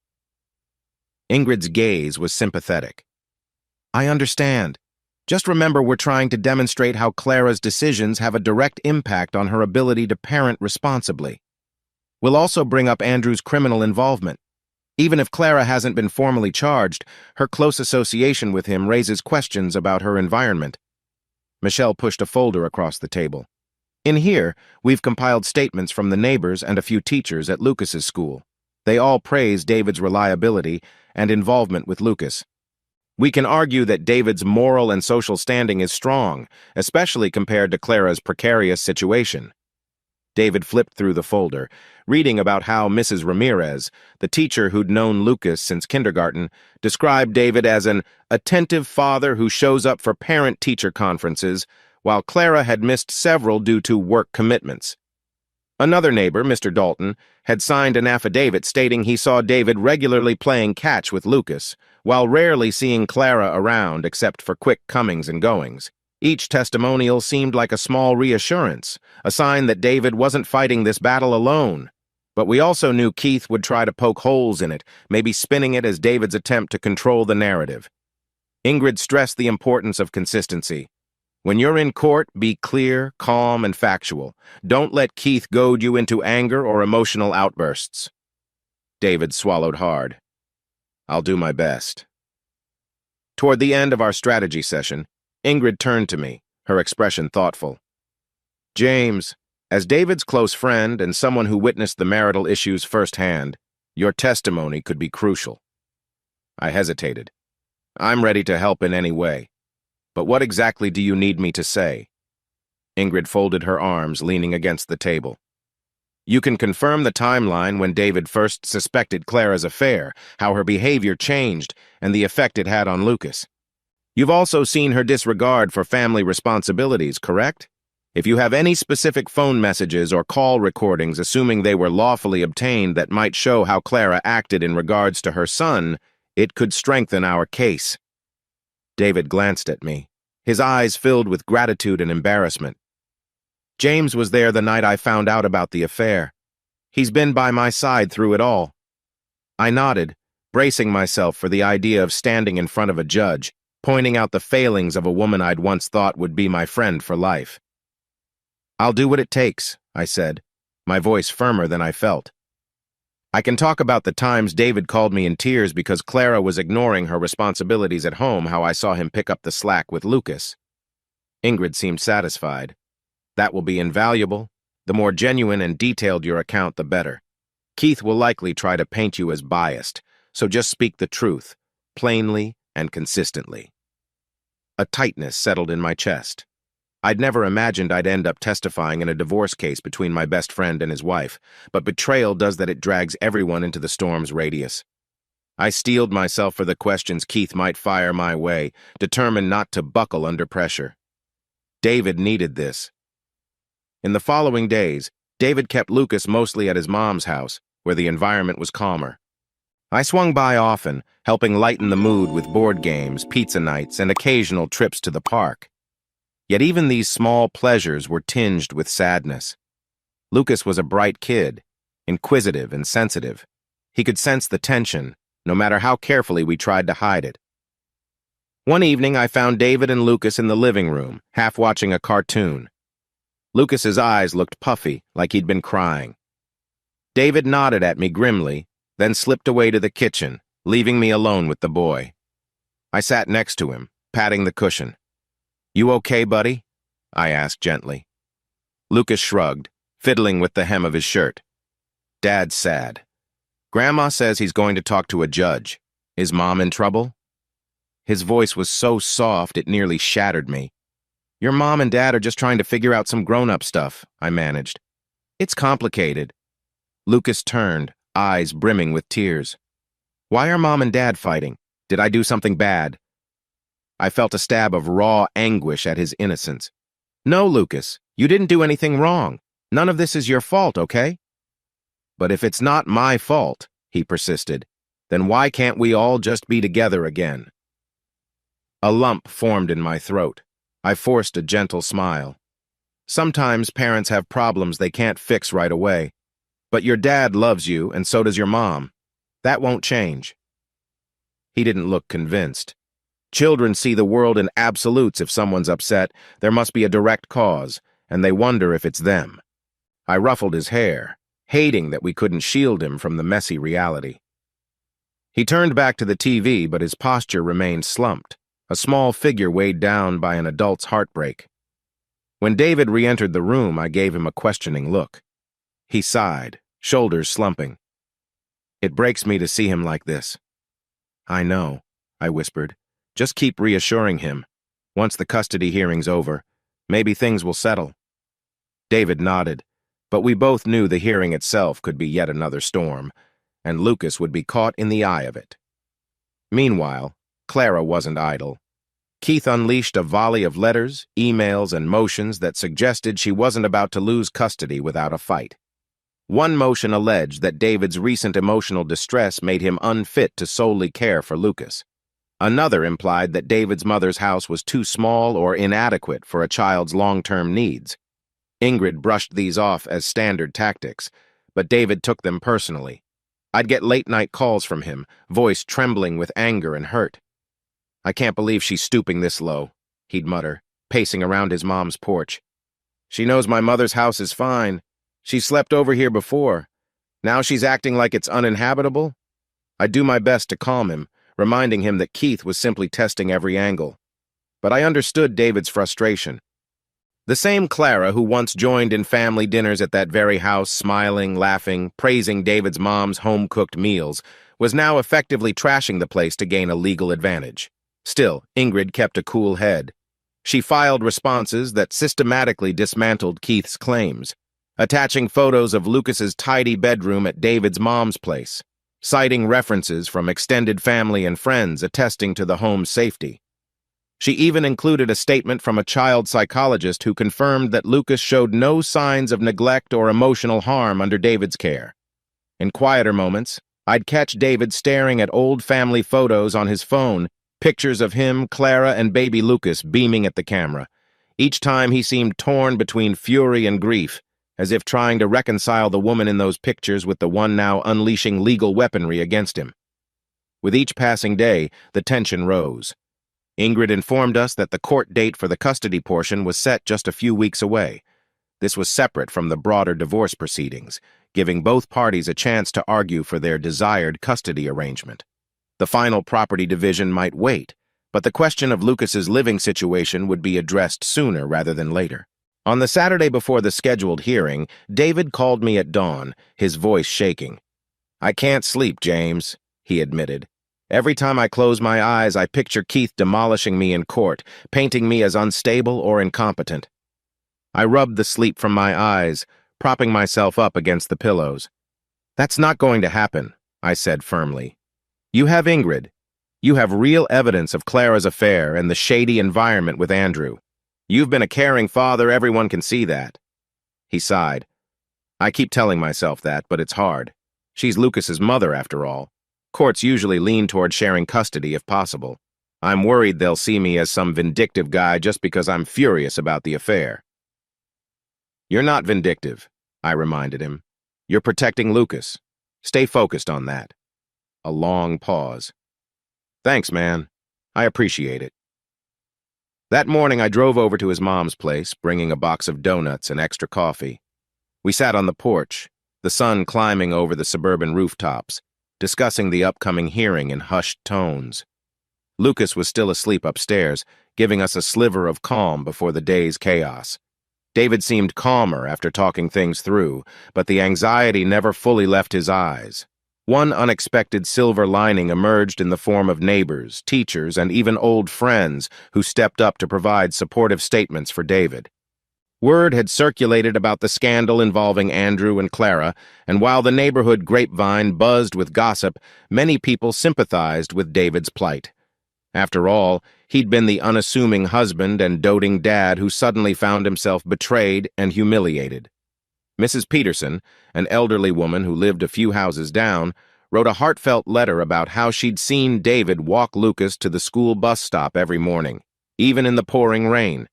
Ingrid's gaze was sympathetic. "I understand. Just remember we're trying to demonstrate how Clara's decisions have a direct impact on her ability to parent responsibly. We'll also bring up Andrew's criminal involvement. Even if Clara hasn't been formally charged, her close association with him raises questions about her environment." Michelle pushed a folder across the table. "In here, we've compiled statements from the neighbors and a few teachers at Lucas's school. They all praise David's reliability and involvement with Lucas. We can argue that David's moral and social standing is strong, especially compared to Clara's precarious situation." David flipped through the folder, reading about how Mrs. Ramirez, the teacher who'd known Lucas since kindergarten, described David as an attentive father who shows up for parent-teacher conferences, while Clara had missed several due to work commitments. Another neighbor, Mr. Dalton, had signed an affidavit stating he saw David regularly playing catch with Lucas, while rarely seeing Clara around except for quick comings and goings. Each testimonial seemed like a small reassurance, a sign that David wasn't fighting this battle alone. But we also knew Keith would try to poke holes in it, maybe spinning it as David's attempt to control the narrative. Ingrid stressed the importance of consistency. When you're in court, be clear, calm, and factual. Don't let Keith goad you into anger or emotional outbursts. David swallowed hard. "I'll do my best." Toward the end of our strategy session, Ingrid turned to me, her expression thoughtful. "James, as David's close friend and someone who witnessed the marital issues firsthand, your testimony could be crucial." I hesitated. "I'm ready to help in any way. But what exactly do you need me to say?" Ingrid folded her arms, leaning against the table. "You can confirm the timeline when David first suspected Clara's affair, how her behavior changed, and the effect it had on Lucas. You've also seen her disregard for family responsibilities, correct? If you have any specific phone messages or call recordings, assuming they were lawfully obtained, that might show how Clara acted in regards to her son, it could strengthen our case." David glanced at me, his eyes filled with gratitude and embarrassment. "James was there the night I found out about the affair. He's been by my side through it all." I nodded, bracing myself for the idea of standing in front of a judge, pointing out the failings of a woman I'd once thought would be my friend for life. "I'll do what it takes," I said, my voice firmer than I felt. I can talk about the times David called me in tears because Clara was ignoring her responsibilities at home, how I saw him pick up the slack with Lucas. Ingrid seemed satisfied. That will be invaluable. The more genuine and detailed your account, the better. Keith will likely try to paint you as biased, so just speak the truth, plainly and consistently. A tightness settled in my chest. I'd never imagined I'd end up testifying in a divorce case between my best friend and his wife, but betrayal does that. It drags everyone into the storm's radius. I steeled myself for the questions Keith might fire my way, determined not to buckle under pressure. David needed this. In the following days, David kept Lucas mostly at his mom's house, where the environment was calmer. I swung by often, helping lighten the mood with board games, pizza nights, and occasional trips to the park. Yet even these small pleasures were tinged with sadness. Lucas was a bright kid, inquisitive and sensitive. He could sense the tension, no matter how carefully we tried to hide it. One evening, I found David and Lucas in the living room, half watching a cartoon. Lucas's eyes looked puffy, like he'd been crying. David nodded at me grimly, then slipped away to the kitchen, leaving me alone with the boy. I sat next to him, patting the cushion. "You okay, buddy?" I asked gently. Lucas shrugged, fiddling with the hem of his shirt. "Dad's sad. Grandma says he's going to talk to a judge. Is Mom in trouble?" His voice was so soft it nearly shattered me. "Your mom and dad are just trying to figure out some grown-up stuff," I managed. "It's complicated." Lucas turned, eyes brimming with tears. "Why are Mom and Dad fighting? Did I do something bad?" I felt a stab of raw anguish at his innocence. "No, Lucas, you didn't do anything wrong. None of this is your fault, okay?" "But if it's not my fault," he persisted, "then why can't we all just be together again?" A lump formed in my throat. I forced a gentle smile. "Sometimes parents have problems they can't fix right away. But your dad loves you, and so does your mom. That won't change." He didn't look convinced. Children see the world in absolutes. If someone's upset, there must be a direct cause, and they wonder if it's them. I ruffled his hair, hating that we couldn't shield him from the messy reality. He turned back to the TV, but his posture remained slumped, a small figure weighed down by an adult's heartbreak. When David re-entered the room, I gave him a questioning look. He sighed, shoulders slumping. "It breaks me to see him like this." "I know," I whispered. "Just keep reassuring him. Once the custody hearing's over, maybe things will settle." David nodded, but we both knew the hearing itself could be yet another storm, and Lucas would be caught in the eye of it. Meanwhile, Clara wasn't idle. Keith unleashed a volley of letters, emails, and motions that suggested she wasn't about to lose custody without a fight. One motion alleged that David's recent emotional distress made him unfit to solely care for Lucas. Another implied that David's mother's house was too small or inadequate for a child's long-term needs. Ingrid brushed these off as standard tactics, but David took them personally. I'd get late-night calls from him, voice trembling with anger and hurt. "I can't believe she's stooping this low," he'd mutter, pacing around his mom's porch. "She knows my mother's house is fine. She slept over here before. Now she's acting like it's uninhabitable." I'd do my best to calm him, reminding him that Keith was simply testing every angle. But I understood David's frustration. The same Clara who once joined in family dinners at that very house, smiling, laughing, praising David's mom's home-cooked meals, was now effectively trashing the place to gain a legal advantage. Still, Ingrid kept a cool head. She filed responses that systematically dismantled Keith's claims, attaching photos of Lucas's tidy bedroom at David's mom's place, citing references from extended family and friends attesting to the home's safety. She even included a statement from a child psychologist who confirmed that Lucas showed no signs of neglect or emotional harm under David's care. In quieter moments, I'd catch David staring at old family photos on his phone, pictures of him, Clara, and baby Lucas beaming at the camera. Each time he seemed torn between fury and grief, as if trying to reconcile the woman in those pictures with the one now unleashing legal weaponry against him. With each passing day, the tension rose. Ingrid informed us that the court date for the custody portion was set just a few weeks away. This was separate from the broader divorce proceedings, giving both parties a chance to argue for their desired custody arrangement. The final property division might wait, but the question of Lucas's living situation would be addressed sooner rather than later. On the Saturday before the scheduled hearing, David called me at dawn, his voice shaking. "I can't sleep, James," he admitted. "Every time I close my eyes, I picture Keith demolishing me in court, painting me as unstable or incompetent." I rubbed the sleep from my eyes, propping myself up against the pillows. "That's not going to happen," I said firmly. "You have Ingrid. You have real evidence of Clara's affair and the shady environment with Andrew. You've been a caring father, everyone can see that." He sighed. "I keep telling myself that, but it's hard. She's Lucas's mother, after all. Courts usually lean toward sharing custody if possible. I'm worried they'll see me as some vindictive guy just because I'm furious about the affair." "You're not vindictive," I reminded him. "You're protecting Lucas. Stay focused on that." A long pause. "Thanks, man. I appreciate it." That morning, I drove over to his mom's place, bringing a box of donuts and extra coffee. We sat on the porch, the sun climbing over the suburban rooftops, discussing the upcoming hearing in hushed tones. Lucas was still asleep upstairs, giving us a sliver of calm before the day's chaos. David seemed calmer after talking things through, but the anxiety never fully left his eyes. One unexpected silver lining emerged in the form of neighbors, teachers, and even old friends who stepped up to provide supportive statements for David. Word had circulated about the scandal involving Andrew and Clara, and while the neighborhood grapevine buzzed with gossip, many people sympathized with David's plight. After all, he'd been the unassuming husband and doting dad who suddenly found himself betrayed and humiliated. Mrs. Peterson, an elderly woman who lived a few houses down, wrote a heartfelt letter about how she'd seen David walk Lucas to the school bus stop every morning, even in the pouring rain.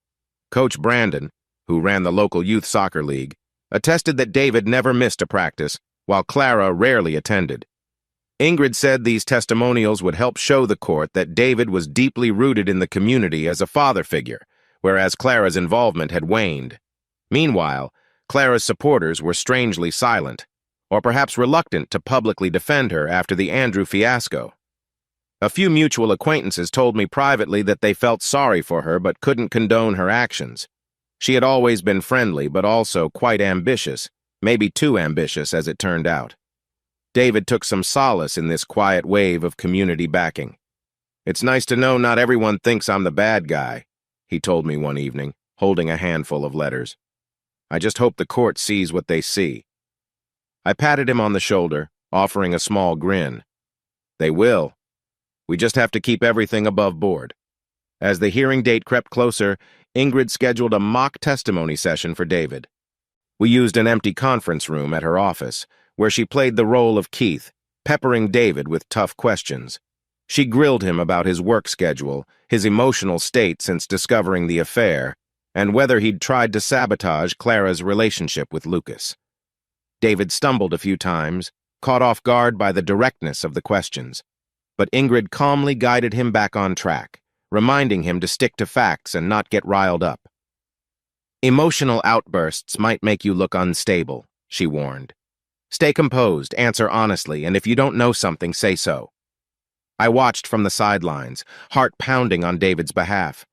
Coach Brandon, who ran the local youth soccer league, attested that David never missed a practice, while Clara rarely attended. Ingrid said these testimonials would help show the court that David was deeply rooted in the community as a father figure, whereas Clara's involvement had waned. Meanwhile, Clara's supporters were strangely silent, or perhaps reluctant to publicly defend her after the Andrew fiasco. A few mutual acquaintances told me privately that they felt sorry for her but couldn't condone her actions. She had always been friendly but also quite ambitious, maybe too ambitious as it turned out. David took some solace in this quiet wave of community backing. "It's nice to know not everyone thinks I'm the bad guy," he told me one evening, holding a handful of letters. "I just hope the court sees what they see." I patted him on the shoulder, offering a small grin. "They will. We just have to keep everything above board." As the hearing date crept closer, Ingrid scheduled a mock testimony session for David. We used an empty conference room at her office, where she played the role of Keith, peppering David with tough questions. She grilled him about his work schedule, his emotional state since discovering the affair, and whether he'd tried to sabotage Clara's relationship with Lucas. David stumbled a few times, caught off guard by the directness of the questions, but Ingrid calmly guided him back on track, reminding him to stick to facts and not get riled up. "Emotional outbursts might make you look unstable," she warned. "Stay composed, answer honestly, and if you don't know something, say so." I watched from the sidelines, heart pounding on David's behalf.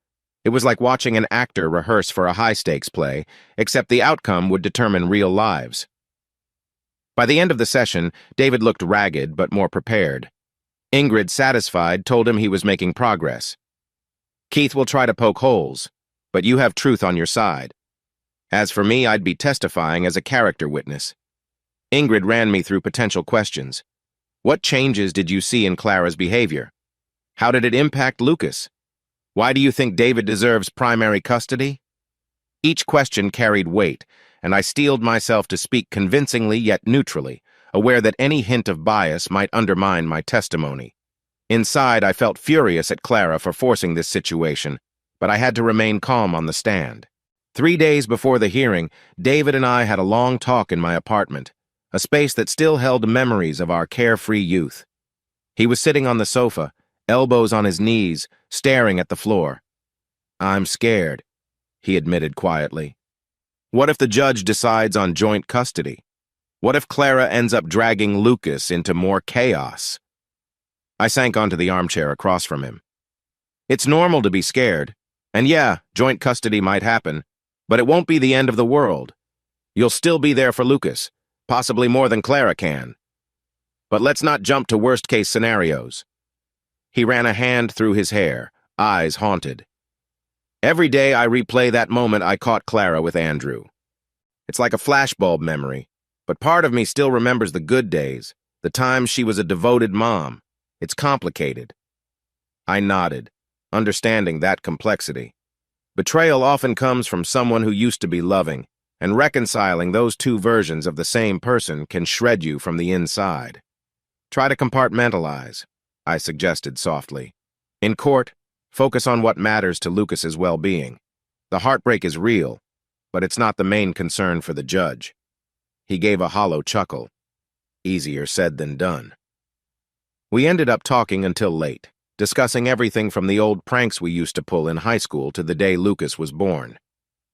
It was like watching an actor rehearse for a high-stakes play, except the outcome would determine real lives. By the end of the session, David looked ragged but more prepared. Ingrid, satisfied, told him he was making progress. "Keith will try to poke holes, but you have truth on your side. As for me, I'd be testifying as a character witness." Ingrid ran me through potential questions. "What changes did you see in Clara's behavior? How did it impact Lucas? Why do you think David deserves primary custody?" Each question carried weight, and I steeled myself to speak convincingly yet neutrally, aware that any hint of bias might undermine my testimony. Inside, I felt furious at Clara for forcing this situation, but I had to remain calm on the stand. 3 days before the hearing, David and I had a long talk in my apartment, a space that still held memories of our carefree youth. He was sitting on the sofa, elbows on his knees, staring at the floor. "I'm scared," he admitted quietly. What if the judge decides on joint custody? What if Clara ends up dragging Lucas into more chaos? I sank onto the armchair across from him. It's normal to be scared. And yeah, joint custody might happen, but it won't be the end of the world. You'll still be there for Lucas, possibly more than Clara can. But let's not jump to worst-case scenarios. He ran a hand through his hair, eyes haunted. Every day I replay that moment I caught Clara with Andrew. It's like a flashbulb memory, but part of me still remembers the good days, the times she was a devoted mom. It's complicated. I nodded, understanding that complexity. Betrayal often comes from someone who used to be loving, and reconciling those two versions of the same person can shred you from the inside. Try to compartmentalize, I suggested softly. In court, focus on what matters to Lucas's well-being. The heartbreak is real, but it's not the main concern for the judge. He gave a hollow chuckle. Easier said than done. We ended up talking until late, discussing everything from the old pranks we used to pull in high school to the day Lucas was born.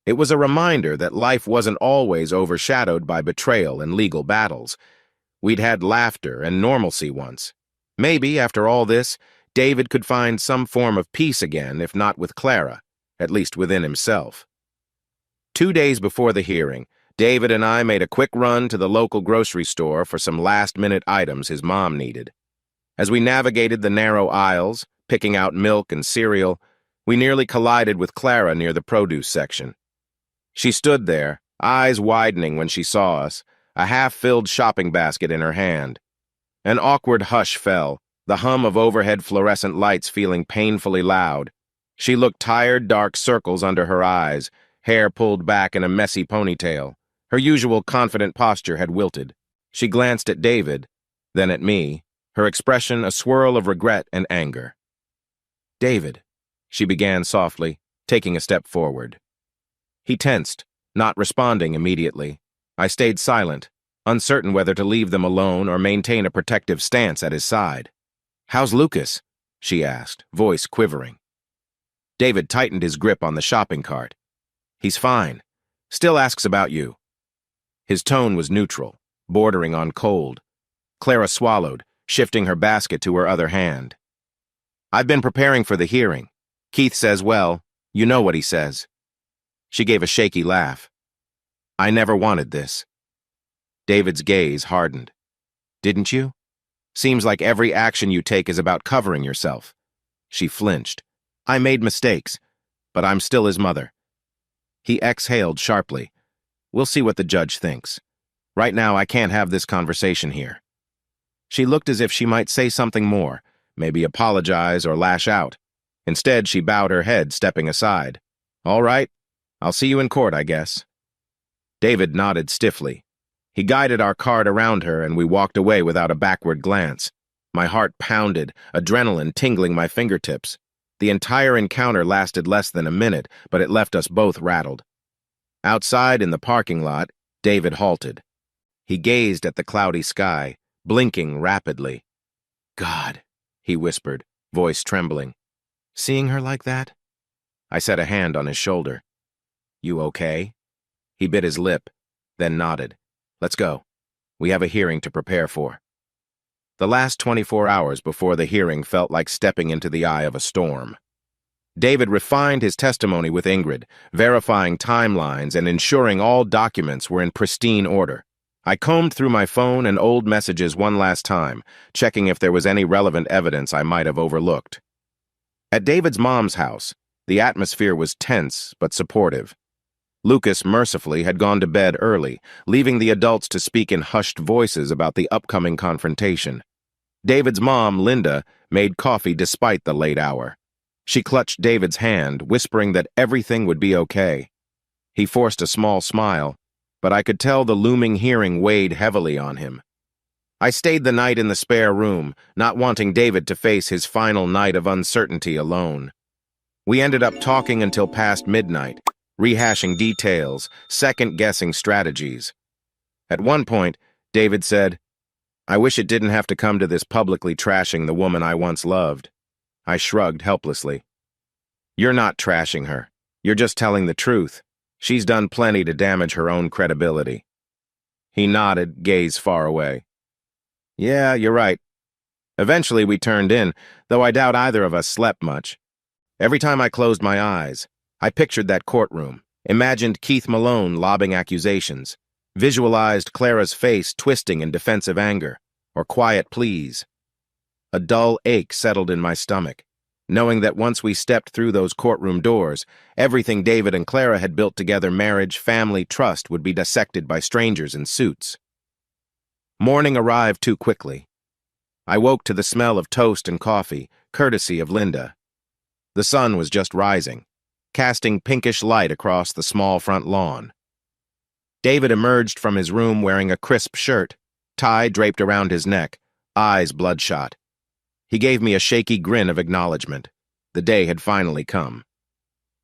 It was a reminder that life wasn't always overshadowed by betrayal and legal battles. We'd had laughter and normalcy once. Maybe, after all this, David could find some form of peace again, if not with Clara, at least within himself. 2 days before the hearing, David and I made a quick run to the local grocery store for some last-minute items his mom needed. As we navigated the narrow aisles, picking out milk and cereal, we nearly collided with Clara near the produce section. She stood there, eyes widening when she saw us, a half-filled shopping basket in her hand. An awkward hush fell, the hum of overhead fluorescent lights feeling painfully loud. She looked tired, dark circles under her eyes, hair pulled back in a messy ponytail. Her usual confident posture had wilted. She glanced at David, then at me, her expression a swirl of regret and anger. "David," she began softly, taking a step forward. He tensed, not responding immediately. I stayed silent, uncertain whether to leave them alone or maintain a protective stance at his side. "How's Lucas?" she asked, voice quivering. David tightened his grip on the shopping cart. "He's fine. Still asks about you." His tone was neutral, bordering on cold. Clara swallowed, shifting her basket to her other hand. "I've been preparing for the hearing. Keith says, well, you know what he says." She gave a shaky laugh. "I never wanted this." David's gaze hardened. "Didn't you? Seems like every action you take is about covering yourself." She flinched. "I made mistakes, but I'm still his mother." He exhaled sharply. "We'll see what the judge thinks. Right now, I can't have this conversation here." She looked as if she might say something more, maybe apologize or lash out. Instead, she bowed her head, stepping aside. "All right, I'll see you in court, I guess." David nodded stiffly. He guided our cart around her, and we walked away without a backward glance. My heart pounded, adrenaline tingling my fingertips. The entire encounter lasted less than a minute, but it left us both rattled. Outside in the parking lot, David halted. He gazed at the cloudy sky, blinking rapidly. "God," he whispered, voice trembling. "Seeing her like that?" I set a hand on his shoulder. "You okay?" He bit his lip, then nodded. "Let's go. We have a hearing to prepare for." The last 24 hours before the hearing felt like stepping into the eye of a storm. David refined his testimony with Ingrid, verifying timelines and ensuring all documents were in pristine order. I combed through my phone and old messages one last time, checking if there was any relevant evidence I might have overlooked. At David's mom's house, the atmosphere was tense but supportive. Lucas, mercifully, had gone to bed early, leaving the adults to speak in hushed voices about the upcoming confrontation. David's mom, Linda, made coffee despite the late hour. She clutched David's hand, whispering that everything would be okay. He forced a small smile, but I could tell the looming hearing weighed heavily on him. I stayed the night in the spare room, not wanting David to face his final night of uncertainty alone. We ended up talking until past midnight, rehashing details, second-guessing strategies. At one point, David said, "I wish it didn't have to come to this publicly trashing the woman I once loved." I shrugged helplessly. "You're not trashing her. You're just telling the truth," She's done plenty to damage her own credibility. He nodded, gaze far away. Yeah, you're right. Eventually we turned in, though I doubt either of us slept much. Every time I closed my eyes, I pictured that courtroom, imagined Keith Malone lobbing accusations, visualized Clara's face twisting in defensive anger, or quiet pleas. A dull ache settled in my stomach, knowing that once we stepped through those courtroom doors, everything David and Clara had built together, marriage, family, trust, would be dissected by strangers in suits. Morning arrived too quickly. I woke to the smell of toast and coffee, courtesy of Linda. The sun was just rising, casting pinkish light across the small front lawn. David emerged from his room wearing a crisp shirt, tie draped around his neck, eyes bloodshot. He gave me a shaky grin of acknowledgement. The day had finally come.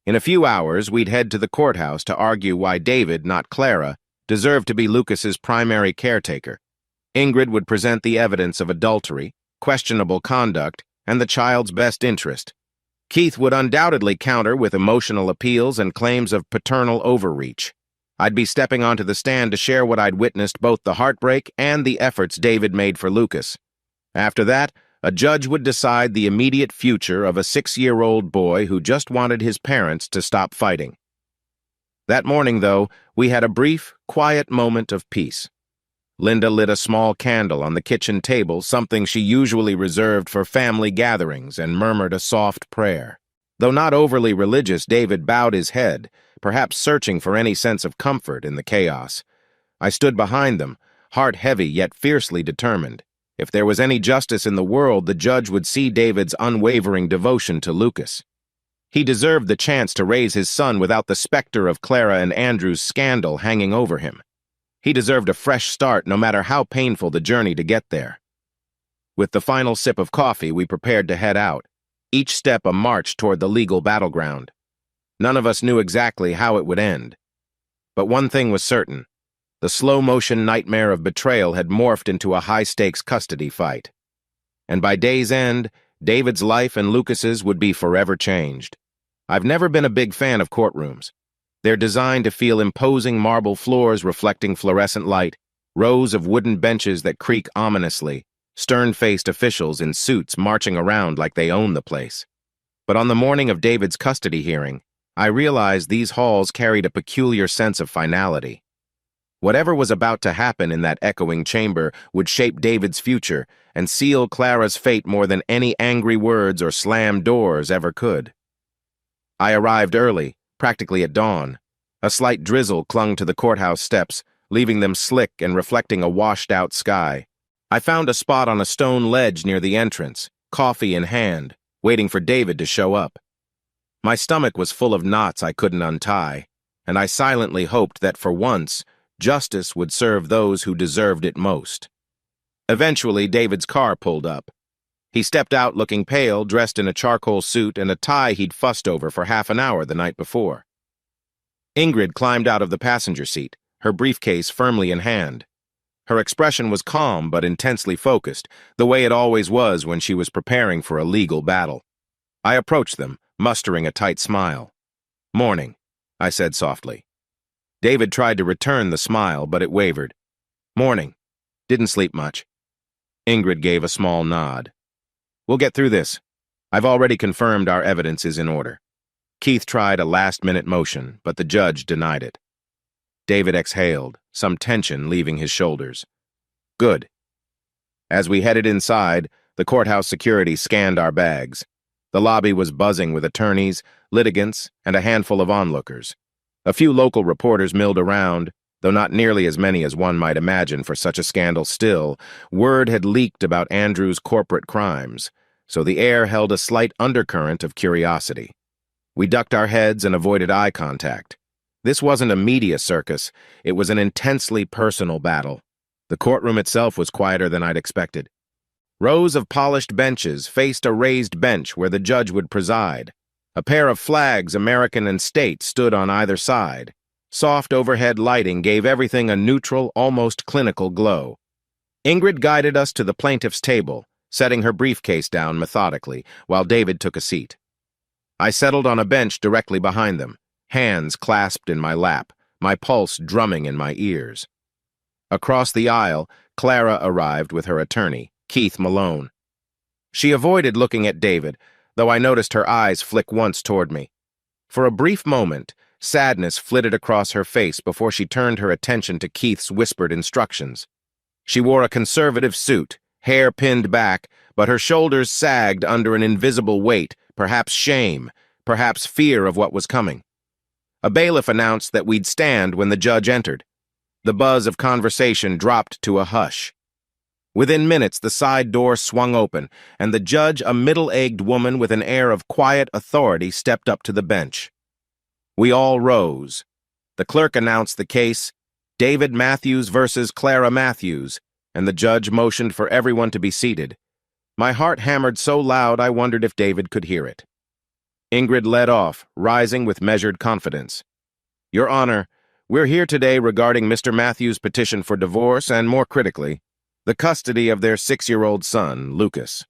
In a few hours, we'd head to the courthouse to argue why David, not Clara, deserved to be Lucas's primary caretaker. Ingrid would present the evidence of adultery, questionable conduct, and the child's best interest. Keith would undoubtedly counter with emotional appeals and claims of paternal overreach. I'd be stepping onto the stand to share what I'd witnessed, both the heartbreak and the efforts David made for Lucas. After that, a judge would decide the immediate future of a 6-year-old boy who just wanted his parents to stop fighting. That morning, though, we had a brief, quiet moment of peace. Linda lit a small candle on the kitchen table, something she usually reserved for family gatherings, and murmured a soft prayer. Though not overly religious, David bowed his head, perhaps searching for any sense of comfort in the chaos. I stood behind them, heart heavy yet fiercely determined. If there was any justice in the world, the judge would see David's unwavering devotion to Lucas. He deserved the chance to raise his son without the specter of Clara and Andrew's scandal hanging over him. He deserved a fresh start, no matter how painful the journey to get there. With the final sip of coffee, we prepared to head out, each step a march toward the legal battleground. None of us knew exactly how it would end. But one thing was certain. The slow-motion nightmare of betrayal had morphed into a high-stakes custody fight. And by day's end, David's life and Lucas's would be forever changed. I've never been a big fan of courtrooms. They're designed to feel imposing marble floors reflecting fluorescent light, rows of wooden benches that creak ominously, stern-faced officials in suits marching around like they own the place. But on the morning of David's custody hearing, I realized these halls carried a peculiar sense of finality. Whatever was about to happen in that echoing chamber would shape David's future and seal Clara's fate more than any angry words or slammed doors ever could. I arrived early, practically at dawn. A slight drizzle clung to the courthouse steps, leaving them slick and reflecting a washed-out sky. I found a spot on a stone ledge near the entrance, coffee in hand, waiting for David to show up. My stomach was full of knots I couldn't untie, and I silently hoped that for once, justice would serve those who deserved it most. Eventually, David's car pulled up. He stepped out looking pale, dressed in a charcoal suit and a tie he'd fussed over for half an hour the night before. Ingrid climbed out of the passenger seat, her briefcase firmly in hand. Her expression was calm but intensely focused, the way it always was when she was preparing for a legal battle. I approached them, mustering a tight smile. "Morning," I said softly. David tried to return the smile, but it wavered. "Morning. Didn't sleep much." Ingrid gave a small nod. "We'll get through this. I've already confirmed our evidence is in order." Keith tried a last-minute motion, but the judge denied it. David exhaled, some tension leaving his shoulders. "Good." As we headed inside, the courthouse security scanned our bags. The lobby was buzzing with attorneys, litigants, and a handful of onlookers. A few local reporters milled around, though not nearly as many as one might imagine for such a scandal still. Word had leaked about Andrew's corporate crimes, so the air held a slight undercurrent of curiosity. We ducked our heads and avoided eye contact. This wasn't a media circus, it was an intensely personal battle. The courtroom itself was quieter than I'd expected. Rows of polished benches faced a raised bench where the judge would preside. A pair of flags, American and state, stood on either side. Soft overhead lighting gave everything a neutral, almost clinical glow. Ingrid guided us to the plaintiff's table, setting her briefcase down methodically, while David took a seat. I settled on a bench directly behind them, hands clasped in my lap, my pulse drumming in my ears. Across the aisle, Clara arrived with her attorney, Keith Malone. She avoided looking at David, though I noticed her eyes flick once toward me. For a brief moment, sadness flitted across her face before she turned her attention to Keith's whispered instructions. She wore a conservative suit, hair pinned back, but her shoulders sagged under an invisible weight, perhaps shame, perhaps fear of what was coming. A bailiff announced that we'd stand when the judge entered. The buzz of conversation dropped to a hush. Within minutes, the side door swung open, and the judge, a middle-aged woman with an air of quiet authority, stepped up to the bench. We all rose. The clerk announced the case, David Matthews versus Clara Matthews, and the judge motioned for everyone to be seated. My heart hammered so loud I wondered if David could hear it. Ingrid led off, rising with measured confidence. Your Honor, we're here today regarding Mr. Matthews' petition for divorce and, more critically, the custody of their 6-year-old son, Lucas.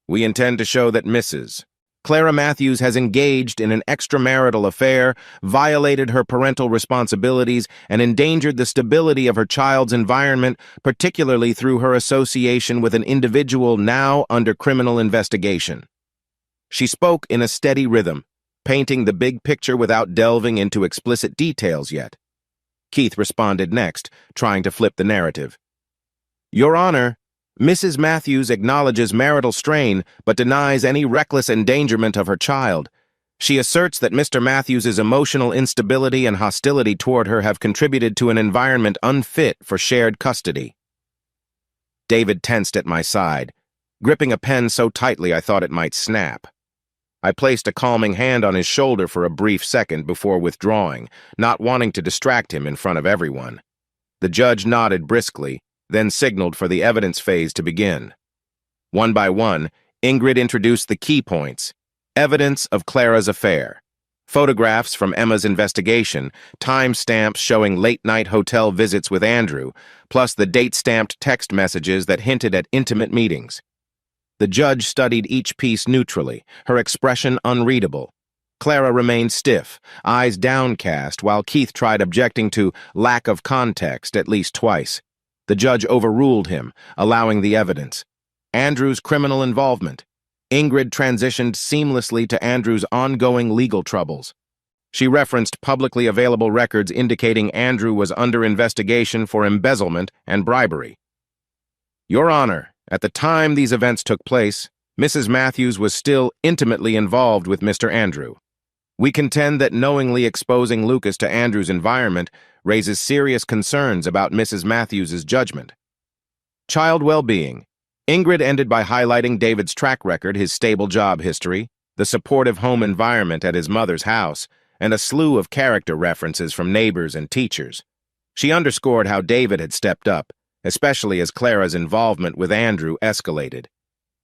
We intend to show that Mrs. Clara Matthews has engaged in an extramarital affair, violated her parental responsibilities, and endangered the stability of her child's environment, particularly through her association with an individual now under criminal investigation. She spoke in a steady rhythm, painting the big picture without delving into explicit details yet. Keith responded next, trying to flip the narrative. Your Honor, Mrs. Matthews acknowledges marital strain but denies any reckless endangerment of her child. She asserts that Mr. Matthews' emotional instability and hostility toward her have contributed to an environment unfit for shared custody. David tensed at my side, gripping a pen so tightly I thought it might snap. I placed a calming hand on his shoulder for a brief second before withdrawing, not wanting to distract him in front of everyone. The judge nodded briskly, then signaled for the evidence phase to begin. One by one, Ingrid introduced the key points: evidence of Clara's affair, photographs from Emma's investigation, time-stamps showing late-night hotel visits with Andrew, plus the date-stamped text messages that hinted at intimate meetings. The judge studied each piece neutrally, her expression unreadable. Clara remained stiff, eyes downcast, while Keith tried objecting to lack of context at least twice. The judge overruled him, allowing the evidence. Andrew's criminal involvement. Ingrid transitioned seamlessly to Andrew's ongoing legal troubles. She referenced publicly available records indicating Andrew was under investigation for embezzlement and bribery. Your Honor, at the time these events took place, Mrs. Matthews was still intimately involved with Mr. Andrew. We contend that knowingly exposing Lucas to Andrew's environment raises serious concerns about Mrs. Matthews' judgment. Child well-being. Ingrid ended by highlighting David's track record, his stable job history, the supportive home environment at his mother's house, and a slew of character references from neighbors and teachers. She underscored how David had stepped up, especially as Clara's involvement with Andrew escalated.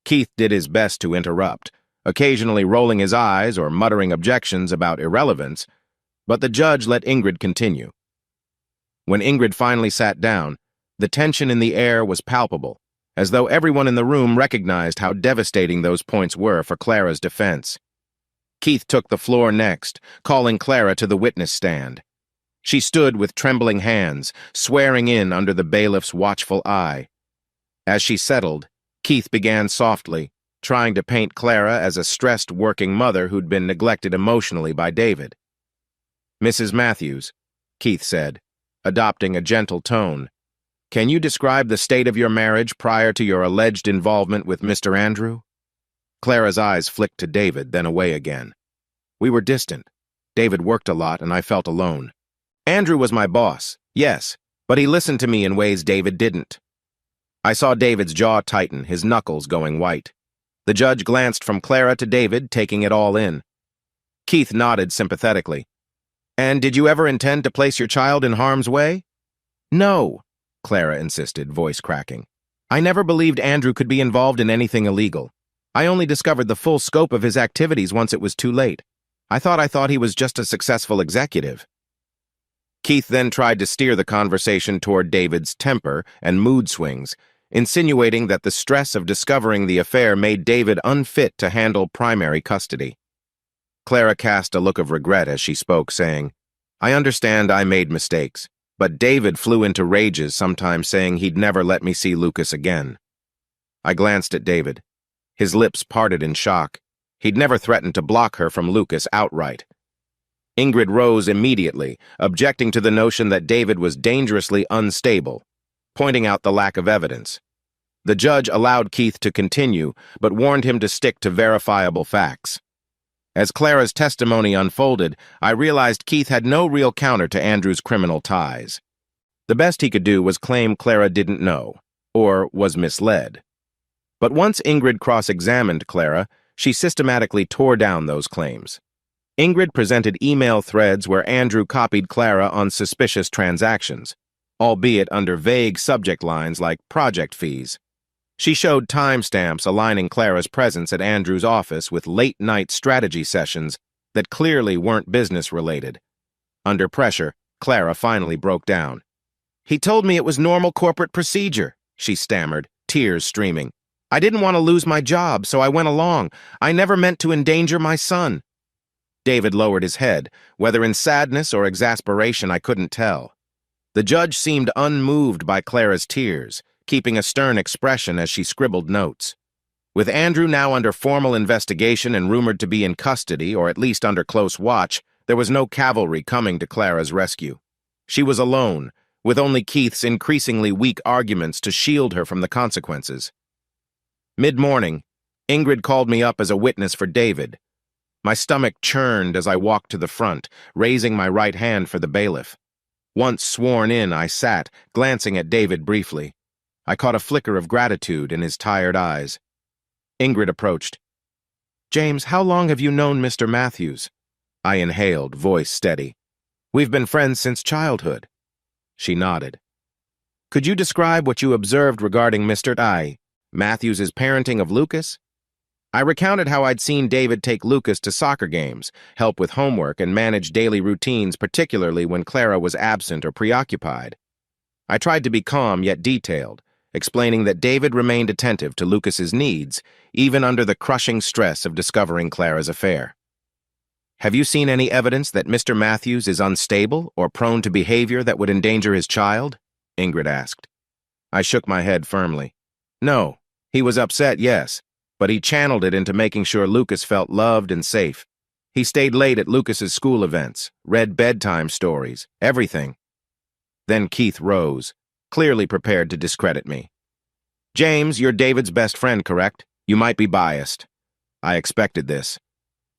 Keith did his best to interrupt, occasionally rolling his eyes or muttering objections about irrelevance, but the judge let Ingrid continue. When Ingrid finally sat down, the tension in the air was palpable, as though everyone in the room recognized how devastating those points were for Clara's defense. Keith took the floor next, calling Clara to the witness stand. She stood with trembling hands, swearing in under the bailiff's watchful eye. As she settled, Keith began softly, trying to paint Clara as a stressed working mother who'd been neglected emotionally by David. Mrs. Matthews, Keith said, adopting a gentle tone, can you describe the state of your marriage prior to your alleged involvement with Mr. Andrew? Clara's eyes flicked to David, then away again. We were distant. David worked a lot, and I felt alone. Andrew was my boss, yes, but he listened to me in ways David didn't. I saw David's jaw tighten, his knuckles going white. The judge glanced from Clara to David, taking it all in. Keith nodded sympathetically. And did you ever intend to place your child in harm's way? No, Clara insisted, voice cracking. I never believed Andrew could be involved in anything illegal. I only discovered the full scope of his activities once it was too late. I thought he was just a successful executive. Keith then tried to steer the conversation toward David's temper and mood swings, insinuating that the stress of discovering the affair made David unfit to handle primary custody. Clara cast a look of regret as she spoke, saying, "I understand I made mistakes, but David flew into rages sometimes saying he'd never let me see Lucas again." I glanced at David. His lips parted in shock. He'd never threatened to block her from Lucas outright. Ingrid rose immediately, objecting to the notion that David was dangerously unstable, pointing out the lack of evidence. The judge allowed Keith to continue, but warned him to stick to verifiable facts. As Clara's testimony unfolded, I realized Keith had no real counter to Andrew's criminal ties. The best he could do was claim Clara didn't know, or was misled. But once Ingrid cross-examined Clara, she systematically tore down those claims. Ingrid presented email threads where Andrew copied Clara on suspicious transactions, albeit under vague subject lines like project fees. She showed timestamps aligning Clara's presence at Andrew's office with late-night strategy sessions that clearly weren't business-related. Under pressure, Clara finally broke down. "He told me it was normal corporate procedure," she stammered, tears streaming. "I didn't want to lose my job, so I went along. I never meant to endanger my son." David lowered his head, whether in sadness or exasperation I couldn't tell. The judge seemed unmoved by Clara's tears, keeping a stern expression as she scribbled notes. With Andrew now under formal investigation and rumored to be in custody, or at least under close watch, there was no cavalry coming to Clara's rescue. She was alone, with only Keith's increasingly weak arguments to shield her from the consequences. Mid-morning, Ingrid called me up as a witness for David. My stomach churned as I walked to the front, raising my right hand for the bailiff. Once sworn in, I sat, glancing at David briefly. I caught a flicker of gratitude in his tired eyes. Ingrid approached. "James, how long have you known Mr. Matthews?" I inhaled, voice steady. "We've been friends since childhood." She nodded. "Could you describe what you observed regarding Mr. Matthews' parenting of Lucas?" I recounted how I'd seen David take Lucas to soccer games, help with homework, and manage daily routines, particularly when Clara was absent or preoccupied. I tried to be calm yet detailed, explaining that David remained attentive to Lucas's needs, even under the crushing stress of discovering Clara's affair. "Have you seen any evidence that Mr. Matthews is unstable or prone to behavior that would endanger his child?" Ingrid asked. I shook my head firmly. "No, he was upset, yes, but he channeled it into making sure Lucas felt loved and safe. He stayed late at Lucas's school events, read bedtime stories, everything." Then Keith rose, clearly prepared to discredit me. "James, you're David's best friend, correct? You might be biased." I expected this.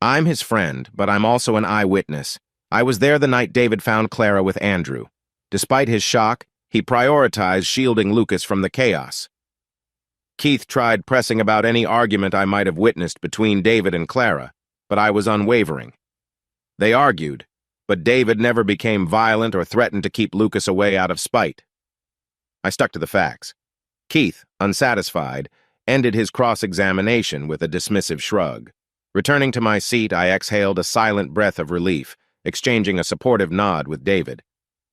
"I'm his friend, but I'm also an eyewitness. I was there the night David found Clara with Andrew. Despite his shock, he prioritized shielding Lucas from the chaos." Keith tried pressing about any argument I might have witnessed between David and Clara, but I was unwavering. They argued, but David never became violent or threatened to keep Lucas away out of spite. I stuck to the facts. Keith, unsatisfied, ended his cross-examination with a dismissive shrug. Returning to my seat, I exhaled a silent breath of relief, exchanging a supportive nod with David.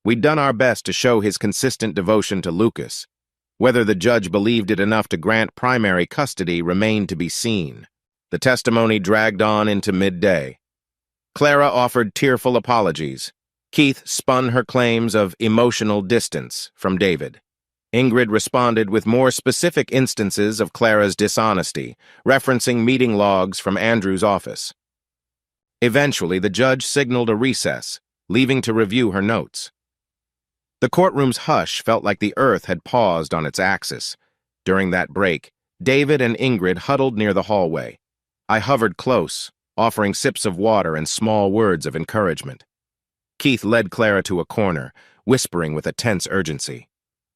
We'd done our best to show his consistent devotion to Lucas. Whether the judge believed it enough to grant primary custody remained to be seen. The testimony dragged on into midday. Clara offered tearful apologies. Keith spun her claims of emotional distance from David. Ingrid responded with more specific instances of Clara's dishonesty, referencing meeting logs from Andrew's office. Eventually, the judge signaled a recess, leaving to review her notes. The courtroom's hush felt like the earth had paused on its axis. During that break, David and Ingrid huddled near the hallway. I hovered close, offering sips of water and small words of encouragement. Keith led Clara to a corner, whispering with a tense urgency.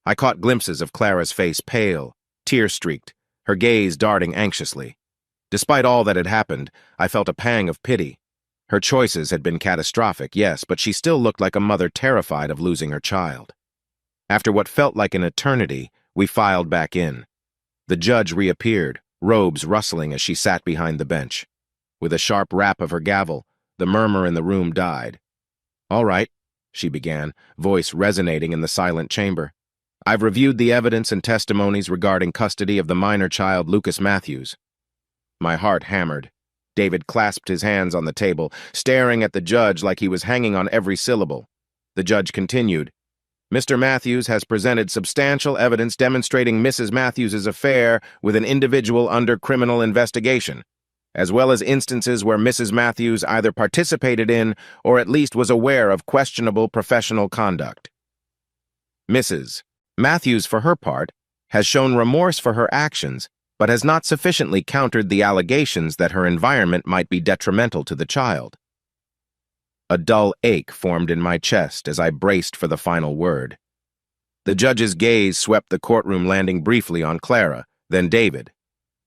I caught glimpses of Clara's face pale, tear-streaked, her gaze darting anxiously. Despite all that had happened, I felt a pang of pity. Her choices had been catastrophic, yes, but she still looked like a mother terrified of losing her child. After what felt like an eternity, we filed back in. The judge reappeared, robes rustling as she sat behind the bench. With a sharp rap of her gavel, the murmur in the room died. "All right," she began, voice resonating in the silent chamber. "I've reviewed the evidence and testimonies regarding custody of the minor child Lucas Matthews." My heart hammered. David clasped his hands on the table, staring at the judge like he was hanging on every syllable. The judge continued, Mr. Matthews has presented substantial evidence demonstrating Mrs. Matthews's affair with an individual under criminal investigation, as well as instances where Mrs. Matthews either participated in or at least was aware of questionable professional conduct. Mrs. Matthews, for her part, has shown remorse for her actions, but has not sufficiently countered the allegations that her environment might be detrimental to the child. A dull ache formed in my chest as I braced for the final word. The judge's gaze swept the courtroom, landing briefly on Clara, then David.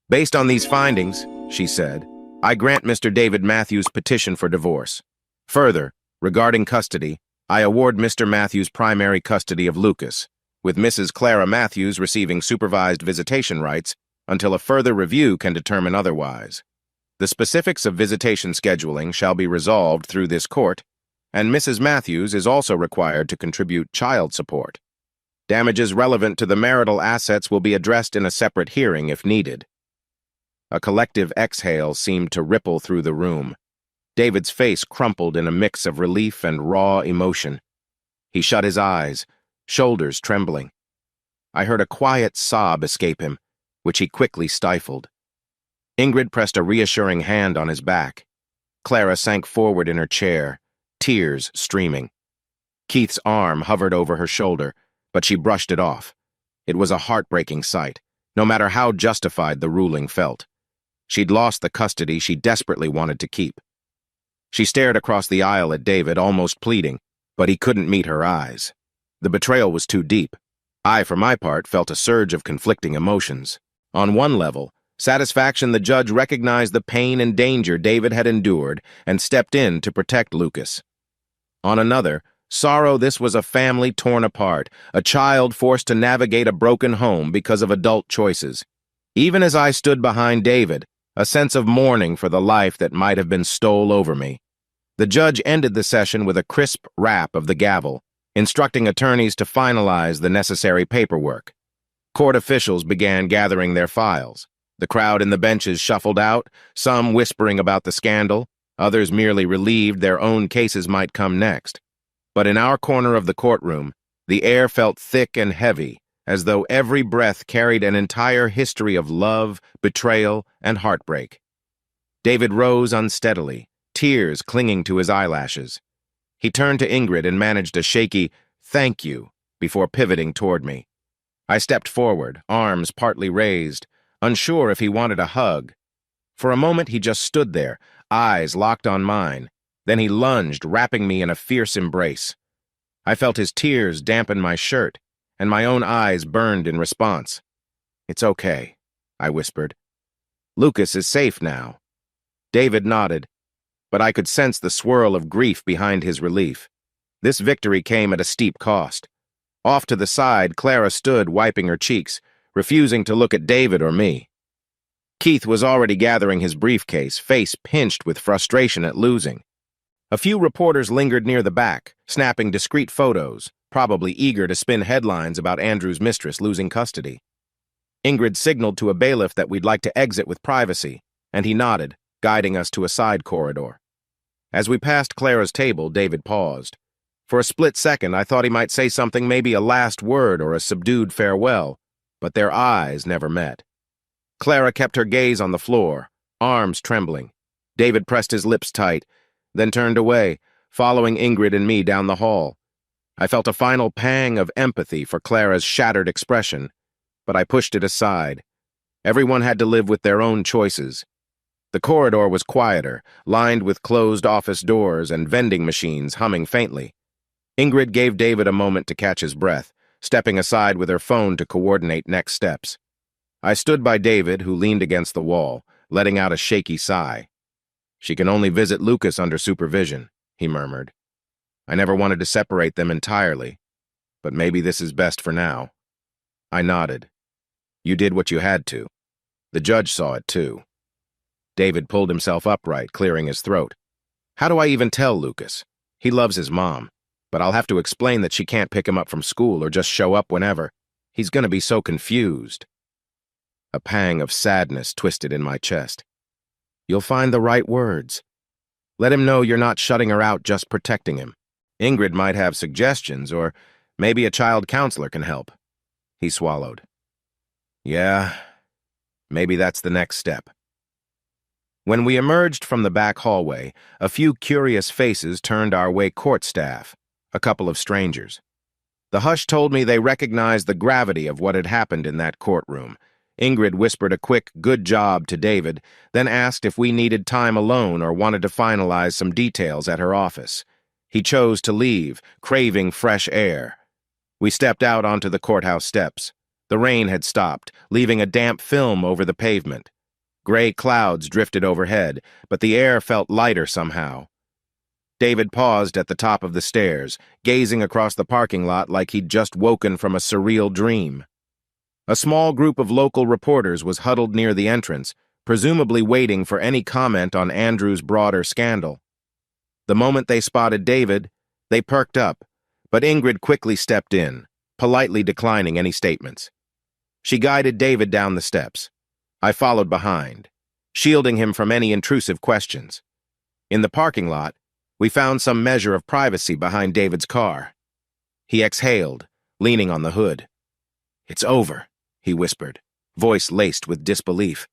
Based on these findings, she said, I grant Mr. David Matthews' petition for divorce. Further, regarding custody, I award Mr. Matthews primary custody of Lucas, with Mrs. Clara Matthews receiving supervised visitation rights until a further review can determine otherwise. The specifics of visitation scheduling shall be resolved through this court, and Mrs. Matthews is also required to contribute child support. Damages relevant to the marital assets will be addressed in a separate hearing if needed. A collective exhale seemed to ripple through the room. David's face crumpled in a mix of relief and raw emotion. He shut his eyes, shoulders trembling. I heard a quiet sob escape him, which he quickly stifled. Ingrid pressed a reassuring hand on his back. Clara sank forward in her chair, tears streaming. Keith's arm hovered over her shoulder, but she brushed it off. It was a heartbreaking sight, no matter how justified the ruling felt. She'd lost the custody she desperately wanted to keep. She stared across the aisle at David, almost pleading, but he couldn't meet her eyes. The betrayal was too deep. I, for my part, felt a surge of conflicting emotions. On one level, satisfaction the judge recognized the pain and danger David had endured and stepped in to protect Lucas. On another, sorrow this was a family torn apart, a child forced to navigate a broken home because of adult choices. Even as I stood behind David, a sense of mourning for the life that might have been stole over me. The judge ended the session with a crisp rap of the gavel, instructing attorneys to finalize the necessary paperwork. Court officials began gathering their files. The crowd in the benches shuffled out, some whispering about the scandal, others merely relieved their own cases might come next. But in our corner of the courtroom, the air felt thick and heavy, as though every breath carried an entire history of love, betrayal, and heartbreak. David rose unsteadily, tears clinging to his eyelashes. He turned to Ingrid and managed a shaky, "Thank you," before pivoting toward me. I stepped forward, arms partly raised, unsure if he wanted a hug. For a moment he just stood there, eyes locked on mine. Then he lunged, wrapping me in a fierce embrace. I felt his tears dampen my shirt, and my own eyes burned in response. "It's okay," I whispered. "Lucas is safe now." David nodded, but I could sense the swirl of grief behind his relief. This victory came at a steep cost. Off to the side, Clara stood, wiping her cheeks, refusing to look at David or me. Keith was already gathering his briefcase, face pinched with frustration at losing. A few reporters lingered near the back, snapping discreet photos, probably eager to spin headlines about Andrew's mistress losing custody. Ingrid signaled to a bailiff that we'd like to exit with privacy, and he nodded, guiding us to a side corridor. As we passed Clara's table, David paused. For a split second, I thought he might say something, maybe a last word or a subdued farewell, but their eyes never met. Clara kept her gaze on the floor, arms trembling. David pressed his lips tight, then turned away, following Ingrid and me down the hall. I felt a final pang of empathy for Clara's shattered expression, but I pushed it aside. Everyone had to live with their own choices. The corridor was quieter, lined with closed office doors and vending machines humming faintly. Ingrid gave David a moment to catch his breath, stepping aside with her phone to coordinate next steps. I stood by David, who leaned against the wall, letting out a shaky sigh. "She can only visit Lucas under supervision," he murmured. "I never wanted to separate them entirely, but maybe this is best for now." I nodded. "You did what you had to. The judge saw it too." David pulled himself upright, clearing his throat. "How do I even tell Lucas? He loves his mom, but I'll have to explain that she can't pick him up from school or just show up whenever. He's going to be so confused." A pang of sadness twisted in my chest. You'll find the right words. Let him know you're not shutting her out, just protecting him. Ingrid might have suggestions, or maybe a child counselor can help. He swallowed. Yeah, maybe that's the next step. When we emerged from the back hallway, a few curious faces turned our way. Court staff, a couple of strangers. The hush told me they recognized the gravity of what had happened in that courtroom. Ingrid whispered a quick, "Good job" to David, then asked if we needed time alone or wanted to finalize some details at her office. He chose to leave, craving fresh air. We stepped out onto the courthouse steps. The rain had stopped, leaving a damp film over the pavement. Gray clouds drifted overhead, but the air felt lighter somehow. David paused at the top of the stairs, gazing across the parking lot like he'd just woken from a surreal dream. A small group of local reporters was huddled near the entrance, presumably waiting for any comment on Andrew's broader scandal. The moment they spotted David, they perked up, but Ingrid quickly stepped in, politely declining any statements. She guided David down the steps. I followed behind, shielding him from any intrusive questions. In the parking lot, we found some measure of privacy behind David's car. He exhaled, leaning on the hood. "It's over," he whispered, voice laced with disbelief.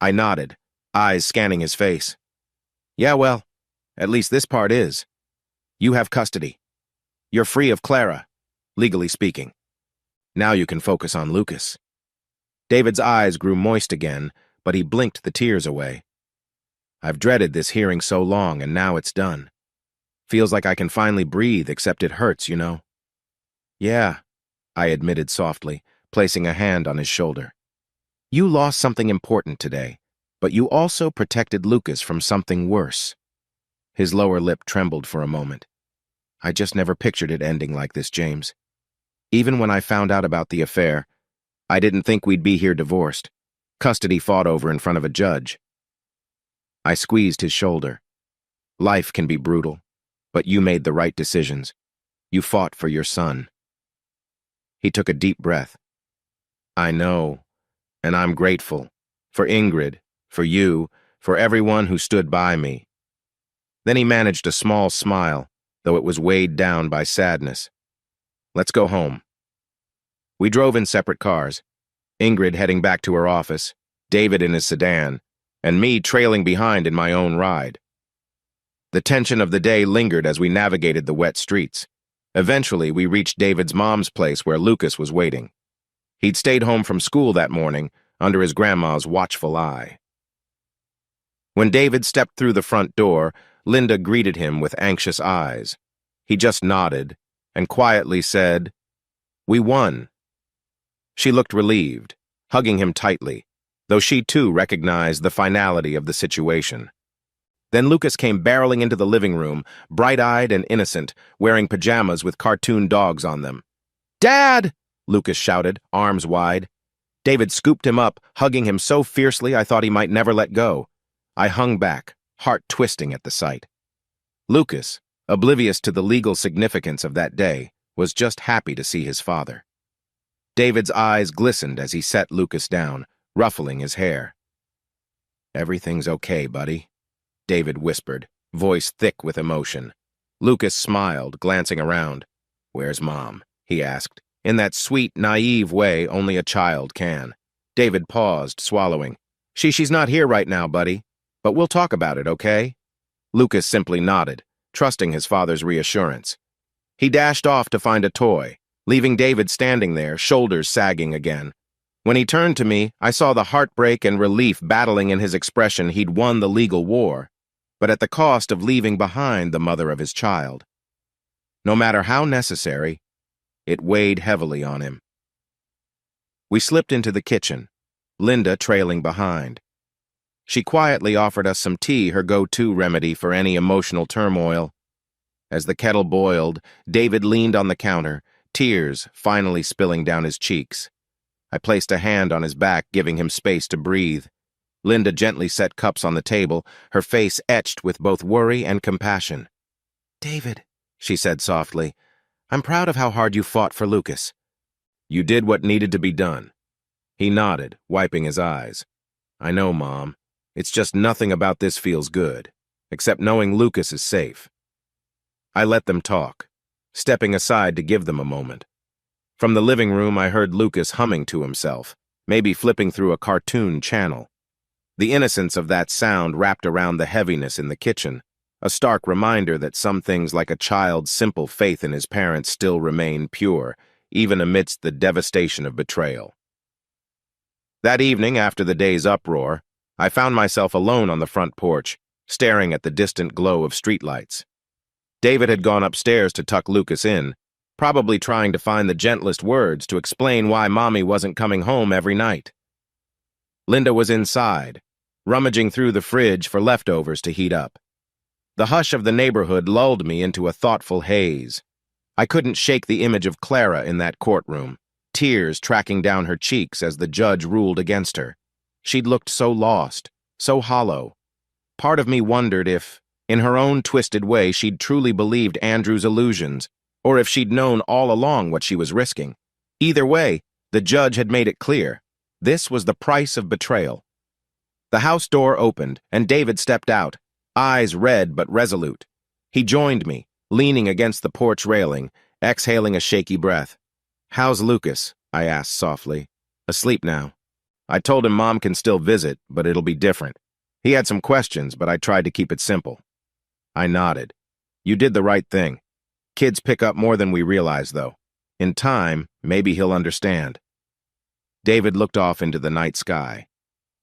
I nodded, eyes scanning his face. "Yeah, well, at least this part is. You have custody. You're free of Clara, legally speaking. Now you can focus on Lucas." David's eyes grew moist again, but he blinked the tears away. "I've dreaded this hearing so long, and now it's done. Feels like I can finally breathe, except it hurts, you know." "Yeah," I admitted softly, placing a hand on his shoulder. "You lost something important today, but you also protected Lucas from something worse." His lower lip trembled for a moment. "I just never pictured it ending like this, James. Even when I found out about the affair, I didn't think we'd be here divorced, custody fought over in front of a judge." I squeezed his shoulder. "Life can be brutal, but you made the right decisions. You fought for your son." He took a deep breath. "I know, and I'm grateful. For Ingrid, for you, for everyone who stood by me." Then he managed a small smile, though it was weighed down by sadness. "Let's go home." We drove in separate cars, Ingrid heading back to her office, David in his sedan, and me trailing behind in my own ride. The tension of the day lingered as we navigated the wet streets. Eventually, we reached David's mom's place where Lucas was waiting. He'd stayed home from school that morning, under his grandma's watchful eye. When David stepped through the front door, Linda greeted him with anxious eyes. He just nodded and quietly said, "We won." She looked relieved, hugging him tightly, though she too recognized the finality of the situation. Then Lucas came barreling into the living room, bright-eyed and innocent, wearing pajamas with cartoon dogs on them. "Dad!" Lucas shouted, arms wide. David scooped him up, hugging him so fiercely I thought he might never let go. I hung back, heart twisting at the sight. Lucas, oblivious to the legal significance of that day, was just happy to see his father. David's eyes glistened as he set Lucas down, ruffling his hair. "Everything's okay, buddy," David whispered, voice thick with emotion. Lucas smiled, glancing around. "Where's Mom?" he asked, in that sweet, naive way only a child can. David paused, swallowing. She's not here right now, buddy, but we'll talk about it, okay?" Lucas simply nodded, trusting his father's reassurance. He dashed off to find a toy, leaving David standing there, shoulders sagging again. When he turned to me, I saw the heartbreak and relief battling in his expression. He'd won the legal war, but at the cost of leaving behind the mother of his child. No matter how necessary, it weighed heavily on him. We slipped into the kitchen, Linda trailing behind. She quietly offered us some tea, her go-to remedy for any emotional turmoil. As the kettle boiled, David leaned on the counter, tears finally spilling down his cheeks. I placed a hand on his back, giving him space to breathe. Linda gently set cups on the table, her face etched with both worry and compassion. "David," she said softly, "I'm proud of how hard you fought for Lucas." "You did what needed to be done." He nodded, wiping his eyes. "I know, Mom," It's just nothing about this feels good, except knowing Lucas is safe. I let them talk, stepping aside to give them a moment. From the living room, I heard Lucas humming to himself, maybe flipping through a cartoon channel. The innocence of that sound wrapped around the heaviness in the kitchen, a stark reminder that some things like a child's simple faith in his parents still remain pure, even amidst the devastation of betrayal. That evening, after the day's uproar, I found myself alone on the front porch, staring at the distant glow of streetlights. David had gone upstairs to tuck Lucas in, probably trying to find the gentlest words to explain why Mommy wasn't coming home every night. Linda was inside, rummaging through the fridge for leftovers to heat up. The hush of the neighborhood lulled me into a thoughtful haze. I couldn't shake the image of Clara in that courtroom, tears tracking down her cheeks as the judge ruled against her. She'd looked so lost, so hollow. Part of me wondered if, in her own twisted way, she'd truly believed Andrew's illusions, or if she'd known all along what she was risking. Either way, the judge had made it clear. This was the price of betrayal. The house door opened, and David stepped out, eyes red but resolute. He joined me, leaning against the porch railing, exhaling a shaky breath. "How's Lucas?" I asked softly. "Asleep now. I told him Mom can still visit, but it'll be different. He had some questions, but I tried to keep it simple." I nodded. "You did the right thing. Kids pick up more than we realize, though. In time, maybe he'll understand." David looked off into the night sky.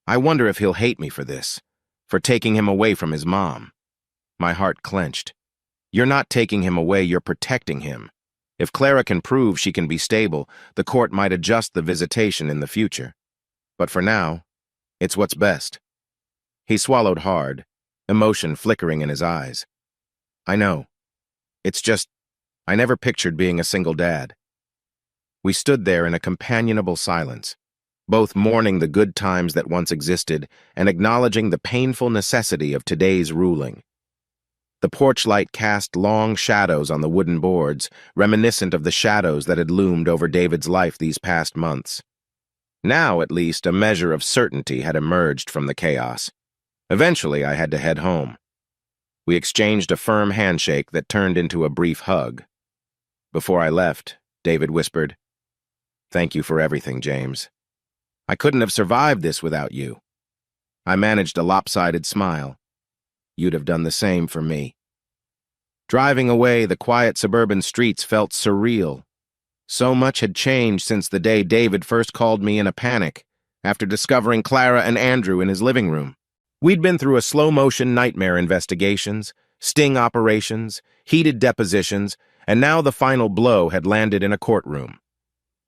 "I wonder if he'll hate me for this, for taking him away from his mom." My heart clenched. "You're not taking him away, you're protecting him. If Clara can prove she can be stable, the court might adjust the visitation in the future. But for now, it's what's best." He swallowed hard, emotion flickering in his eyes. "I know. It's just, I never pictured being a single dad." We stood there in a companionable silence, both mourning the good times that once existed and acknowledging the painful necessity of today's ruling. The porch light cast long shadows on the wooden boards, reminiscent of the shadows that had loomed over David's life these past months. Now, at least, a measure of certainty had emerged from the chaos. Eventually, I had to head home. We exchanged a firm handshake that turned into a brief hug. Before I left, David whispered, "Thank you for everything, James. I couldn't have survived this without you." I managed a lopsided smile. "You'd have done the same for me." Driving away, the quiet suburban streets felt surreal. So much had changed since the day David first called me in a panic, after discovering Clara and Andrew in his living room. We'd been through a slow-motion nightmare investigations, sting operations, heated depositions, and now the final blow had landed in a courtroom.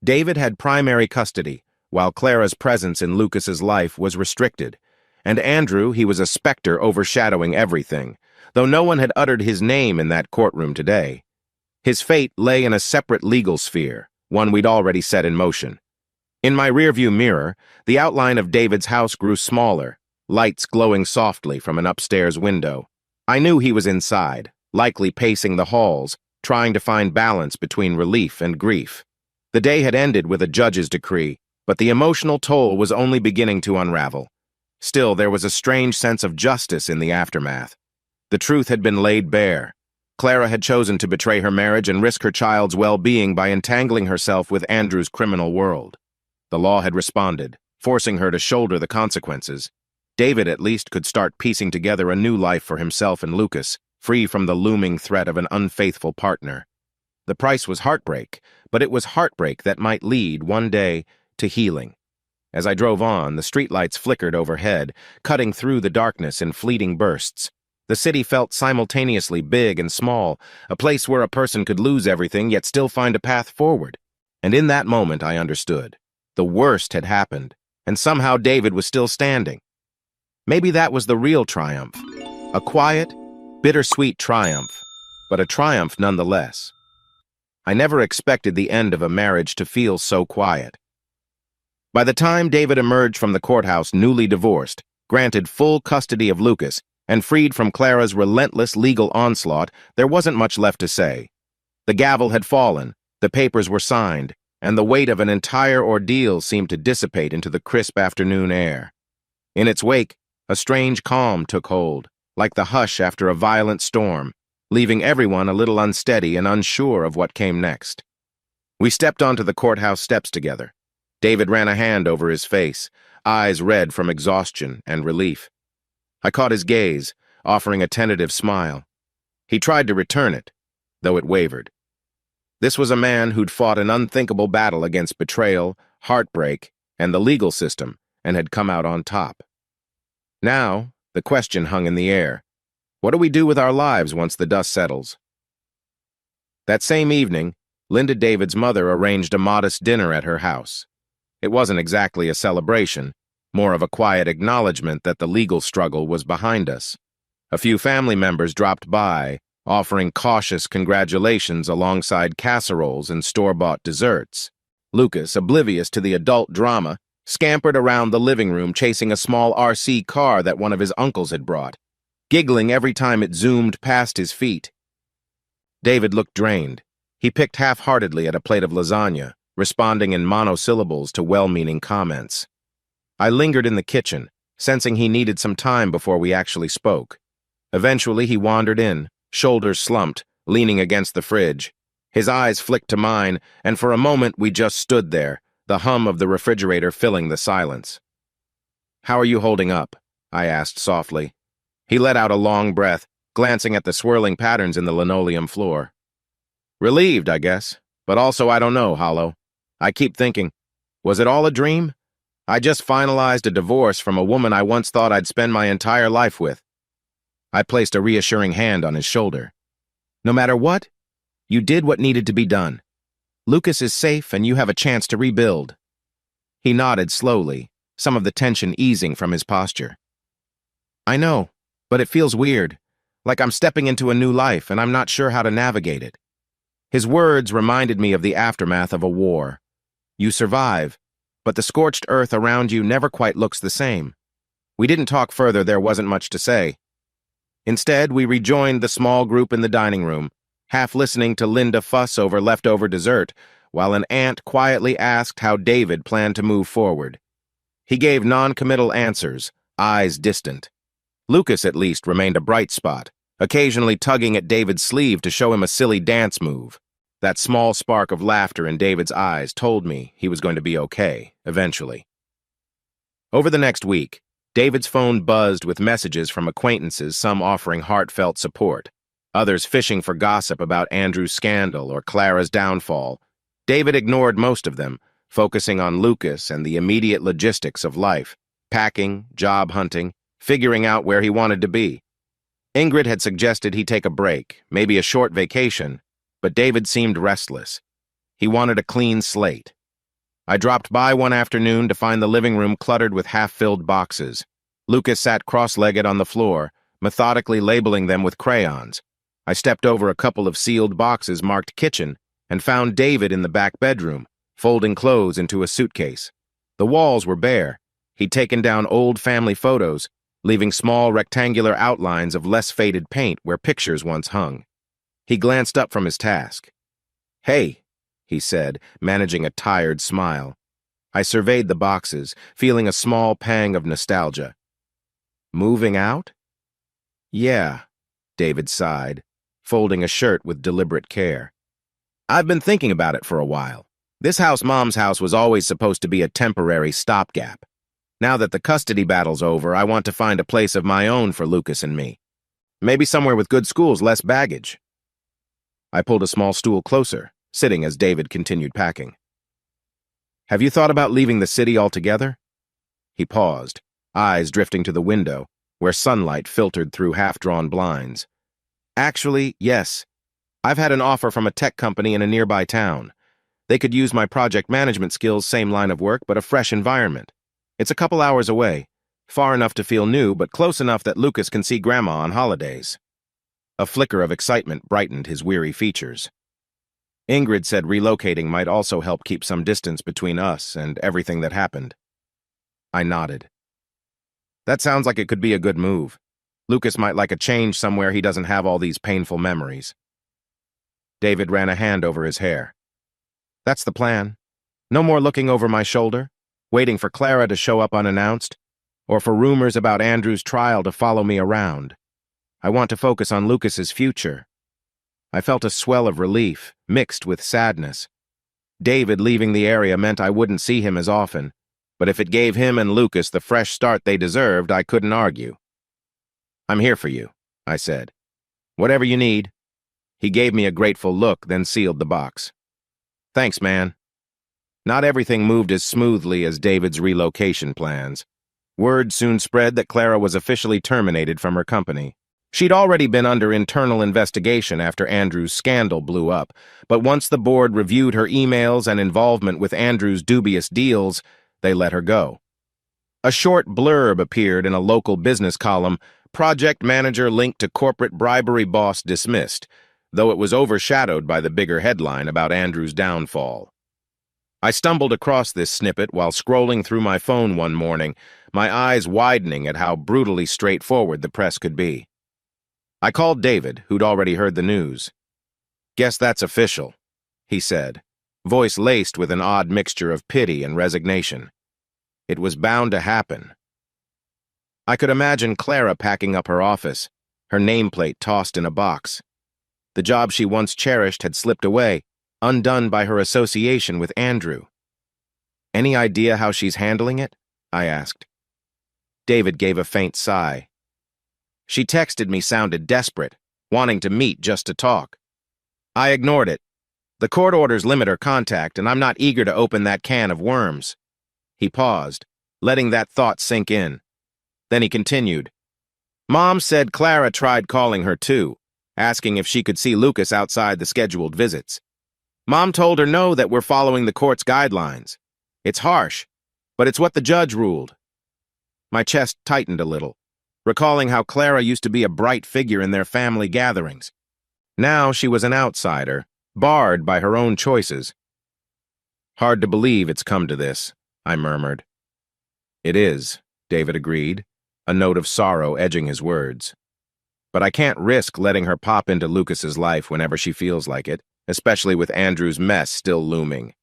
David had primary custody, while Clara's presence in Lucas's life was restricted, and Andrew, he was a specter overshadowing everything, though no one had uttered his name in that courtroom today. His fate lay in a separate legal sphere, one we'd already set in motion. In my rearview mirror, the outline of David's house grew smaller, lights glowing softly from an upstairs window. I knew he was inside, likely pacing the halls, trying to find balance between relief and grief. The day had ended with a judge's decree, but the emotional toll was only beginning to unravel. Still, there was a strange sense of justice in the aftermath. The truth had been laid bare. Clara had chosen to betray her marriage and risk her child's well-being by entangling herself with Andrew's criminal world. The law had responded, forcing her to shoulder the consequences. David at least could start piecing together a new life for himself and Lucas, free from the looming threat of an unfaithful partner. The price was heartbreak, but it was heartbreak that might lead, one day, to healing. As I drove on, the streetlights flickered overhead, cutting through the darkness in fleeting bursts. The city felt simultaneously big and small, a place where a person could lose everything yet still find a path forward. And in that moment, I understood. The worst had happened, and somehow David was still standing. Maybe that was the real triumph. A quiet, bittersweet triumph, but a triumph nonetheless. I never expected the end of a marriage to feel so quiet. By the time David emerged from the courthouse newly divorced, granted full custody of Lucas, and freed from Clara's relentless legal onslaught, there wasn't much left to say. The gavel had fallen, the papers were signed, and the weight of an entire ordeal seemed to dissipate into the crisp afternoon air. In its wake, A strange calm took hold, like the hush after a violent storm, leaving everyone a little unsteady and unsure of what came next. We stepped onto the courthouse steps together. David ran a hand over his face, eyes red from exhaustion and relief. I caught his gaze, offering a tentative smile. He tried to return it, though it wavered. This was a man who'd fought an unthinkable battle against betrayal, heartbreak, and the legal system, and had come out on top. Now, the question hung in the air. What do we do with our lives once the dust settles? That same evening, Linda David's mother arranged a modest dinner at her house. It wasn't exactly a celebration, more of a quiet acknowledgement that the legal struggle was behind us. A few family members dropped by, offering cautious congratulations alongside casseroles and store-bought desserts. Lucas, oblivious to the adult drama, scampered around the living room chasing a small RC car that one of his uncles had brought, giggling every time it zoomed past his feet. David looked drained. He picked half-heartedly at a plate of lasagna, responding in monosyllables to well-meaning comments. I lingered in the kitchen, sensing he needed some time before we actually spoke. Eventually, he wandered in, shoulders slumped, leaning against the fridge. His eyes flicked to mine, and for a moment we just stood there, the hum of the refrigerator filling the silence. "How are you holding up?" I asked softly. He let out a long breath, glancing at the swirling patterns in the linoleum floor. "Relieved, I guess, but also I don't know, Hollow. I keep thinking, was it all a dream? I just finalized a divorce from a woman I once thought I'd spend my entire life with." I placed a reassuring hand on his shoulder. "No matter what, you did what needed to be done. Lucas is safe and you have a chance to rebuild." He nodded slowly, some of the tension easing from his posture. "I know, but it feels weird, like I'm stepping into a new life and I'm not sure how to navigate it." His words reminded me of the aftermath of a war. You survive, but the scorched earth around you never quite looks the same. We didn't talk further, there wasn't much to say. Instead, we rejoined the small group in the dining room, half listening to Linda fuss over leftover dessert, while an aunt quietly asked how David planned to move forward. He gave non-committal answers, eyes distant. Lucas, at least, remained a bright spot, occasionally tugging at David's sleeve to show him a silly dance move. That small spark of laughter in David's eyes told me he was going to be okay, eventually. Over the next week, David's phone buzzed with messages from acquaintances, some offering heartfelt support, others fishing for gossip about Andrew's scandal or Clara's downfall. David ignored most of them, focusing on Lucas and the immediate logistics of life, packing, job hunting, figuring out where he wanted to be. Ingrid had suggested he take a break, maybe a short vacation, but David seemed restless. He wanted a clean slate. I dropped by one afternoon to find the living room cluttered with half-filled boxes. Lucas sat cross-legged on the floor, methodically labeling them with crayons. I stepped over a couple of sealed boxes marked kitchen and found David in the back bedroom, folding clothes into a suitcase. The walls were bare. He'd taken down old family photos, leaving small rectangular outlines of less faded paint where pictures once hung. He glanced up from his task. "Hey," he said, managing a tired smile. I surveyed the boxes, feeling a small pang of nostalgia. "Moving out?" "Yeah," David sighed, folding a shirt with deliberate care. "I've been thinking about it for a while. This house, Mom's house, was always supposed to be a temporary stopgap. Now that the custody battle's over, I want to find a place of my own for Lucas and me. Maybe somewhere with good schools, less baggage." I pulled a small stool closer, sitting as David continued packing. "Have you thought about leaving the city altogether?" He paused, eyes drifting to the window, where sunlight filtered through half-drawn blinds. "Actually, yes. I've had an offer from a tech company in a nearby town. They could use my project management skills, same line of work, but a fresh environment. It's a couple hours away, far enough to feel new, but close enough that Lucas can see Grandma on holidays." A flicker of excitement brightened his weary features. Ingrid said relocating might also help keep some distance between us and everything that happened. I nodded. "That sounds like it could be a good move. Lucas might like a change somewhere he doesn't have all these painful memories." David ran a hand over his hair. "That's the plan. No more looking over my shoulder, waiting for Clara to show up unannounced. or for rumors about Andrew's trial to follow me around. I want to focus on Lucas's future. I felt a swell of relief, mixed with sadness. David leaving the area meant I wouldn't see him as often, but if it gave him and Lucas the fresh start they deserved, I couldn't argue. "I'm here for you," I said. "Whatever you need." He gave me a grateful look, then sealed the box. "Thanks, man." Not everything moved as smoothly as David's relocation plans. Word soon spread that Clara was officially terminated from her company. She'd already been under internal investigation after Andrew's scandal blew up, but once the board reviewed her emails and involvement with Andrew's dubious deals, they let her go. A short blurb appeared in a local business column: "Project manager linked to corporate bribery boss dismissed," though it was overshadowed by the bigger headline about Andrew's downfall. I stumbled across this snippet while scrolling through my phone one morning, my eyes widening at how brutally straightforward the press could be. I called David, who'd already heard the news. "Guess that's official," he said, voice laced with an odd mixture of pity and resignation. It was bound to happen. I could imagine Clara packing up her office, her nameplate tossed in a box. The job she once cherished had slipped away, undone by her association with Andrew. "Any idea how she's handling it?" I asked. David gave a faint sigh. "She texted me sounded desperate, wanting to meet just to talk. I ignored it. The court orders limit her contact, and I'm not eager to open that can of worms." He paused, letting that thought sink in. Then he continued. "Mom said Clara tried calling her too, asking if she could see Lucas outside the scheduled visits. Mom told her no, that we're following the court's guidelines. It's harsh, but it's what the judge ruled." My chest tightened a little, recalling how Clara used to be a bright figure in their family gatherings. Now she was an outsider, barred by her own choices. "Hard to believe it's come to this," I murmured. "It is," David agreed, a note of sorrow edging his words. "But I can't risk letting her pop into Lucas's life whenever she feels like it, especially with Andrew's mess still looming."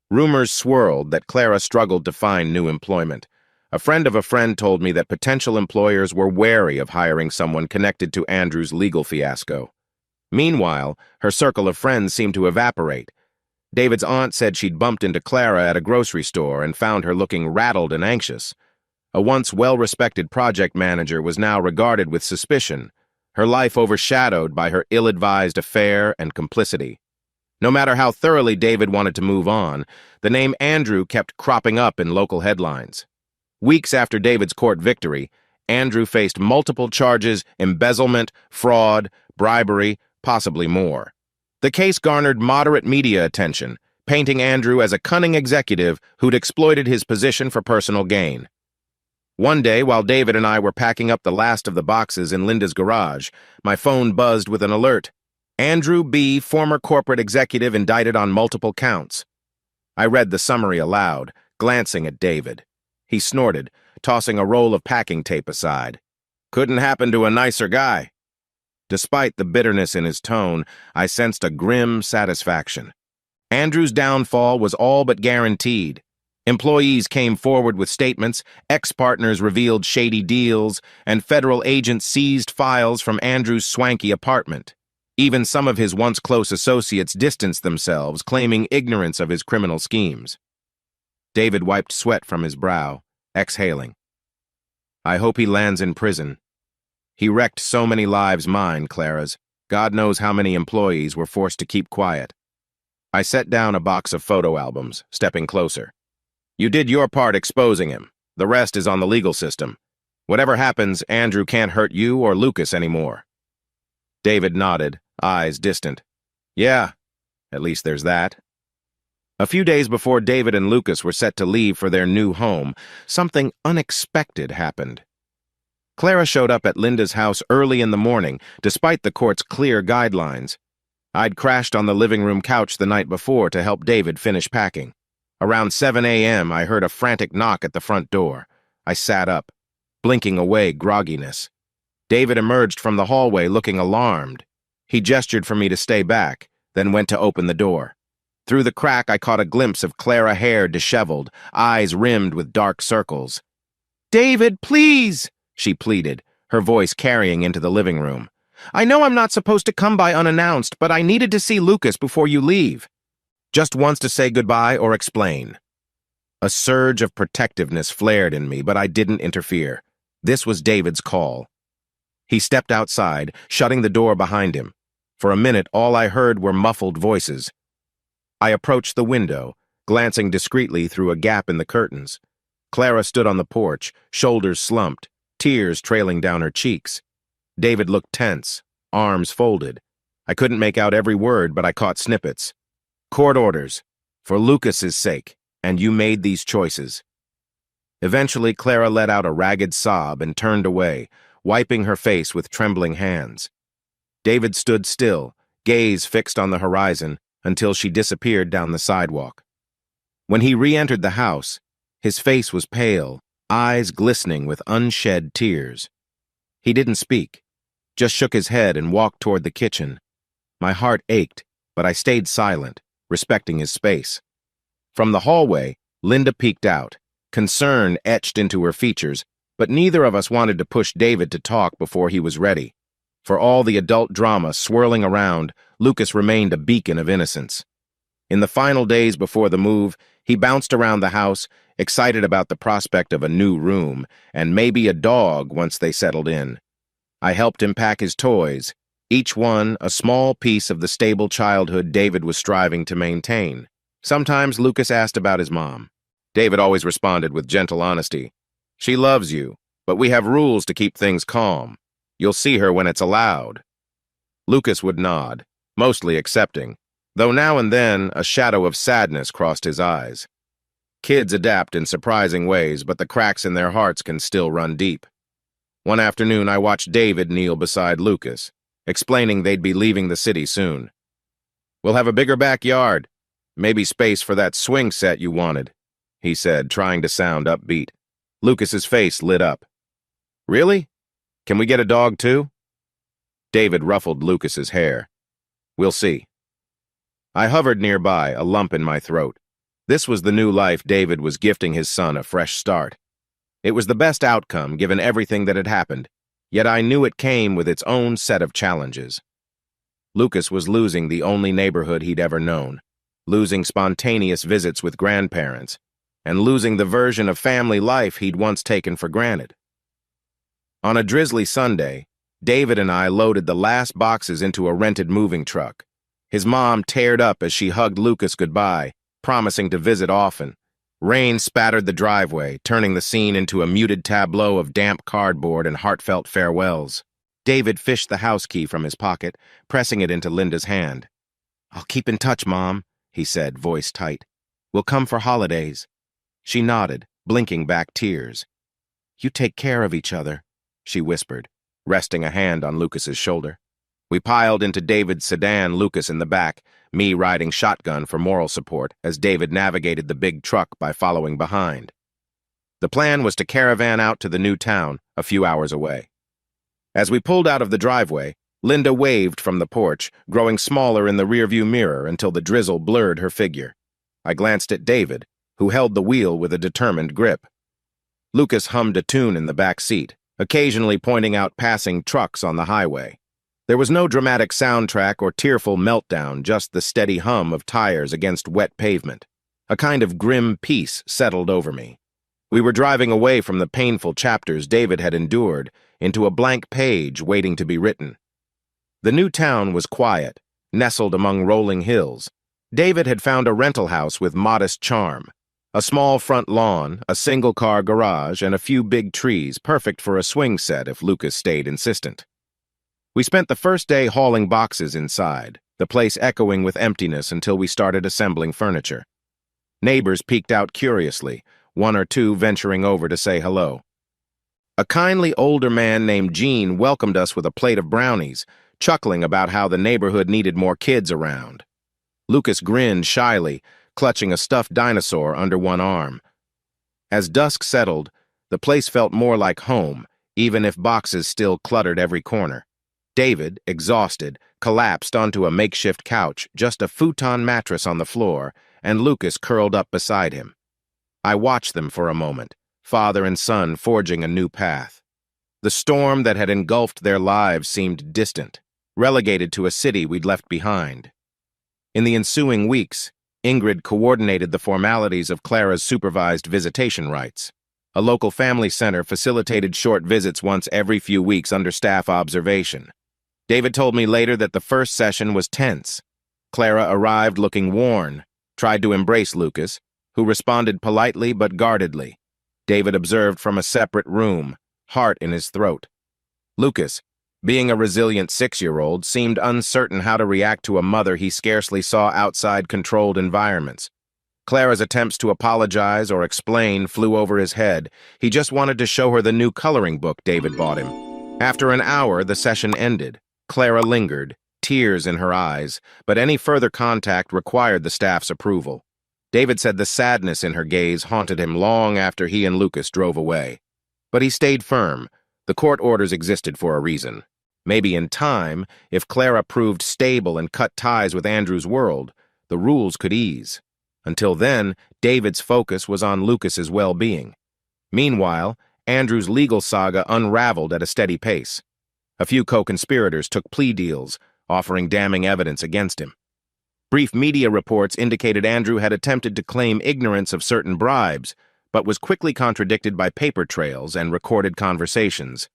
Rumors swirled that Clara struggled to find new employment. A friend of a friend told me that potential employers were wary of hiring someone connected to Andrew's legal fiasco. Meanwhile, her circle of friends seemed to evaporate. David's aunt said she'd bumped into Clara at a grocery store and found her looking rattled and anxious. A once well-respected project manager was now regarded with suspicion, her life overshadowed by her ill-advised affair and complicity. No matter how thoroughly David wanted to move on, the name Andrew kept cropping up in local headlines. Weeks after David's court victory, Andrew faced multiple charges: embezzlement, fraud, bribery, possibly more. The case garnered moderate media attention, painting Andrew as a cunning executive who'd exploited his position for personal gain. One day, while David and I were packing up the last of the boxes in Linda's garage, my phone buzzed with an alert. "Andrew B., former corporate executive, indicted on multiple counts." I read the summary aloud, glancing at David. He snorted, tossing a roll of packing tape aside. "Couldn't happen to a nicer guy." Despite the bitterness in his tone, I sensed a grim satisfaction. Andrew's downfall was all but guaranteed. Employees came forward with statements, ex-partners revealed shady deals, and federal agents seized files from Andrew's swanky apartment. Even some of his once close associates distanced themselves, claiming ignorance of his criminal schemes. David wiped sweat from his brow, exhaling. "I hope he lands in prison. He wrecked so many lives, mine, Clara's. God knows how many employees were forced to keep quiet." I set down a box of photo albums, stepping closer. "You did your part exposing him. The rest is on the legal system. Whatever happens, Andrew can't hurt you or Lucas anymore." David nodded, eyes distant. "Yeah, at least there's that." A few days before David and Lucas were set to leave for their new home, something unexpected happened. Clara showed up at Linda's house early in the morning, despite the court's clear guidelines. I'd crashed on the living room couch the night before to help David finish packing. Around 7 a.m., I heard a frantic knock at the front door. I sat up, blinking away grogginess. David emerged from the hallway looking alarmed. He gestured for me to stay back, then went to open the door. Through the crack, I caught a glimpse of Clara hair disheveled, eyes rimmed with dark circles. "David, please," she pleaded, her voice carrying into the living room. "I know I'm not supposed to come by unannounced, but I needed to see Lucas before you leave. Just wants to say goodbye or explain." A surge of protectiveness flared in me, but I didn't interfere. This was David's call. He stepped outside, shutting the door behind him. For a minute, all I heard were muffled voices. I approached the window, glancing discreetly through a gap in the curtains. Clara stood on the porch, shoulders slumped, tears trailing down her cheeks. David looked tense, arms folded. I couldn't make out every word, but I caught snippets. "Court orders. For Lucas's sake. And you made these choices." Eventually, Clara let out a ragged sob and turned away, wiping her face with trembling hands. David stood still, gaze fixed on the horizon, until she disappeared down the sidewalk. When he re-entered the house, his face was pale, eyes glistening with unshed tears. He didn't speak, just shook his head and walked toward the kitchen. My heart ached, but I stayed silent, respecting his space. From the hallway, Linda peeked out, concern etched into her features, but neither of us wanted to push David to talk before he was ready. For all the adult drama swirling around, Lucas remained a beacon of innocence. In the final days before the move, he bounced around the house, excited about the prospect of a new room, and maybe a dog once they settled in. I helped him pack his toys, each one a small piece of the stable childhood David was striving to maintain. Sometimes Lucas asked about his mom. David always responded with gentle honesty. "She loves you, but we have rules to keep things calm. You'll see her when it's allowed." Lucas would nod, mostly accepting, though now and then a shadow of sadness crossed his eyes. Kids adapt in surprising ways, but the cracks in their hearts can still run deep. One afternoon, I watched David kneel beside Lucas, explaining they'd be leaving the city soon. "We'll have a bigger backyard. Maybe space for that swing set you wanted," he said, trying to sound upbeat. Lucas's face lit up. "Really? Can we get a dog too?" David ruffled Lucas's hair. "We'll see." I hovered nearby, a lump in my throat. This was the new life David was gifting his son, a fresh start. It was the best outcome given everything that had happened, yet I knew it came with its own set of challenges. Lucas was losing the only neighborhood he'd ever known, losing spontaneous visits with grandparents, and losing the version of family life he'd once taken for granted. On a drizzly Sunday, David and I loaded the last boxes into a rented moving truck. His mom teared up as she hugged Lucas goodbye, promising to visit often. Rain spattered the driveway, turning the scene into a muted tableau of damp cardboard and heartfelt farewells. David fished the house key from his pocket, pressing it into Linda's hand. "I'll keep in touch, Mom," he said, voice tight. "We'll come for holidays." She nodded, blinking back tears. "You take care of each other," she whispered, resting a hand on Lucas's shoulder. We piled into David's sedan, Lucas in the back, me riding shotgun for moral support as David navigated the big truck by following behind. The plan was to caravan out to the new town, a few hours away. As we pulled out of the driveway, Linda waved from the porch, growing smaller in the rearview mirror until the drizzle blurred her figure. I glanced at David, who held the wheel with a determined grip. Lucas hummed a tune in the back seat, occasionally pointing out passing trucks on the highway. There was no dramatic soundtrack or tearful meltdown, just the steady hum of tires against wet pavement. A kind of grim peace settled over me. We were driving away from the painful chapters David had endured into a blank page waiting to be written. The new town was quiet, nestled among rolling hills. David had found a rental house with modest charm. A small front lawn, a single-car garage, and a few big trees, perfect for a swing set if Lucas stayed insistent. We spent the first day hauling boxes inside, the place echoing with emptiness until we started assembling furniture. Neighbors peeked out curiously, one or two venturing over to say hello. A kindly older man named Gene welcomed us with a plate of brownies, chuckling about how the neighborhood needed more kids around. Lucas grinned shyly, clutching a stuffed dinosaur under one arm. As dusk settled, the place felt more like home, even if boxes still cluttered every corner. David, exhausted, collapsed onto a makeshift couch, just a futon mattress on the floor, and Lucas curled up beside him. I watched them for a moment, father and son forging a new path. The storm that had engulfed their lives seemed distant, relegated to a city we'd left behind. In the ensuing weeks, Ingrid coordinated the formalities of Clara's supervised visitation rights. A local family center facilitated short visits once every few weeks under staff observation. David told me later that the first session was tense. Clara arrived looking worn, tried to embrace Lucas, who responded politely but guardedly. David observed from a separate room, heart in his throat. Lucas, being a resilient 6-year-old, seemed uncertain how to react to a mother he scarcely saw outside controlled environments. Clara's attempts to apologize or explain flew over his head. He just wanted to show her the new coloring book David bought him. After an hour, the session ended. Clara lingered, tears in her eyes, but any further contact required the staff's approval. David said the sadness in her gaze haunted him long after he and Lucas drove away. But he stayed firm. The court orders existed for a reason. Maybe in time, if Clara proved stable and cut ties with Andrew's world, the rules could ease. Until then, David's focus was on Lucas's well-being. Meanwhile, Andrew's legal saga unraveled at a steady pace. A few co-conspirators took plea deals, offering damning evidence against him. Brief media reports indicated Andrew had attempted to claim ignorance of certain bribes, but was quickly contradicted by paper trails and recorded conversations.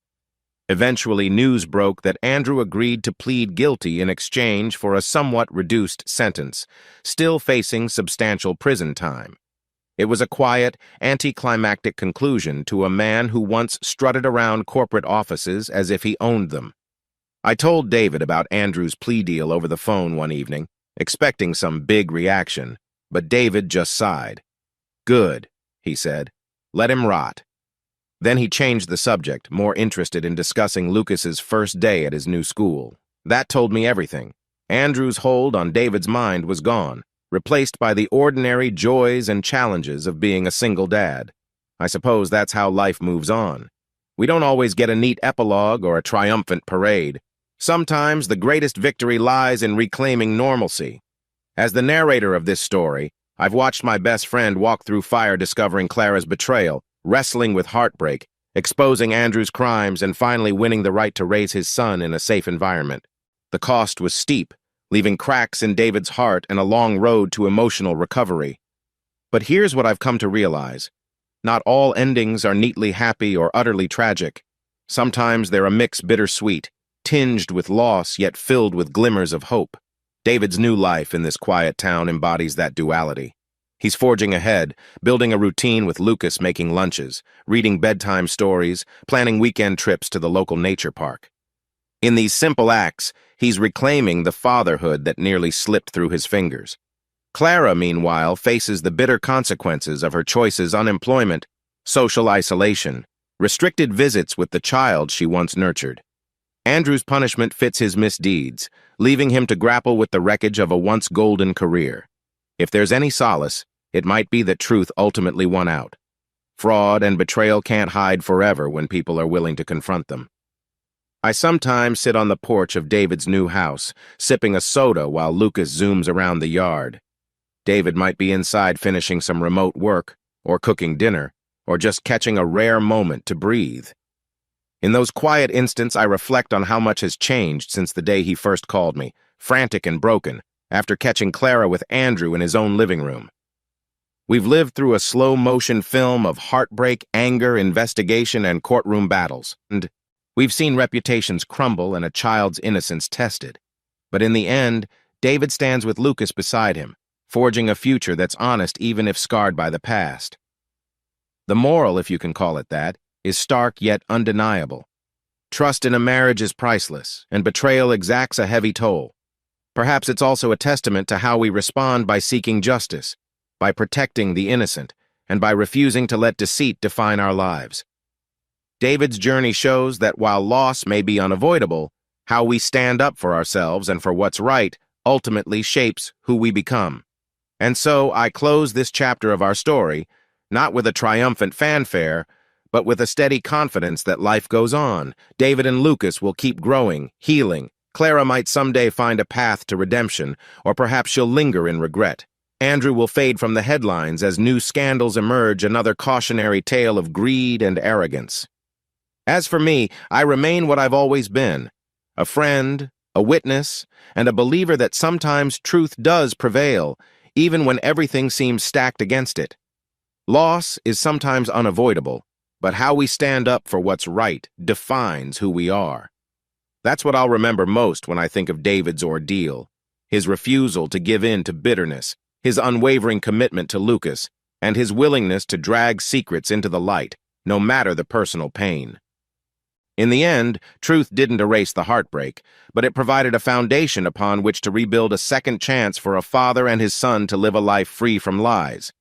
Eventually, news broke that Andrew agreed to plead guilty in exchange for a somewhat reduced sentence, still facing substantial prison time. It was a quiet, anticlimactic conclusion to a man who once strutted around corporate offices as if he owned them. I told David about Andrew's plea deal over the phone one evening, expecting some big reaction, but David just sighed. "Good," he said. "Let him rot." Then he changed the subject, more interested in discussing Lucas's first day at his new school. That told me everything. Andrew's hold on David's mind was gone, replaced by the ordinary joys and challenges of being a single dad. I suppose that's how life moves on. We don't always get a neat epilogue or a triumphant parade. Sometimes the greatest victory lies in reclaiming normalcy. As the narrator of this story, I've watched my best friend walk through fire discovering Clara's betrayal, wrestling with heartbreak, exposing Andrew's crimes, and finally winning the right to raise his son in a safe environment. The cost was steep, leaving cracks in David's heart and a long road to emotional recovery. But here's what I've come to realize. Not all endings are neatly happy or utterly tragic. Sometimes they're a mix bittersweet, tinged with loss yet filled with glimmers of hope. David's new life in this quiet town embodies that duality. He's forging ahead, building a routine with Lucas, making lunches, reading bedtime stories, planning weekend trips to the local nature park. In these simple acts, he's reclaiming the fatherhood that nearly slipped through his fingers. Clara, meanwhile, faces the bitter consequences of her choices: unemployment, social isolation, restricted visits with the child she once nurtured. Andrew's punishment fits his misdeeds, leaving him to grapple with the wreckage of a once golden career. If there's any solace, it might be that truth ultimately won out. Fraud and betrayal can't hide forever when people are willing to confront them. I sometimes sit on the porch of David's new house, sipping a soda while Lucas zooms around the yard. David might be inside finishing some remote work, or cooking dinner, or just catching a rare moment to breathe. In those quiet instants, I reflect on how much has changed since the day he first called me, frantic and broken, after catching Clara with Andrew in his own living room. We've lived through a slow-motion film of heartbreak, anger, investigation, and courtroom battles, and we've seen reputations crumble and a child's innocence tested. But in the end, David stands with Lucas beside him, forging a future that's honest even if scarred by the past. The moral, if you can call it that, is stark yet undeniable. Trust in a marriage is priceless, and betrayal exacts a heavy toll. Perhaps it's also a testament to how we respond by seeking justice, by protecting the innocent, and by refusing to let deceit define our lives. David's journey shows that while loss may be unavoidable, how we stand up for ourselves and for what's right ultimately shapes who we become. And so I close this chapter of our story, not with a triumphant fanfare, but with a steady confidence that life goes on. David and Lucas will keep growing, healing. Clara might someday find a path to redemption, or perhaps she'll linger in regret. Andrew will fade from the headlines as new scandals emerge, another cautionary tale of greed and arrogance. As for me, I remain what I've always been, a friend, a witness, and a believer that sometimes truth does prevail, even when everything seems stacked against it. Loss is sometimes unavoidable, but how we stand up for what's right defines who we are. That's what I'll remember most when I think of David's ordeal, his refusal to give in to bitterness, his unwavering commitment to Lucas, and his willingness to drag secrets into the light, no matter the personal pain. In the end, truth didn't erase the heartbreak, but it provided a foundation upon which to rebuild a second chance for a father and his son to live a life free from lies.